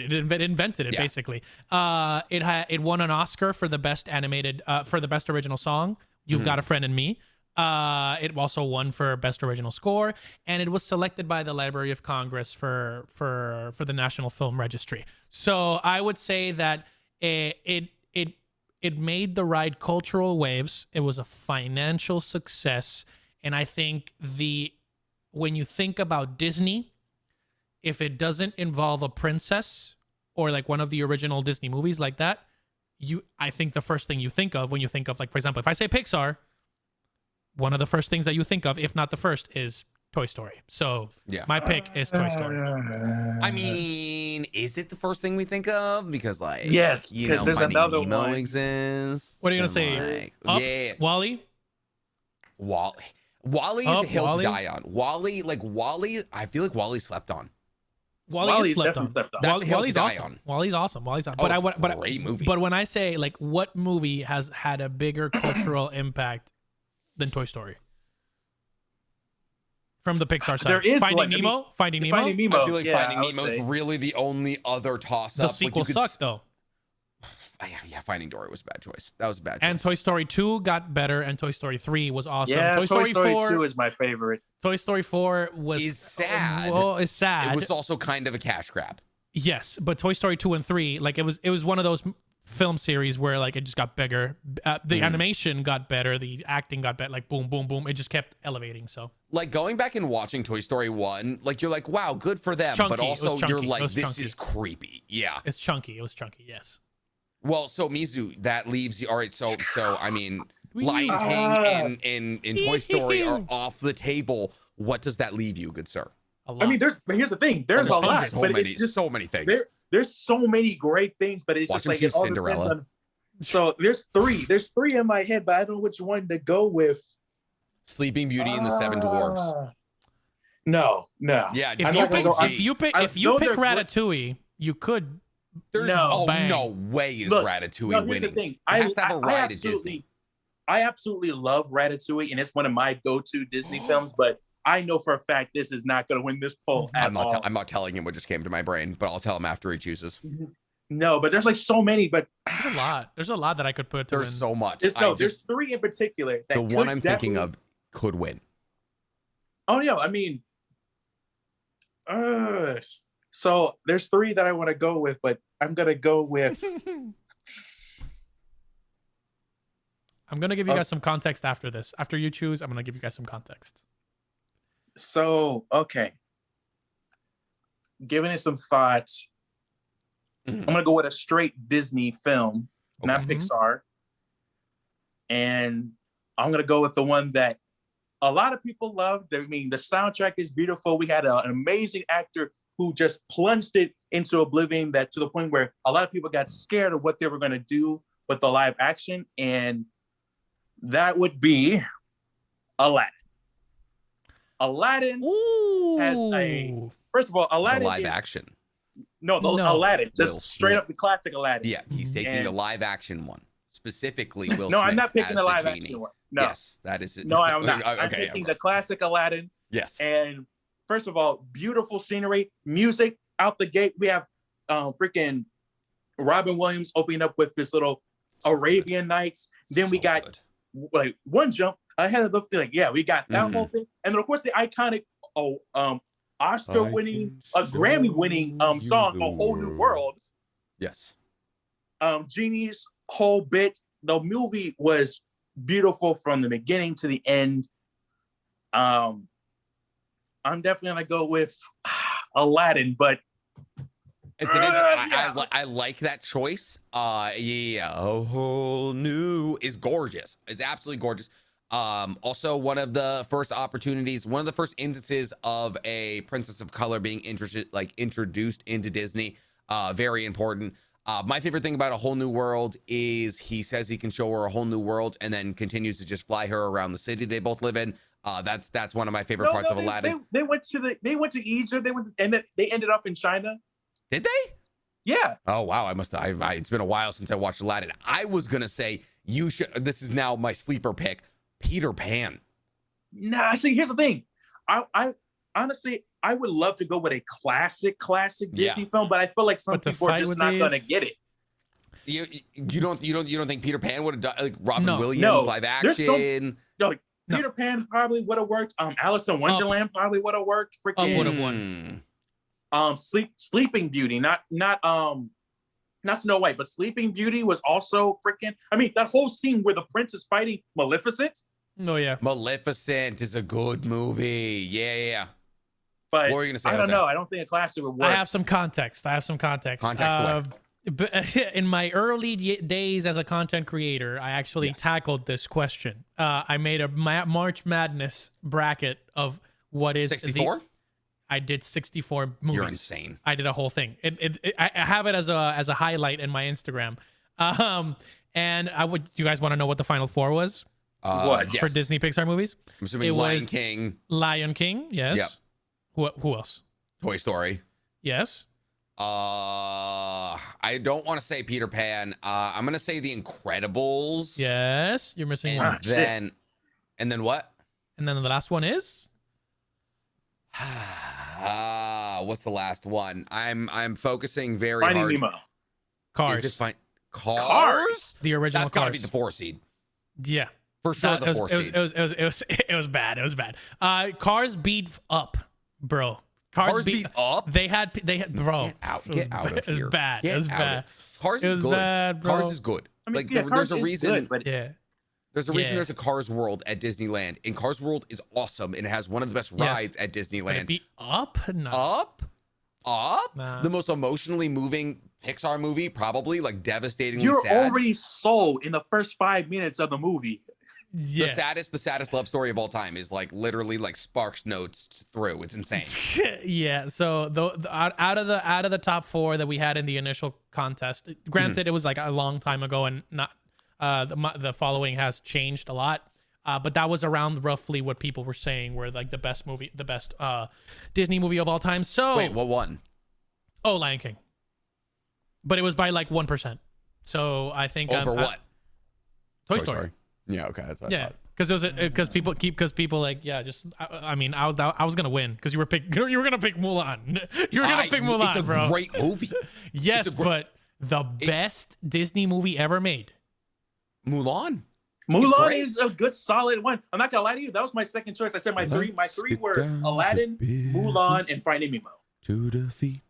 it basically. It won an Oscar for the best animated for the best original song. You've Got a Friend in Me. It also won for best original score, and it was selected by the Library of Congress for the National Film Registry. So I would say that it made the ride cultural waves. It was a financial success. And I think when you think about Disney, if it doesn't involve a princess or like one of the original Disney movies like that, I think the first thing you think of when you think of, like, for example, if I say Pixar, one of the first things that you think of, if not the first, is Toy Story. So my pick is Toy Story. I mean, is it the first thing we think of? Because yes, there's Finding another Nemo one exists. What are you gonna say? Yeah, Wally. Wally is a hill to die on. Wally, I feel like Wally slept on. Wally slept on. That's a hill Wally's to die awesome. on. Wally's awesome. Great movie. But when I say, like, what movie has had a bigger cultural impact than Toy Story? From the Pixar side. There is Finding Nemo. Finding Nemo. I feel like Finding Nemo is really the only other toss-up. The sequel sucked, though. Yeah, Finding Dory was a bad choice. That was a bad choice. And Toy Story 2 got better, and Toy Story 3 was awesome. Yeah, Toy Story 4 2 is my favorite. Toy Story 4 is sad. Well, is sad. It was also kind of a cash grab. Yes, but Toy Story 2 and 3, like, it was one of those film series where, like, it just got bigger. The animation got better, the acting got better, like, boom, boom, boom. It just kept elevating. So, like, going back and watching Toy Story 1, like, you're like, wow, good for them. Chunky. But also you're like, this chunky. is creepy. Yeah. It's chunky. It was chunky, yes. Well, so Mizu, that leaves you. All right, so I mean, Lion King and Toy Story are off the table. What does that leave you, good sir? I mean, here's the thing. There's a lot. So many things. There's so many great things, but it's Watching just like it all Cinderella. depends on. So there's 3. There's 3 in my head, but I don't know which one to go with. Sleeping Beauty and the Seven Dwarfs. No. Yeah, if you pick Ratatouille, you could. There's no way is Ratatouille winning. The thing. It has to have a ride at Disney. I absolutely love Ratatouille, and it's one of my go-to Disney films, but I know for a fact this is not going to win this poll at all. I'm not telling him what just came to my brain, but I'll tell him after he chooses. No, but there's like so many, but there's a lot. There's a lot that I could put to There's win. so much. There's 3 in particular. The one I'm thinking of could win. Oh, yeah. I mean, so there's 3 that I want to go with, but I'm going to go with. I'm going to give you guys some context after this. After you choose, I'm going to give you guys some context. So, okay. Giving it some thought, I'm going to go with a straight Disney film, not Pixar. And I'm going to go with the one that a lot of people loved. I mean, the soundtrack is beautiful. We had an amazing actor who just plunged it into oblivion, that to the point where a lot of people got scared of what they were going to do with the live action. And that would be Aladdin. Aladdin Ooh. has a first of all, Aladdin The live is, action. No, Aladdin, just straight up the classic Aladdin. Yeah, he's taking the live action one. Specifically, Will No, Smith I'm not picking as the live genie. action one. No. Yes, that is it. No, I'm not. Okay, I'm picking the classic Aladdin. Yes. And first of all, beautiful scenery, music out the gate. We have freaking Robin Williams opening up with this little Arabian Nights. Then we got like one jump ahead of the thing. Like, yeah, we got that whole thing. And then of course the iconic Oscar-winning, Grammy-winning song, A Whole New World. Yes. Genie's whole bit. The movie was beautiful from the beginning to the end. I'm definitely gonna go with Aladdin, but it's an I like that choice. Yeah, A Whole New is gorgeous. It's absolutely gorgeous. Also one of the first instances of a princess of color being introduced into Disney. Very important. My favorite thing about A Whole New World is he says he can show her a whole new world and then continues to just fly her around the city they both live in. That's one of my favorite parts of Aladdin. They went to Egypt. They ended up in China. Did they? Yeah. Oh wow, it's been a while since I watched Aladdin. I was gonna say this is now my sleeper pick, Peter Pan. Nah, see, here's the thing. I honestly, I would love to go with a classic Disney film, but I feel like some people are just not gonna get it. You don't think Peter Pan would have done like Robin Williams live action? Peter Pan probably would have worked. Alice in Wonderland probably would have worked. Freaking would have won. Sleeping Beauty, not Snow White, but Sleeping Beauty was also freaking. I mean, that whole scene where the prince is fighting Maleficent. Oh yeah, Maleficent is a good movie. Yeah. But what were you gonna say? I don't know. I don't think a classic would work. I have some context. In my early days as a content creator, I actually tackled this question. I made a March Madness bracket of what is 64. I did 64 movies. You're insane. I did a whole thing. I have it as a highlight in my Instagram. And do you guys want to know what the final four was? For Disney Pixar movies? I'm assuming Lion King. Lion King, yes. Yep. Who else? Toy Story. Yes. I don't want to say Peter Pan. I'm gonna say The Incredibles. Yes, you're missing one. And then what? And then the last one is. What's the last one? I'm focusing very Finding hard. Nemo. Cars. Is it Cars? The original. That's gotta be the 4 seed. Yeah. For sure, the 4 seed. It was bad. It was bad. Cars beat Up, bro. Cars beat Up. They had bro. Get out of here. It was bad. It was bad. Cars is good. Bad, bro. Cars is good. I mean, there's a reason. Good, but there's a reason there's a Cars World at Disneyland, and Cars World is awesome, and it has one of the best rides at Disneyland. But it beat Up? No. Up? Nah. The most emotionally moving Pixar movie, probably, like devastatingly You're sad. already sold in the first 5 minutes of the movie. Yeah. The saddest love story of all time is like literally like Sparks notes through. It's insane. Yeah. So out of the top 4 that we had in the initial contest, granted it was like a long time ago, and not the following has changed a lot. But that was around roughly what people were saying were like the best Disney movie of all time. So wait, what won? Oh, Lion King. But it was by like 1%. So I think over what? Toy Story. Yeah, okay, that's what I thought. Because people like I was gonna win because you were gonna pick Mulan. You were gonna pick Mulan, it's a great movie. Yes, but the best Disney movie ever made. Mulan is a good solid one. I'm not gonna lie to you. That was my second choice. I said my three were Aladdin, Mulan, and Finding Nemo. To defeat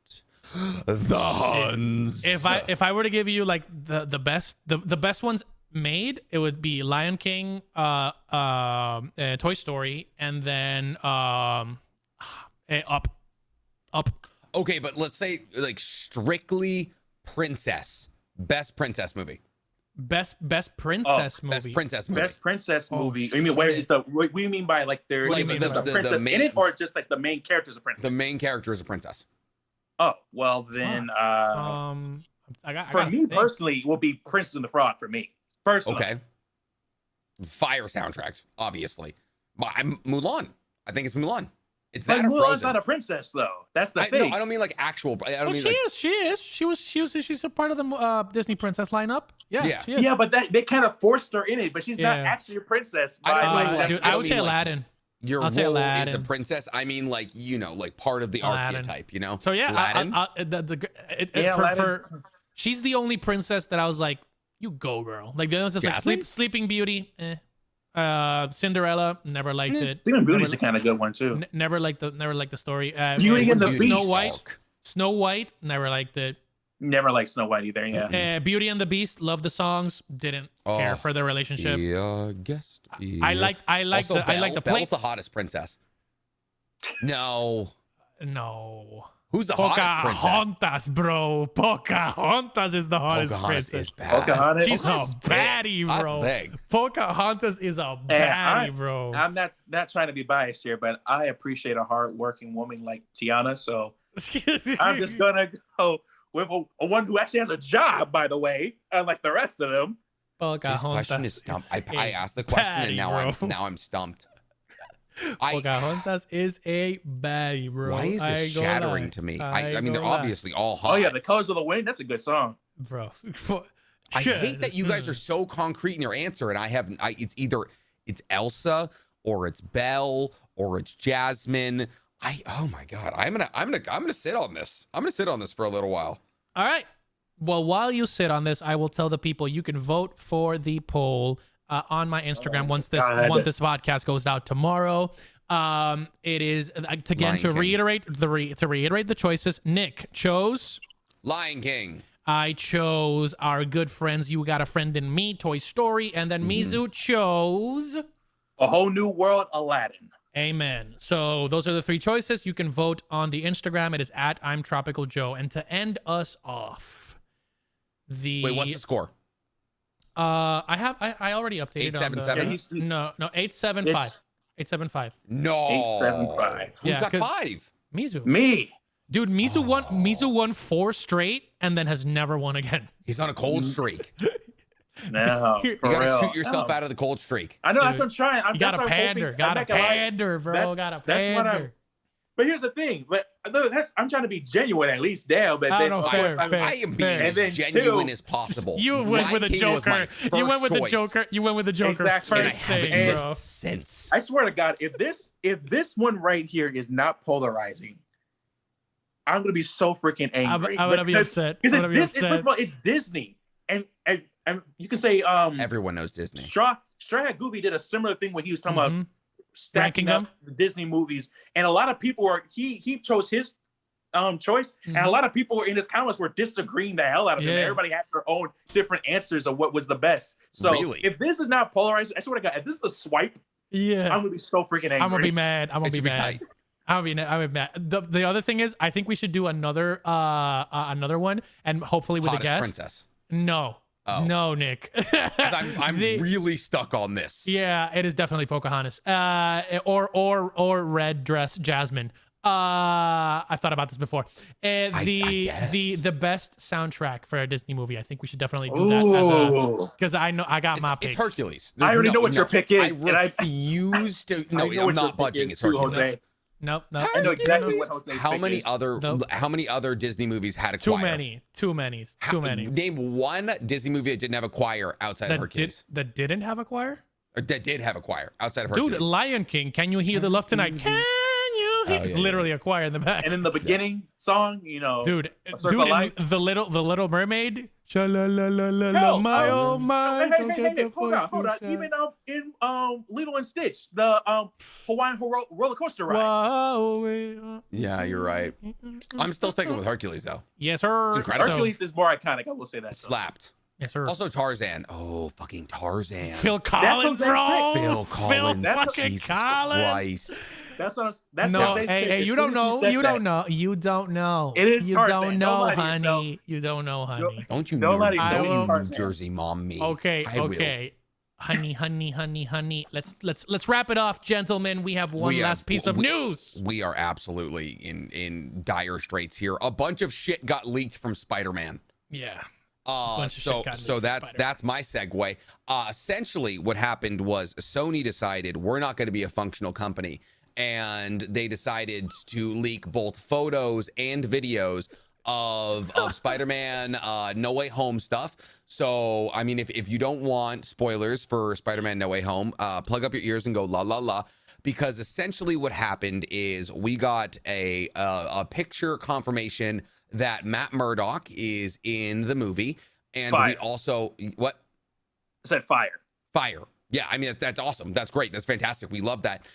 the Huns. If I were to give you like the best ones made, it would be Lion King, Toy Story, and then Up. Okay, but let's say like strictly best princess movie. Best princess movie. Best princess movie. Best princess movie. I mean, what do you mean by like there's a princess in it, or just like the main character is a princess? The main character is a princess. Oh well, then for me personally, it will be Princess and the Frog for me. Personally. Okay. Fire soundtrack, obviously. Mulan. I think it's Mulan. It's But that or Mulan's Frozen. not a princess, though. That's the thing. No, I don't mean like actual. I don't mean she like, is. She is. She's a part of the Disney princess lineup. Yeah. Yeah. She is. Yeah, but they kind of forced her in it, but she's not actually a princess. I don't mean like- Dude, I I don't would say mean like- Aladdin. your I'll say role is a Aladdin. princess. I mean like, you know, like part of the Aladdin. archetype, you know? So yeah, Aladdin? Aladdin. She's the only princess that I was like, you go, girl. Like the others just like Jasmine? Sleeping Beauty. Cinderella, never liked it. Sleeping Beauty's Never- a kind of good one too. Never liked the story. Beauty and the Beast. Snow White, never liked it. Never liked Snow White either. Yeah. Beauty and the Beast, loved the songs, didn't care for the relationship. Guest. I liked Also, the Belle, plates. Belle's the hottest princess. No. No. Who's the hottest princess? Pocahontas, bro. Pocahontas is the hottest Pocahontas princess. is bad. Pocahontas. She's a Pocahontas is baddie, That's bro. big. Pocahontas is a Yeah, baddie, bro. I'm not trying to be biased here, but I appreciate a hardworking woman like Tiana. So I'm just gonna go with a one who actually has a job, by the way, unlike the rest of them. This Pocahontas question is stumped. I asked the question and baddie, now I'm stumped. Pocahontas is a baddie, bro. Why is I this ain't gonna shattering lie. to me? I I mean, they're ain't gonna lie. obviously all hot. Oh yeah, The Colors of the Wind. That's a good song. Bro. I hate that you guys are so concrete in your answer, and it's either it's Elsa or it's Belle or it's Jasmine. Oh my god, I'm gonna sit on this. I'm gonna sit on this for a little while. All right. Well, while you sit on this, I will tell the people you can vote for the poll on my Instagram once this podcast goes out tomorrow. It is to reiterate the choices. Nick chose Lion King. I chose our good friends You Got a Friend in Me, Toy Story, and then Mizu chose A Whole New World, Aladdin. Amen. So those are the three choices. You can vote on the Instagram. It is at I'm Tropical Joe. And to end us off, Wait, what's the score? I already updated 877? No, 875. 875. No. 875. Who's Yeah, got 'cause- 5? Mizu. Me. Dude, Mizu won 4 straight and then has never won again. He's on a cold streak. No, You You for gotta real. shoot yourself No. out of the cold streak. I know, that's what I'm trying. You gotta pander. Gotta pander, bro. Gotta pander. But here's the thing. But I'm trying to be genuine at least now. But I then, don't know, of fair, course, fair. I am being And as then genuine two, as possible. You went with a Lion King was my Joker. You went with the first choice. Joker. You went with the Joker Exactly. And I first haven't thing, missed bro. since. I swear to God, if this one right here is not polarizing, I'm gonna be so freaking angry. I'm gonna be upset. I'm Because gonna be first upset. of all, it's Disney, and you can say Everyone knows Disney. Straw Hat Goofy did a similar thing when he was talking about Mhm. stacking Ranking up the Disney movies, and a lot of people were he chose his choice, and a lot of people were in his comments were disagreeing the hell out of him. Yeah. Everybody had their own different answers of what was the best. So Really? if this is not polarizing, I swear to God, if this is the swipe, Yeah. I'm gonna be so freaking angry. I'm gonna be mad. I'm gonna It be should be mad. tight. I'm gonna be mad. The other thing is, I think we should do another one, and hopefully with Hottest a guest. princess. No, Oh. no, Nick. 'Cause I'm The- really stuck on this. Yeah, it is definitely Pocahontas. Or red dress Jasmine. I've thought about this before. The best soundtrack for a Disney movie. I think we should definitely do that Ooh. because I know I got my It's picks. Hercules. I already know what your pick is, I and I- refuse to. No, I know I'm what your not pick budging. is It's too, Hercules. Jose. Nope. I know exactly what Jose's How pick many is. other? Nope. How many other Disney movies had a choir? Too many. Name one Disney movie that didn't have a choir outside of Hercules. That didn't have a choir? Or that did have a choir outside of Hercules. Dude, Lion King, Can You Hear the Love Tonight? Can you hear? It's literally a choir in the back. And in the beginning song, Dude, Circle of Life. the little mermaid. Sha-la-la-la-la-la, No, my oh my. Hey, don't hey, get hey, the hold on. first two Even shots. in Lilo and Stitch, the Hawaiian roller coaster ride. Wow. Yeah, you're right. I'm still sticking with Hercules though. Yes, sir. It's incredible. Hercules is more iconic. I will say that. It slapped. Yes, sir. Also Tarzan. Oh, fucking Tarzan. Phil Collins, Jose's bro. pick. Phil Collins. fucking Jesus Collins. Christ. That's No, Jose's pick. hey, As you soon don't as know. said You that. don't know. You don't know. It is You Tarzan. don't Don't know, lie to honey. yourself. You don't know, honey. Don't you Don't let it New- go. don't you New Tarzan. Jersey mom me. Okay, I will. okay. Honey. Let's wrap it off, gentlemen. We have one last piece of news. We are absolutely in dire straits here. A bunch of shit got leaked from Spider-Man. Yeah. So shit got leaked from Spider-Man. that's my segue. Essentially what happened was Sony decided we're not going to be a functional company and they decided to leak both photos and videos of Spider-Man No Way Home stuff. So I mean, if you don't want spoilers for Spider-Man No Way Home, plug up your ears and go la la la, because essentially what happened is we got a picture confirmation that Matt Murdock is in the movie, and we also what I said fire. Yeah, I mean, that's awesome. That's great. That's fantastic. We love that.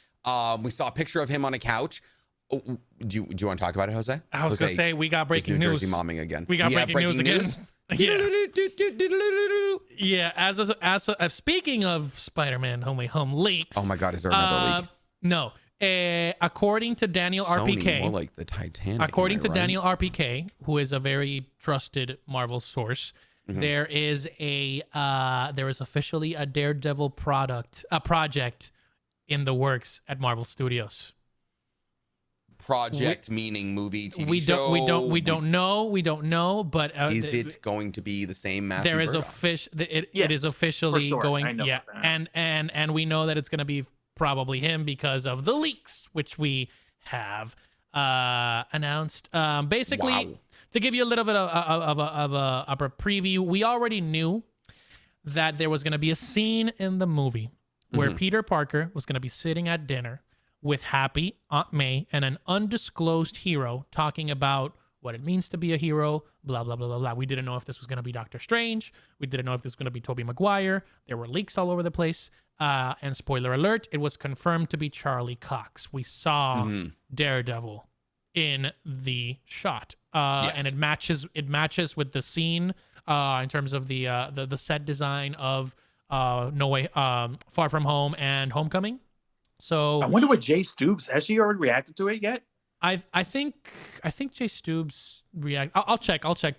We saw a picture of him on a couch. Oh, do you want to talk about it, Jose? I was going to say, we got breaking news. New Jersey momming again. We got breaking news again. Yeah. As speaking of Spider-Man No Way Home leaks. Oh my God, is there another leak? No. According to Daniel Sony, RPK. more like the Titanic. According to Daniel RPK, who is a very trusted Marvel source, there is officially a Daredevil project in the works at Marvel Studios. Project meaning movie, TV show. We don't know, but is it going to be the same Matthew there is Murdock? It is officially going, yeah, and we know that it's going to be probably him because of the leaks which we have announced. Basically, to give you a little bit of a preview, we already knew that there was going to be a scene in the movie where Peter Parker was going to be sitting at dinner with Happy, Aunt May, and an undisclosed hero talking about what it means to be a hero, blah, blah, blah, blah, blah. We didn't know if this was going to be Doctor Strange. We didn't know if this was going to be Tobey Maguire. There were leaks all over the place. And spoiler alert, it was confirmed to be Charlie Cox. We saw Daredevil in the shot. And it matches with the scene in terms of the set design of Far From Home and Homecoming. So I wonder what Jay Stoops, has she already reacted to it yet? I think Jay Stoops react. I'll check to see.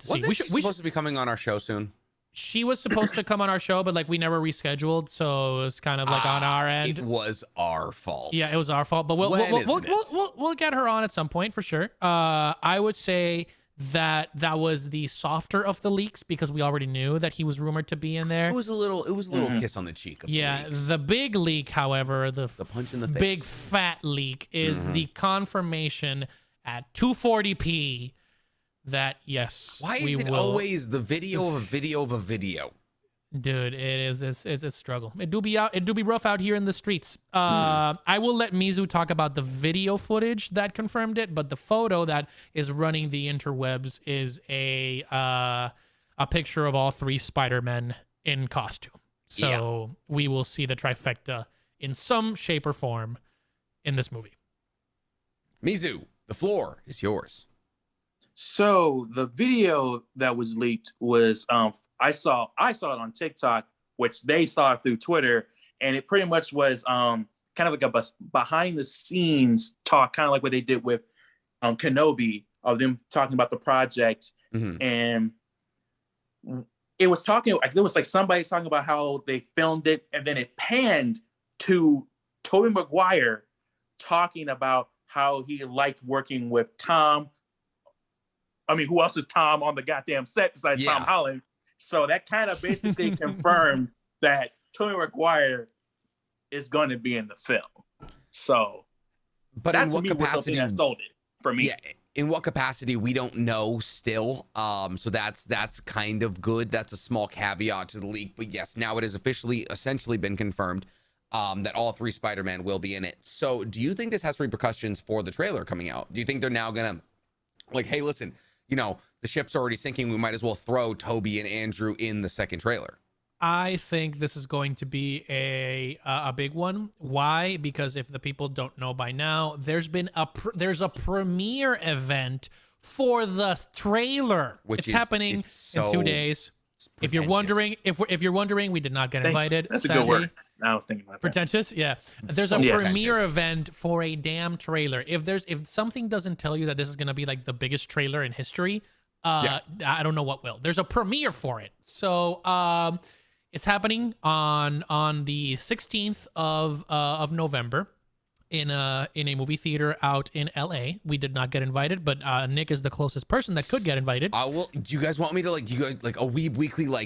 Wasn't she supposed to be coming on our show soon? She was supposed to come on our show, but like we never rescheduled, so it was kind of like on our end. It was our fault. Yeah, it was our fault, but we'll get her on at some point for sure. I would say that was the softer of the leaks because we already knew that he was rumored to be in there. It was a little kiss on the cheek. Of the leaks. The big leak, however, the punch in the face. Big fat leak is the confirmation at 240p that yes. Why is it always the video of a video of a video? Dude, it's a struggle. It do be rough out here in the streets. I will let Mizu talk about the video footage that confirmed it, but the photo that is running the interwebs is a picture of all three Spider-Men in costume. So we will see the trifecta in some shape or form in this movie. Mizu, the floor is yours. So the video that was leaked was I saw it on TikTok, which they saw through Twitter, and it pretty much was kind of like a behind the scenes talk, kind of like what they did with Kenobi, of them talking about the project, and it was talking like there was like somebody talking about how they filmed it, and then it panned to Tobey Maguire talking about how he liked working with Tom. I mean, who else is Tom on the goddamn set besides Tom Holland? So that kind of basically confirmed that Tobey Maguire is going to be in the film. So, but in what capacity? That sold it for me. Yeah, in what capacity we don't know still. So that's kind of good. That's a small caveat to the leak. But yes, now it has essentially been confirmed that all three Spider-Man will be in it. So, do you think this has repercussions for the trailer coming out? Do you think they're now gonna like, hey, listen, you know, the ship's already sinking. We might as well throw Toby and Andrew in the second trailer. I think this is going to be a big one. Why? Because if the people don't know by now, there's a premiere event for the trailer. It's happening in 2 days. If you're wondering, we did not get invited. That's a good word. I was thinking about that. Pretentious, yeah. There's a premiere event for a damn trailer. If something doesn't tell you that this is gonna be like the biggest trailer in history, I don't know what will. There's a premiere for it. So it's happening on the 16th of November in a movie theater out in LA. We did not get invited, but Nick is the closest person that could get invited. Do you guys want me to like a weekly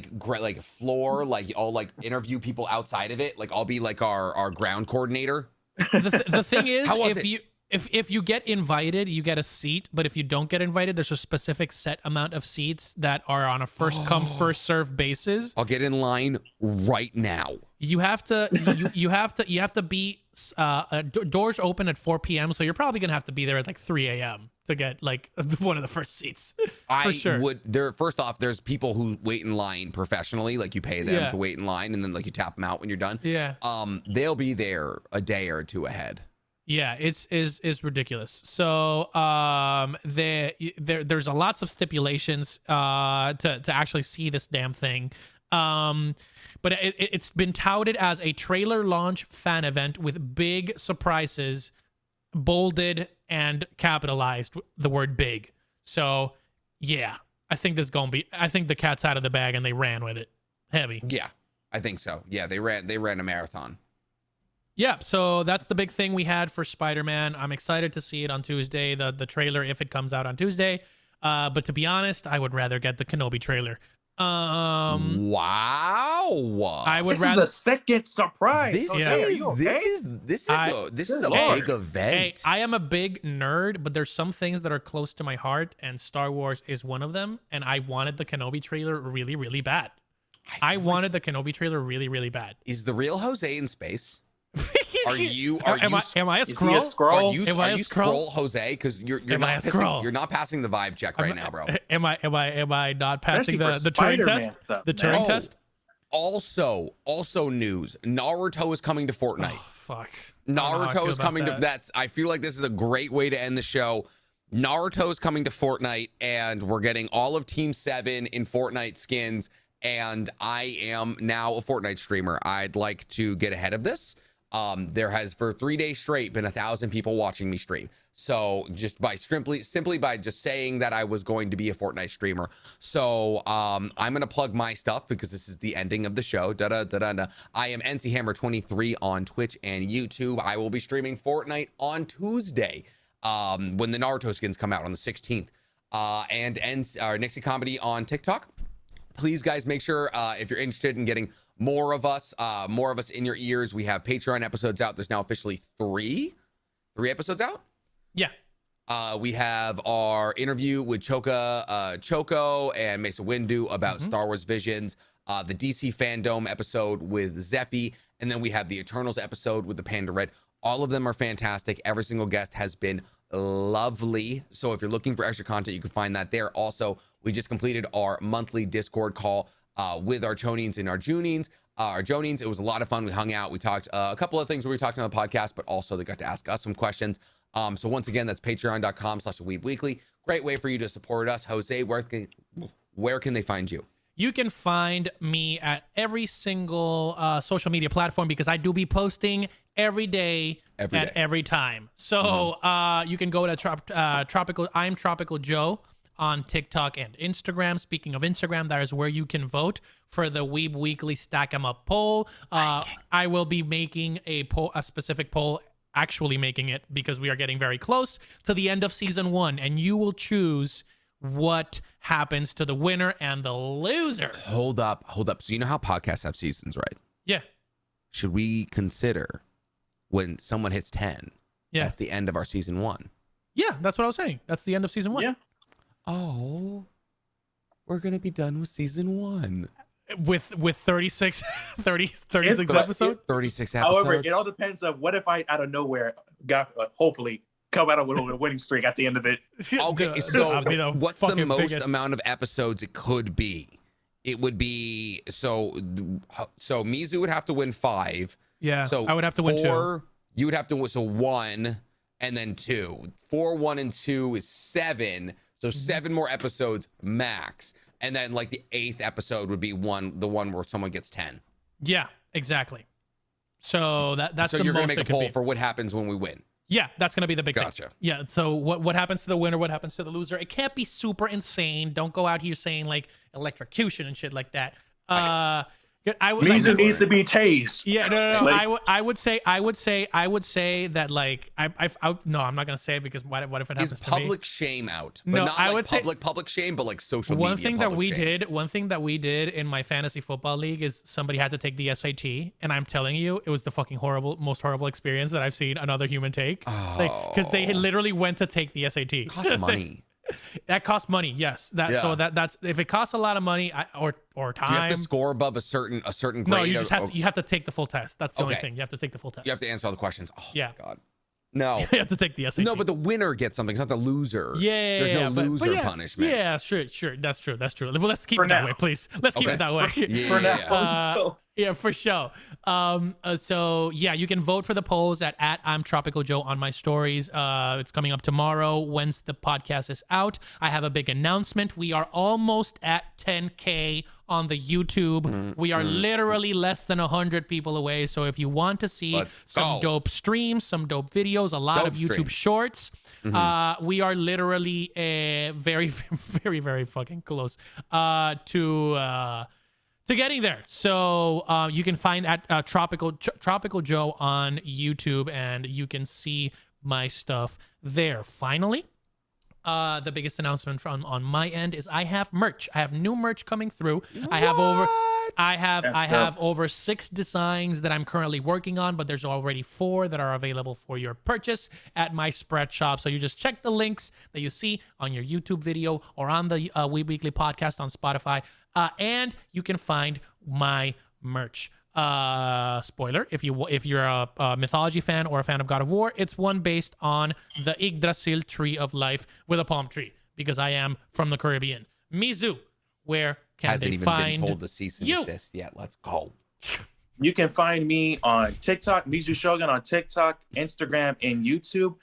floor, I'll interview people outside of it? Like I'll be like our ground coordinator. The thing is, How was if it? you if you get invited, you get a seat. But if you don't get invited, there's a specific set amount of seats that are on a first come first serve basis. I'll get in line right now. You have to you have to be doors open at 4 p.m. So you're probably gonna have to be there at like 3 a.m. to get like one of the first seats. For sure. First off, there's people who wait in line professionally, like you pay them to wait in line, and then like you tap them out when you're done. Yeah. They'll be there a day or two ahead. Yeah, it's ridiculous. So there's a lots of stipulations to actually see this damn thing. But it's been touted as a trailer launch fan event with big surprises, bolded and capitalized the word big. So yeah, I think the cat's out of the bag and they ran with it heavy. Yeah, I think so. Yeah, they ran a marathon. Yeah, so that's the big thing we had for Spider-Man. I'm excited to see it on Tuesday, the trailer, if it comes out on Tuesday. But to be honest, I would rather get the Kenobi trailer. Wow. I would this rather. is a second surprise. This is a big event. Hey, I am a big nerd, but there's some things that are close to my heart, and Star Wars is one of them. And I wanted the Kenobi trailer really, really bad. I wanted the Kenobi trailer really, really bad. Is the real Jose in space? Am I a Skrull? Are you Skrull Jose? Because you're not passing the vibe check right now, bro. Am I not passing the Turing Spider-Man test? stuff, The Turing test? Also news. Naruto is coming to Fortnite. Oh, fuck. Naruto is coming to I feel like this is a great way to end the show. Naruto is coming to Fortnite, and we're getting all of Team 7 in Fortnite skins, and I am now a Fortnite streamer. I'd like to get ahead of this. There has for 3 days straight been 1,000 people watching me stream. So just by simply by just saying that I was going to be a Fortnite streamer. So I'm gonna plug my stuff because this is the ending of the show. I am NCHammer23 on Twitch and YouTube. I will be streaming Fortnite on Tuesday when the Naruto skins come out on the 16th. And Nixie Comedy on TikTok. Please, guys, make sure if you're interested in getting more of us in your ears, we have Patreon episodes out. There's now officially three episodes out. Yeah. We have our interview with Choco and Mesa Windu about Star Wars Visions, the DC Fandom episode with Zeffy, and then we have the Eternals episode with the Panda Red. All of them are fantastic. Every single guest has been lovely. So if you're looking for extra content, you can find that there. Also, we just completed our monthly Discord call with our Chonians and our Junines. Our Jonines, it was a lot of fun. We hung out. We talked a couple of things where we talked on the podcast, but also they got to ask us some questions. So once again, that's patreon.com/weebweekly. Great way for you to support us. Jose, where can they find you? You can find me at every single social media platform because I do be posting every day every time. So you can go to I'm Tropical Joe on TikTok and Instagram. Speaking of Instagram, that is where you can vote for the Weeb Weekly Stack 'em Up poll. I will be making a specific poll, actually making it because we are getting very close to the end of season 1, and you will choose what happens to the winner and the loser. Hold up. So you know how podcasts have seasons, right? Yeah. Should we consider when someone hits 10 at the end of our season 1? Yeah, that's what I was saying. That's the end of season 1. Yeah. Oh, we're going to be done with season 1. With 36 episodes? 36 episodes. However, it all depends on what if I, out of nowhere, hopefully come out with a winning streak at the end of it. Okay, so what's the most amount of episodes it could be? It would be, so Mizu would have to win 5. Yeah, so I would have to win 2. You would have to win, so 1 and then 2. 4, 1, and 2 is 7. So 7 more episodes max. And then like the 8th episode would be the one where someone gets 10. Yeah, exactly. So that's so the you're most gonna make a poll for what happens when we win. Yeah, that's gonna be the big thing. Gotcha. Yeah. So what happens to the winner? What happens to the loser? It can't be super insane. Don't go out here saying like electrocution and shit like that. Mizu needs to be tased. Yeah, no. Like, I would say that like no, I'm not gonna say it because what if it happens to me? Is public shame out? But no, not I like would say public shame, but like social media. One thing that we did in my fantasy football league is somebody had to take the SAT, and I'm telling you, it was the fucking most horrible experience that I've seen another human take. Because they literally went to take the SAT. It costs money. That costs money, yes. That's if it costs a lot of money or time. Do you have to score above a certain grade? No, you have to take the full test. That's the only thing. You have to take the full test. You have to answer all the questions. Oh yeah. God. No. You have to take the SAT. No, but the winner gets something. It's not the loser. Yeah. There's no loser punishment. Yeah, sure. That's true. Well, let's keep it that way, please. Let's keep it that way. For now. Yeah, for sure. So yeah, you can vote for the polls at I'm Tropical Joe on my stories. It's coming up tomorrow once the podcast is out. I have a big announcement. We are almost at 10K on the YouTube. We are literally less than 100 people away. So if you want to see some dope streams, some dope videos, a lot of YouTube shorts, we are literally very, very, very fucking close to getting there. So you can find at Tropical Joe on YouTube, and you can see my stuff there. Finally, the biggest announcement on my end is I have merch. I have new merch coming through. What? I have over 6 designs that I'm currently working on, but there's already 4 that are available for your purchase at my spread shop. So you just check the links that you see on your YouTube video or on the We Weekly podcast on Spotify, and you can find my merch. Spoiler, if you're a mythology fan or a fan of God of War, it's one based on the Yggdrasil tree of life with a palm tree, because I am from the Caribbean. Mizu, where can they find Hasn't even been told to cease and desist yet. Let's go. You can find me on TikTok, Mizu Shogun on TikTok, Instagram, and YouTube.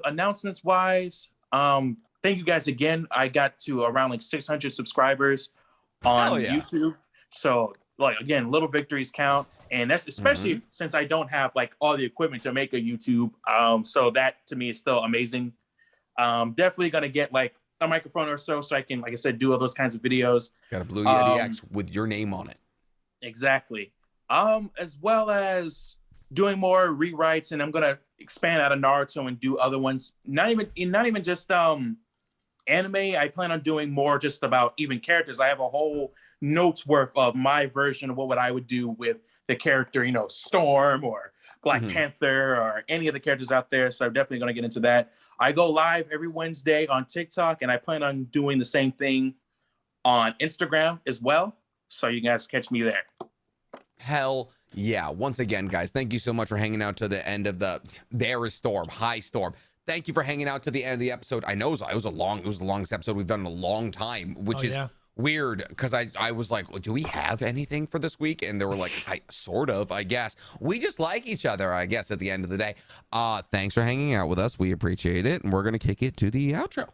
Announcements wise, thank you guys again. I got to around like 600 subscribers on YouTube. So like, again, little victories count. And that's especially since I don't have like all the equipment to make a YouTube. So that to me is still amazing. Definitely going to get like a microphone or so I can, like I said, do all those kinds of videos. Got a Blue Yeti X with your name on it. Exactly. As well as doing more rewrites, and I'm going to expand out of Naruto and do other ones. Not even just anime. I plan on doing more just about even characters. I have a whole notes worth of my version of what I would do with the character, Storm or Black Panther or any of the characters out there. So I'm definitely going to get into that. I go live every Wednesday on TikTok, and I plan on doing the same thing on Instagram as well. So you guys catch me there. Hell yeah. Once again, guys, thank you so much for hanging out to the end of there is Storm, High Storm. Thank you for hanging out to the end of the episode. I know it was the longest episode we've done in a long time, which is weird, because I was like, well, do we have anything for this week? And they were like, I guess. We just like each other, I guess, at the end of the day. Thanks for hanging out with us. We appreciate it. And we're going to kick it to the outro.